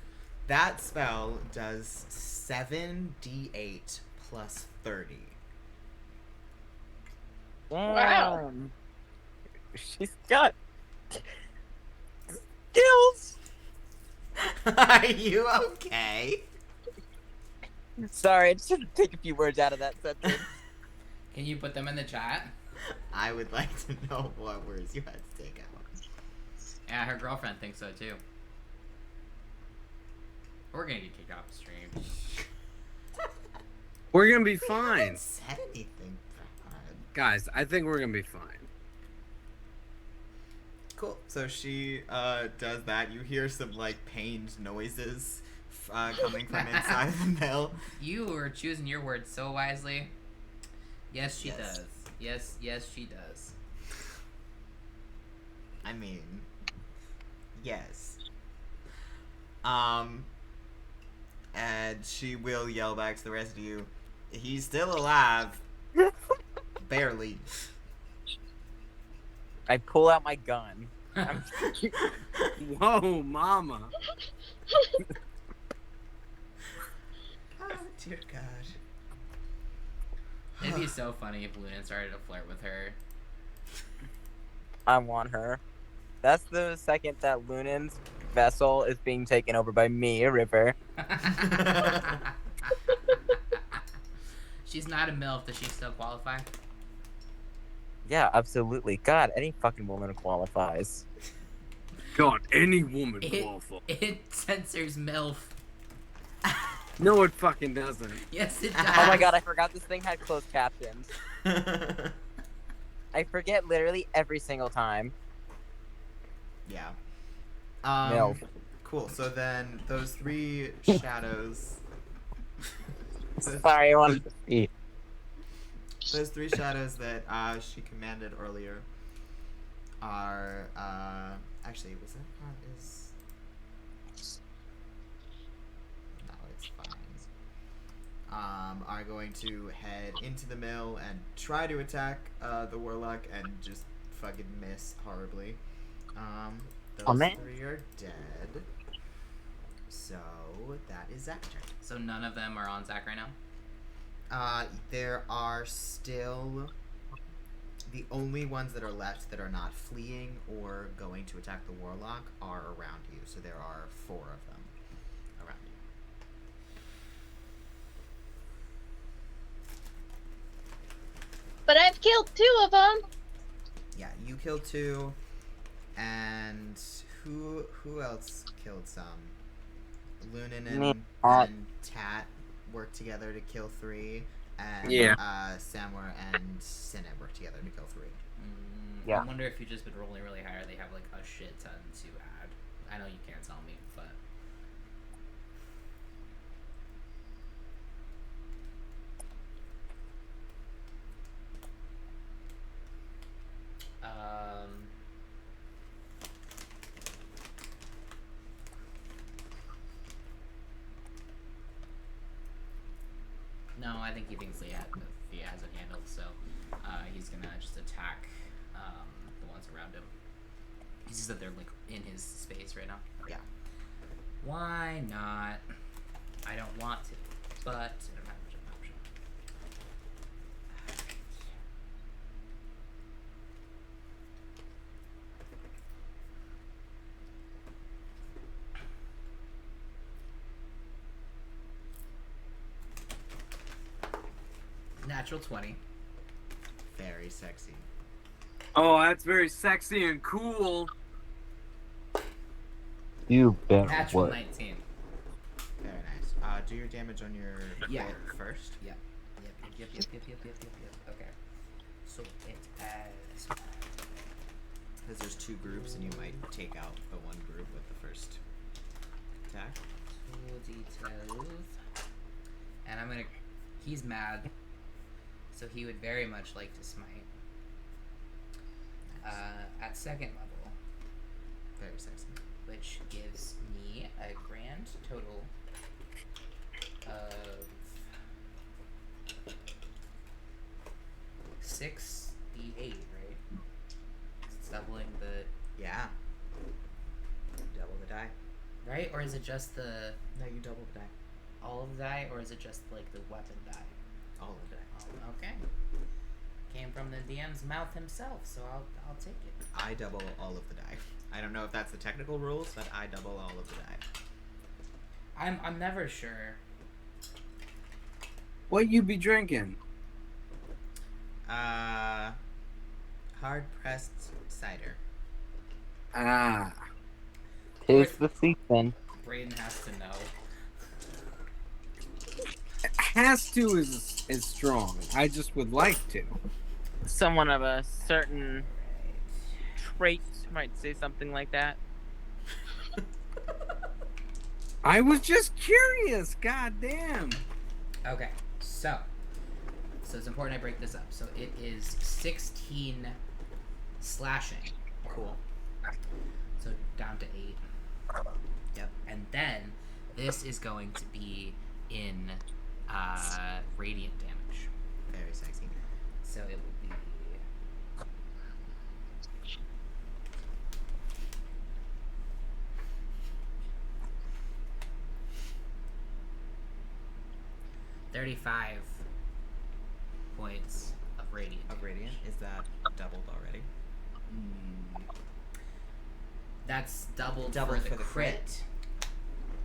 That spell does 7d8 plus 30. Wow. Damn. She's got skills. Are you okay? Sorry, I just had to take a few words out of that sentence. Can you put them in the chat? I would like to know what words you had to take out. Yeah, her girlfriend thinks so too. We're gonna get kicked off the stream. We're gonna be I fine. haven't said anything bad. Guys, I think we're gonna be fine. Cool. So she does that. You hear some like pained noises coming from inside the mill. You are choosing your words so wisely. Yes, she Yes. does. Yes, she does. I mean, yes. And she will yell back to the rest of you, "He's still alive." Barely. I pull out my gun. Whoa, mama. Oh, dear God. It'd be so funny if Lunan started to flirt with her. I want her. That's the second that Lunan's vessel is being taken over by me, River. She's not a MILF. Does she still qualify? Yeah, absolutely. God, any fucking woman qualifies. God, any woman It, Oh, qualifies. it censors MILF. No, it fucking doesn't. Yes, it does. Oh my god, I forgot this thing had closed captions. I forget literally every single time. Yeah. MILF. Cool. So then those 3 shadows. Sorry, I wanted to see. Those 3 shadows that she commanded earlier are actually was that is no, it's fine. Are going to head into the mill and try to attack the warlock and just fucking miss horribly. Those Oh, man. 3 are dead. So that is Zach's turn. So none of them are on Zach right now? There are still the only ones that are left that are not fleeing or going to attack the warlock are around you. So there are 4 of them around you. But I've killed 2 of them. Yeah, you killed 2, and who else killed some? Lunan Me. and Tat worked together to kill 3, and Yeah. Samwer and Sinnet worked together to kill 3. Yeah. I wonder if you've just been rolling really high or they have like a shit ton to add. I know you can't tell me, but no, I think he thinks he has it handled, so he's gonna just attack the ones around him. He says that they're like in his space right now. Yeah. Why not? I don't want to, but I don't have much of an option. Natural 20. Very sexy. Oh, that's very sexy and cool. You better Natural work. 19. Very nice. Do your damage on your Yeah. hit first. Yep. Okay. So it as Because there's 2 groups, and you might take out the one group with the first attack. 2d12. And I'm gonna. He's mad. So he would very much like to smite. At 2nd level, Very sexy. which gives me a grand total of 6d8, right? 'Cause it's doubling the. Yeah. Double the die. Right? Or is it just the. No, you double the die. All of the die? Or is it just like the weapon die? All of the die. Oh, okay. Came from the DM's mouth himself, so I'll take it. I double all of the die. I don't know if that's the technical rules, but I double all of the die. I'm never sure. What you be drinking? Hard pressed cider. Ah. Tis the season. Braeden has to know. Has to is strong. I just would like to. Someone of a certain trait might say something like that. I was just curious. God damn. Okay, so it's important I break this up. So it is 16 slashing. Cool. So down to 8. Yep. And then this is going to be in radiant damage. Very sexy. So it will be 35 points of radiant. Of radiant. Is that doubled already? That's doubled Doubled for the crit.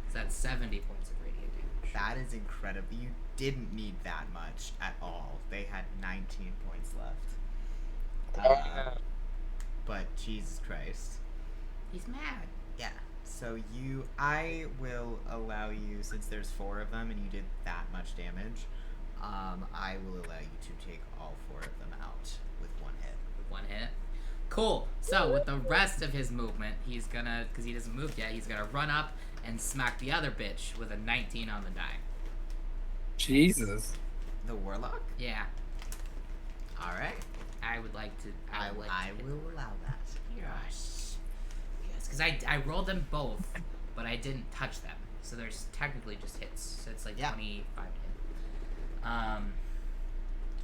So that's 70 points of radiant damage. That is incredible. You didn't need that much at all. They had 19 points left. But Jesus Christ. He's mad. Yeah. So I will allow you, since there's 4 of them and you did that much damage, I will allow you to take all 4 of them out with 1 hit. With 1 hit. Cool. So with the rest of his movement, he's gonna, because he doesn't move yet, he's gonna run up and smack the other bitch with a 19 on the die. Jesus. The warlock? Yeah. All right. I would like to. I will allow that. Yes. Yes, because I rolled them both, but I didn't touch them. So there's technically just hits. So it's like Yeah. 25 to hit.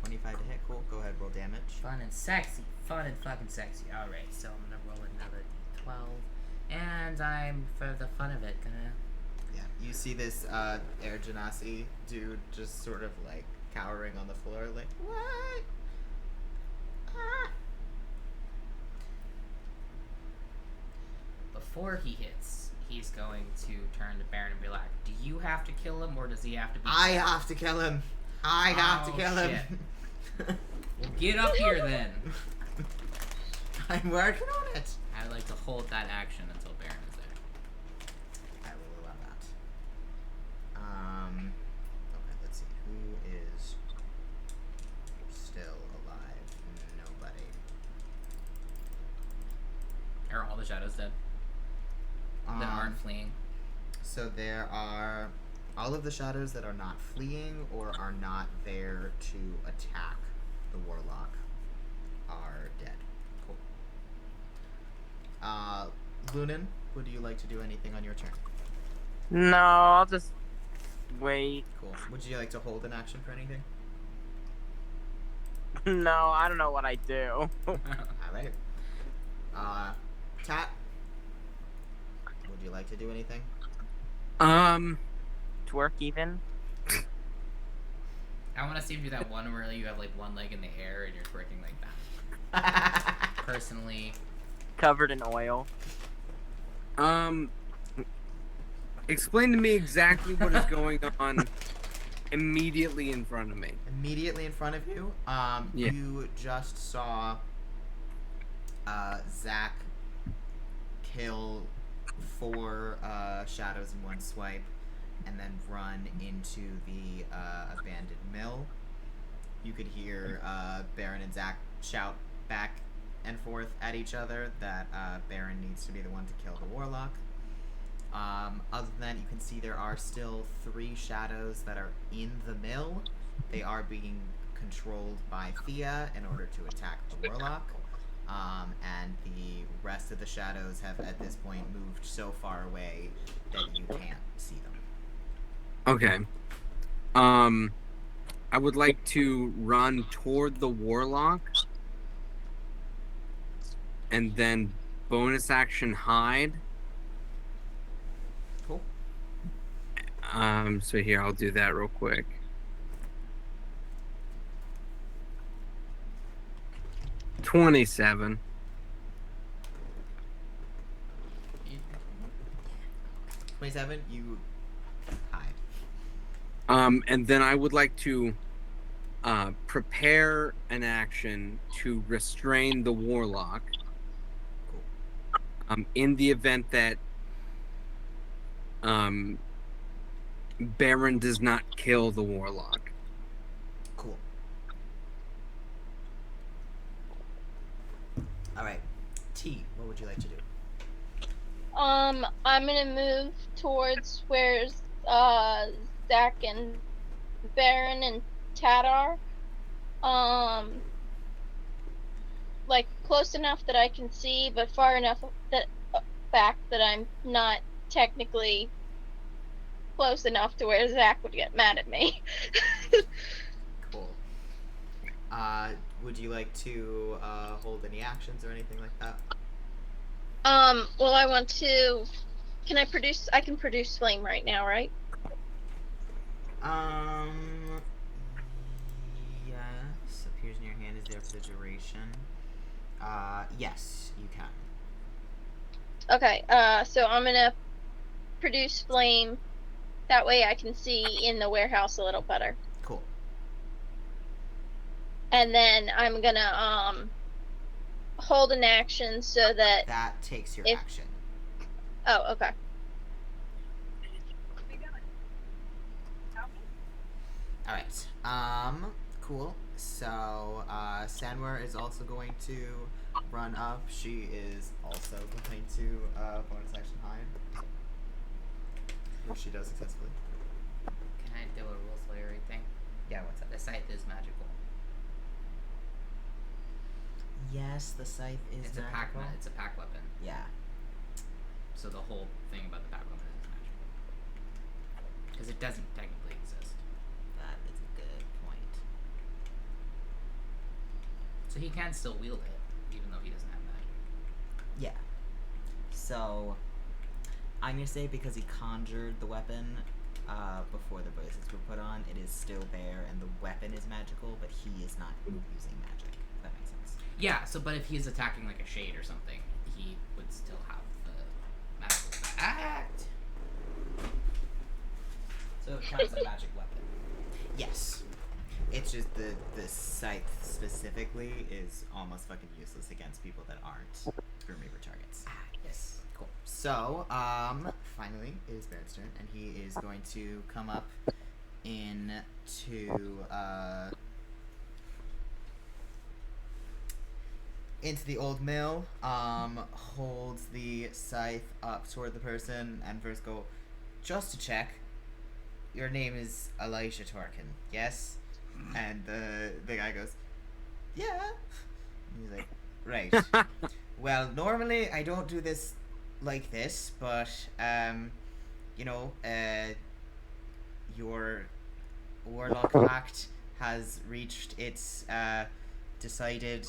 25 to hit. Cool. Go ahead, roll damage. Fun and sexy. Fun and fucking sexy. Alright, so I'm gonna roll another d12. And I'm, for the fun of it, gonna... Yeah. You see this Air Genasi dude just sort of like cowering on the floor, like, what? Ah. Before he hits, he's going to turn to Baron and be like, do you have to kill him, or does he have to be... I have to kill him. I have to Oh, kill him. Well, get up here then. I'm working on it. I'd like to hold that action until Baron is there. I will allow that. Okay, let's see. Who is still alive? Nobody. Are all the shadows dead? That aren't fleeing? So there are all of the shadows that are not fleeing or are not there to attack the warlock are dead. Cool. Lunan, would you like to do anything on your turn? No, I'll just wait. Cool. Would you like to hold an action for anything? No, I don't know what I do. Alright. Tat, would you like to do anything? Twerk even? I want to see him do that one where you have like one leg in the air and you're twerking like that. Personally, Covered in oil. Explain to me exactly what is going on immediately in front of me. Immediately in front of you, Yeah. you just saw Zach kill 4 shadows in one swipe, and then run into the abandoned mill. You could hear Baron and Zach shout back and forth at each other that Baron needs to be the one to kill the warlock. Other than that, you can see there are still 3 shadows that are in the mill. They are being controlled by Thea in order to attack the warlock. And the rest of the shadows have at this point moved so far away that you can't see them. Okay. I would like to run toward the warlock and then bonus action hide. Cool. So here, I'll do that real quick. $27. 27, you hide. And then I would like to prepare an action to restrain the warlock. In the event that Baron does not kill the warlock. Cool. Alright. T, what would you like to do? I'm gonna move towards where Zach and Baron and Tad are. Like close enough that I can see, but far enough that back that I'm not technically close enough to where Zach would get mad at me. Cool. Would you like to hold any actions or anything like that? Well, I want to. I can produce flame right now, right? Yes. Appears in your hand, is there for the duration. Yes, you can. Okay, so I'm gonna produce flame. That way I can see in the warehouse a little better. Cool. And then I'm gonna, hold an action so that... That takes your action. Oh, okay. Alright. Cool. So, Sanwer is also going to run up. She is also going to bonus action hide. Which she does successfully. can I do a rule slayery thing? Yeah, what's up? The scythe is magical. Yes, the scythe is It's a pack. magical. It's a pack weapon. Yeah. So the whole thing about the pack weapon is it's magical. Because it doesn't technically exist. That is a good point. So he can still wield it, even though he doesn't have magic. Yeah. So, I'm gonna say because he conjured the weapon before the bracelets were put on, it is still there, and the weapon is magical, but he is not using magic. If that makes sense. Yeah, so but if he's attacking like a shade or something, he would still have the magical act. So it counts as a magic weapon. Yes. It's just the scythe specifically is almost fucking useless against people that aren't Grim Reaper targets. Yes. Cool. So, finally, it is Barrett's turn, and he is going to come up into the old mill, holds the scythe up toward the person, and first go, just to check, your name is Elijah Torkin, yes? And the guy goes, yeah. And he's like, right. Well, normally I don't do this like this, but, your Warlock Pact has reached its, decided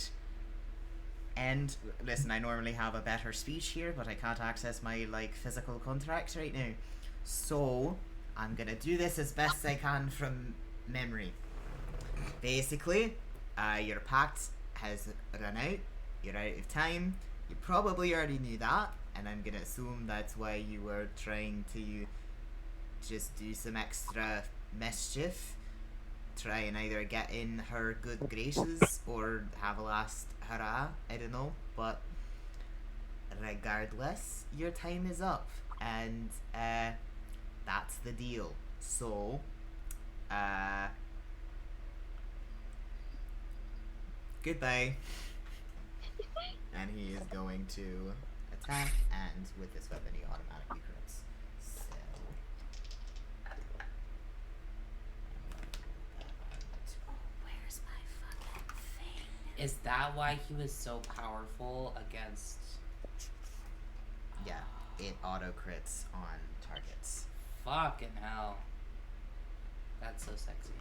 end. Listen, I normally have a better speech here, but I can't access my, physical contracts right now. So, I'm gonna do this as best I can from memory. Basically, your pact has run out. You're out of time. You probably already knew that, and I'm gonna assume that's why you were trying to just do some extra mischief. Try and either get in her good graces or have a last hurrah. I don't know, but regardless, your time is up, and that's the deal. So, goodbye. And he is going to attack, and with this weapon he automatically crits. So... Where's my fucking thing? Is that why he was so powerful against... Yeah, it auto crits on targets. Fucking hell. That's so sexy.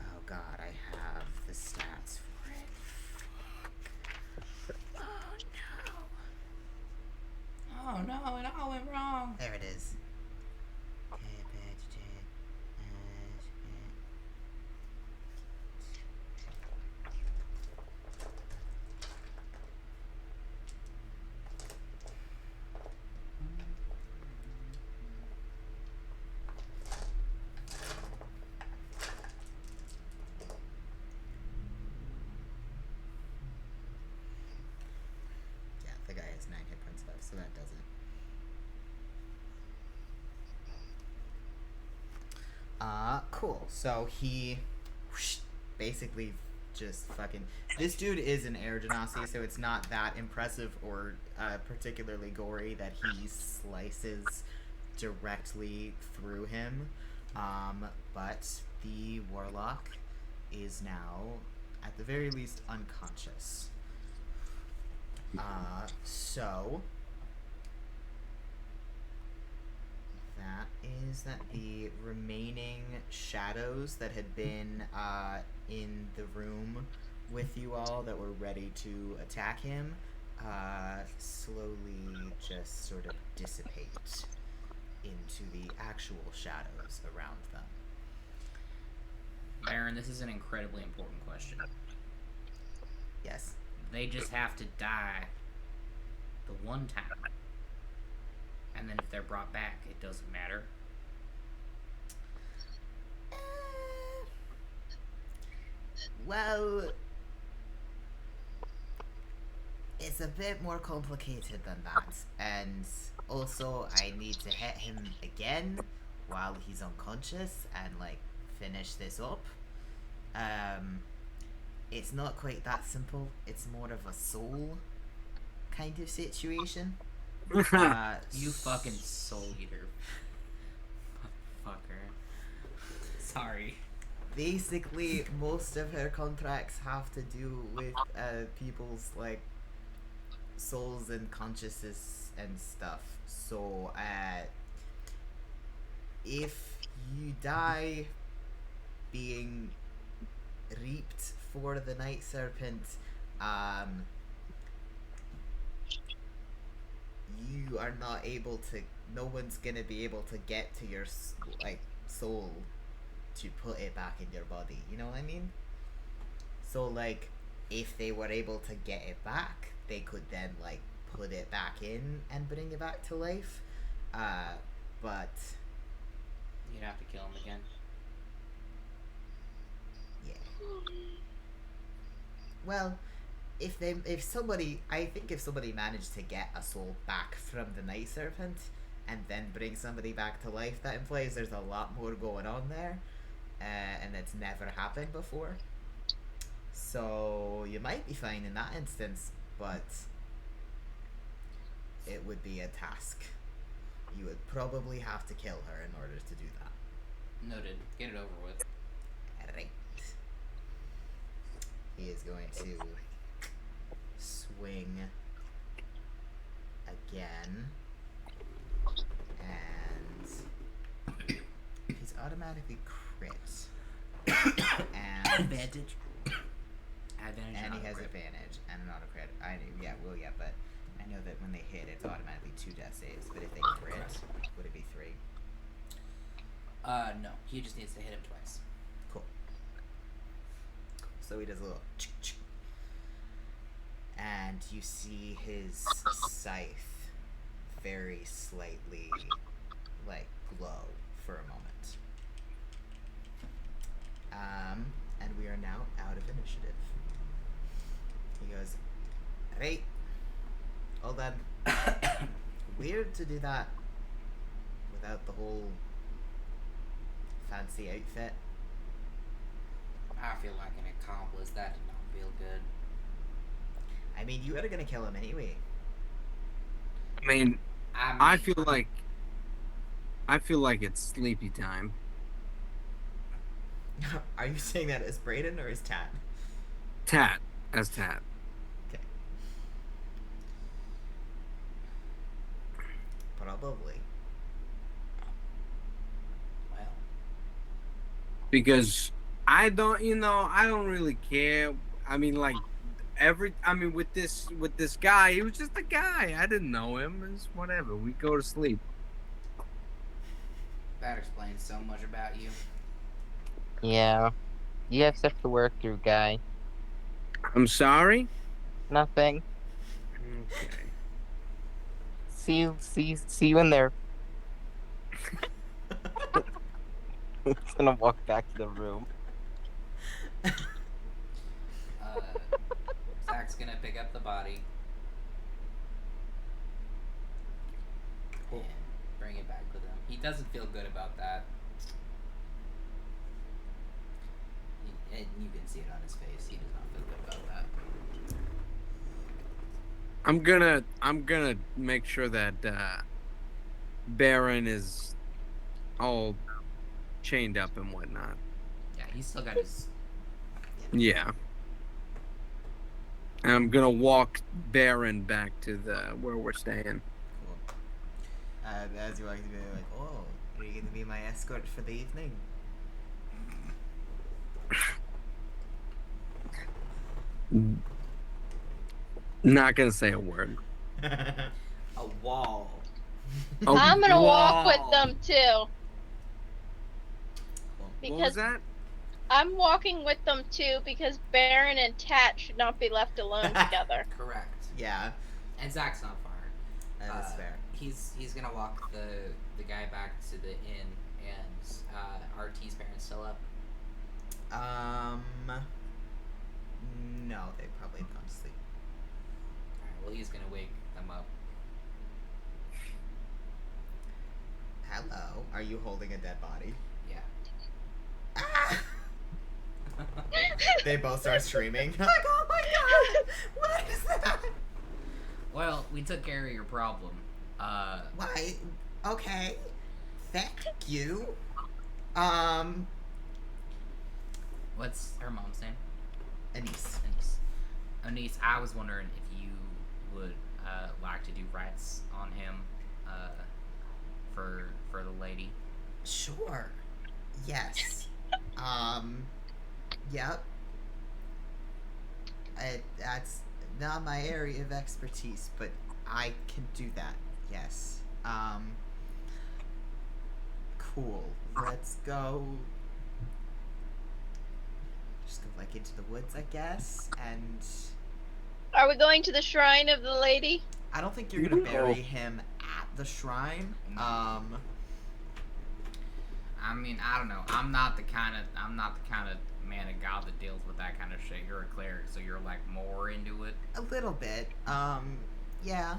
Oh god, I have the stats for it. Oh no, it all went wrong. There it is. Yeah, the guy has 9 hit points left, so that does it. Cool. So he basically just fucking... This dude is an air genasi, so it's not that impressive or particularly gory that he slices directly through him. But the warlock is now, at the very least, unconscious. So... that the remaining shadows that had been in the room with you all that were ready to attack him slowly just sort of dissipate into the actual shadows around them. Baron, this is an incredibly important question. Yes. They just have to die the one time. And then if they're brought back, it doesn't matter. Well, it's a bit more complicated than that, and also I need to hit him again while he's unconscious and finish this up. It's not quite that simple. It's more of a soul kind of situation. You fucking soul eater. Motherfucker. Sorry. Basically, most of her contracts have to do with people's souls and consciousness and stuff. So, if you die being reaped for the night serpent, you are not able to. No one's gonna be able to get to your soul to put it back in your body. You know what I mean? So like, if they were able to get it back, they could then like put it back in and bring it back to life. But You'd have to kill him again. yeah. Well, if somebody managed to get a soul back from the night serpent and then bring somebody back to life, that implies there's a lot more going on there, and it's never happened before. So you might be fine in that instance, but it would be a task. You would probably have to kill her in order to do that. Noted. Get it over with. Right. He is going to swing again, and he's automatically crit. And Advantage. and he has advantage and an auto crit. But I know that when they hit, it's automatically 2 death saves. But if they crit, would it be 3? No. He just needs to hit him twice. Cool. So he does a little and you see his scythe very slightly like glow for a moment. And we are now out of initiative. He goes, "Hey, hold on." Weird to do that without the whole fancy outfit. I feel like an accomplice. That did not feel good. I mean, you are gonna kill him anyway. I feel like it's sleepy time. Are you saying that as Braeden or as Tat? Tat. As Tat. Okay. Probably. Well, Because I don't really care. I mean, like, with this guy, he was just a guy. I didn't know him. It's whatever. We go to sleep. that explains so much about you. Yeah. You have stuff to work through, guy. I'm sorry. Nothing. Okay. See you in there. I'm gonna walk back to the room. Zach's gonna pick up the body and bring it back with him. He doesn't feel good about that. And you can see it on his face. He does not feel good about that. I'm gonna make sure that Baron is all chained up and whatnot. Yeah, he's still got his. Yeah. And I'm gonna walk Baron back to where we're staying. Cool. As you walk to be like, "Oh, are you gonna be my escort for the evening?" Not gonna say a word. A wall. I'm gonna walk with wall. them too. Cool. What was Because that? I'm walking with them too because Baron and Tat should not be left alone together. Correct. Yeah, And Zach's not far. that is fair. He's gonna walk the guy back to the inn, and RT's parents still up. No, they probably have gone to sleep. Alright, well he's gonna wake them up. Hello, are you holding a dead body? Yeah. Ah! They both start screaming. Like, oh my god! What is that? Well, we took care of your problem. Why? Okay. Thank you. What's her mom's name? Anise. Anise, I was wondering if you would like to do rites on him for the lady. Sure. Yes. Yep. That's not my area of expertise, but I can do that. Yes. Cool. Let's go. Just go like into the woods, I guess. And Are we going to the shrine of the lady? I don't think you're gonna bury him at the shrine. I mean, I don't know. I'm not the kind of man of God that deals with that kind of shit. You're a cleric, so you're like more into it. A little bit. Yeah.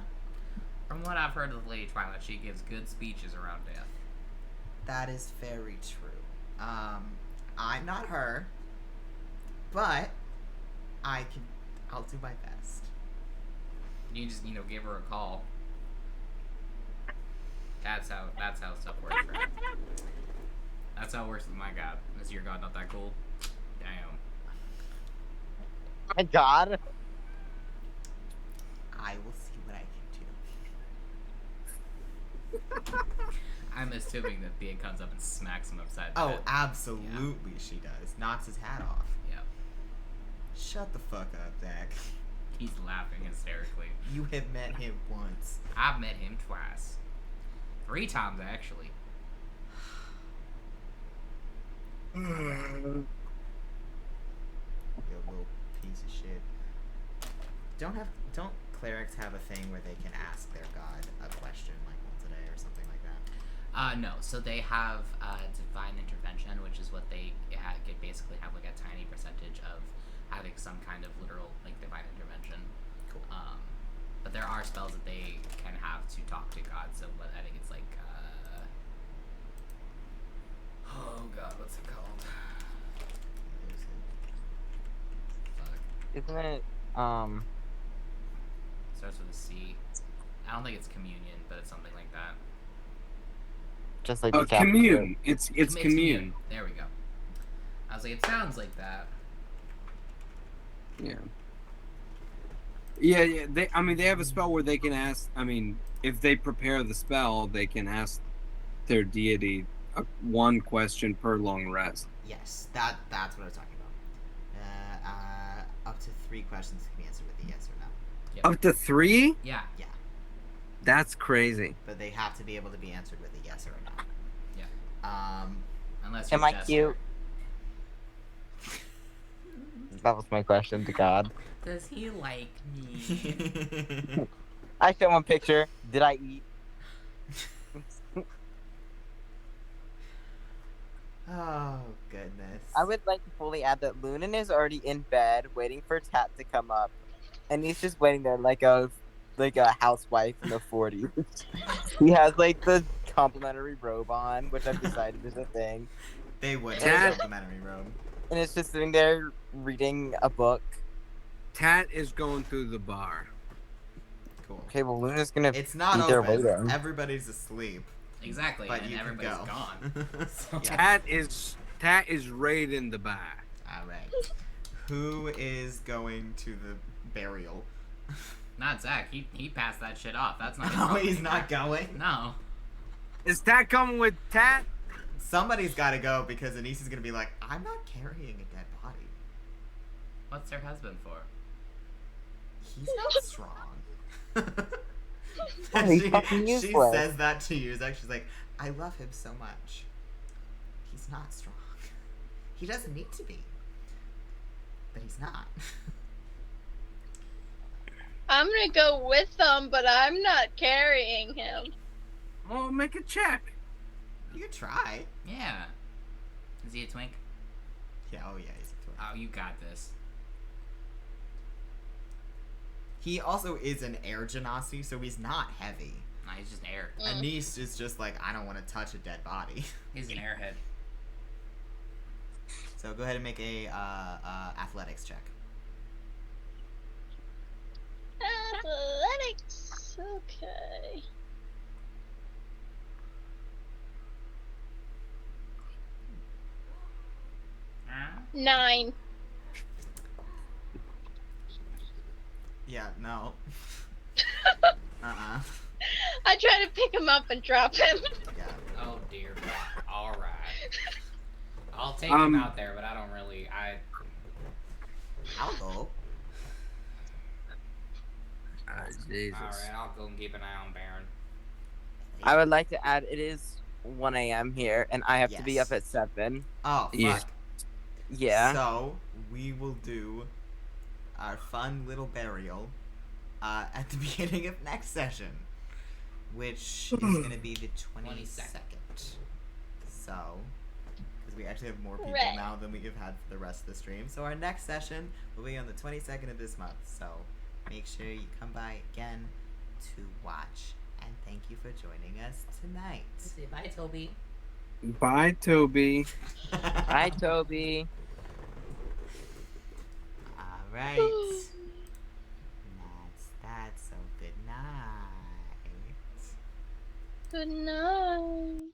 From what I've heard of Lady Twilight, she gives good speeches around death. That is very true. I'm not her, but I'll do my best. You just, give her a call. That's how stuff works, right? That's how it works with my god. Is your god not that cool? Damn. My God. I will see what I can do. I'm assuming that Thea comes up and smacks him upside the Oh, head. absolutely she does. Knocks his hat off. Yep. Shut the fuck up, Zach. He's laughing hysterically. You have met him once. I've met him twice. 3 times, actually. You little piece of shit. Don't clerics have a thing where they can ask their god a question like once a day or something like that? No. So they have divine intervention, which is what they basically have like a tiny percentage of having some kind of literal like divine intervention. Cool. But there are spells that they can have to talk to God. So I think it's like oh god, what's it called? Fuck. Isn't it? Starts with a C. I don't think it's communion, but it's something like that. Just like Oh, the Catholic commune. It's commune. There we go. I was like, it sounds like that. Yeah. Yeah. They have a spell where they can ask. If they prepare the spell, they can ask their deity one question per long rest. Yes, that's what I was talking about. Up to 3 questions can be answered with a yes or no. Yep. Up to 3? Yeah. That's crazy. But they have to be able to be answered with a yes or a no. Yeah. Unless Am you're I Jester. cute? That was my question to God. Does he like me? I show him a picture. Did I eat? Oh, goodness. I would like to fully add that Lunan is already in bed waiting for Tat to come up. And he's just waiting there like a housewife in the 40s. He has like the complimentary robe on, which I've decided is a thing. They would Dad- have a complimentary robe. And it's just sitting there reading a book. Tat is going through the bar. Cool. Okay, well Luna's gonna It's not be there open. waiting. Everybody's asleep. Exactly, But and you can everybody's go. gone. So, Yeah. Tat is raiding the bar. Alright. Who is going to the burial? Not Zach. He passed that shit off. That's not. his Oh, problem. he's not going? No. Is Tat coming with Tat? Somebody's gotta go because Anise is gonna be like, I'm not carrying a dead body. What's their husband for? He's not strong. Oh, he's she fucking she useless. says that to you. Zach. She's like, I love him so much. He's not strong. He doesn't need to be. But he's not. I'm gonna go with them, but I'm not carrying him. Well, make a check. You can try. Yeah. Is he a twink? Yeah, oh yeah, he's a twin. Oh, you got this. He also is an air genasi, so he's not heavy. Nah, he's just air. Anise is just like, I don't want to touch a dead body. He's an airhead. So go ahead and make a athletics check. Athletics. Okay. Huh? 9. Yeah, no. Uh-uh. I try to pick him up and drop him. Yeah. Oh dear God. All right. I'll take him out there, but I don't really. I'll go. Jesus. Alright, I'll go and keep an eye on Baron. I would like to add it is 1 a.m. here, and I have to be up Yes. at 7. Oh, fuck. Yeah. Yeah. So, we will do our fun little burial at the beginning of next session, which is going to be the 22nd. So, because we actually have more people Right. now than we have had for the rest of the stream. So, our next session will be on the 22nd of this month. So, make sure you come by again to watch. And thank you for joining us tonight. Say bye, Toby. Bye, Toby. Hi, Toby. All right. That's that. So, good night. Good night.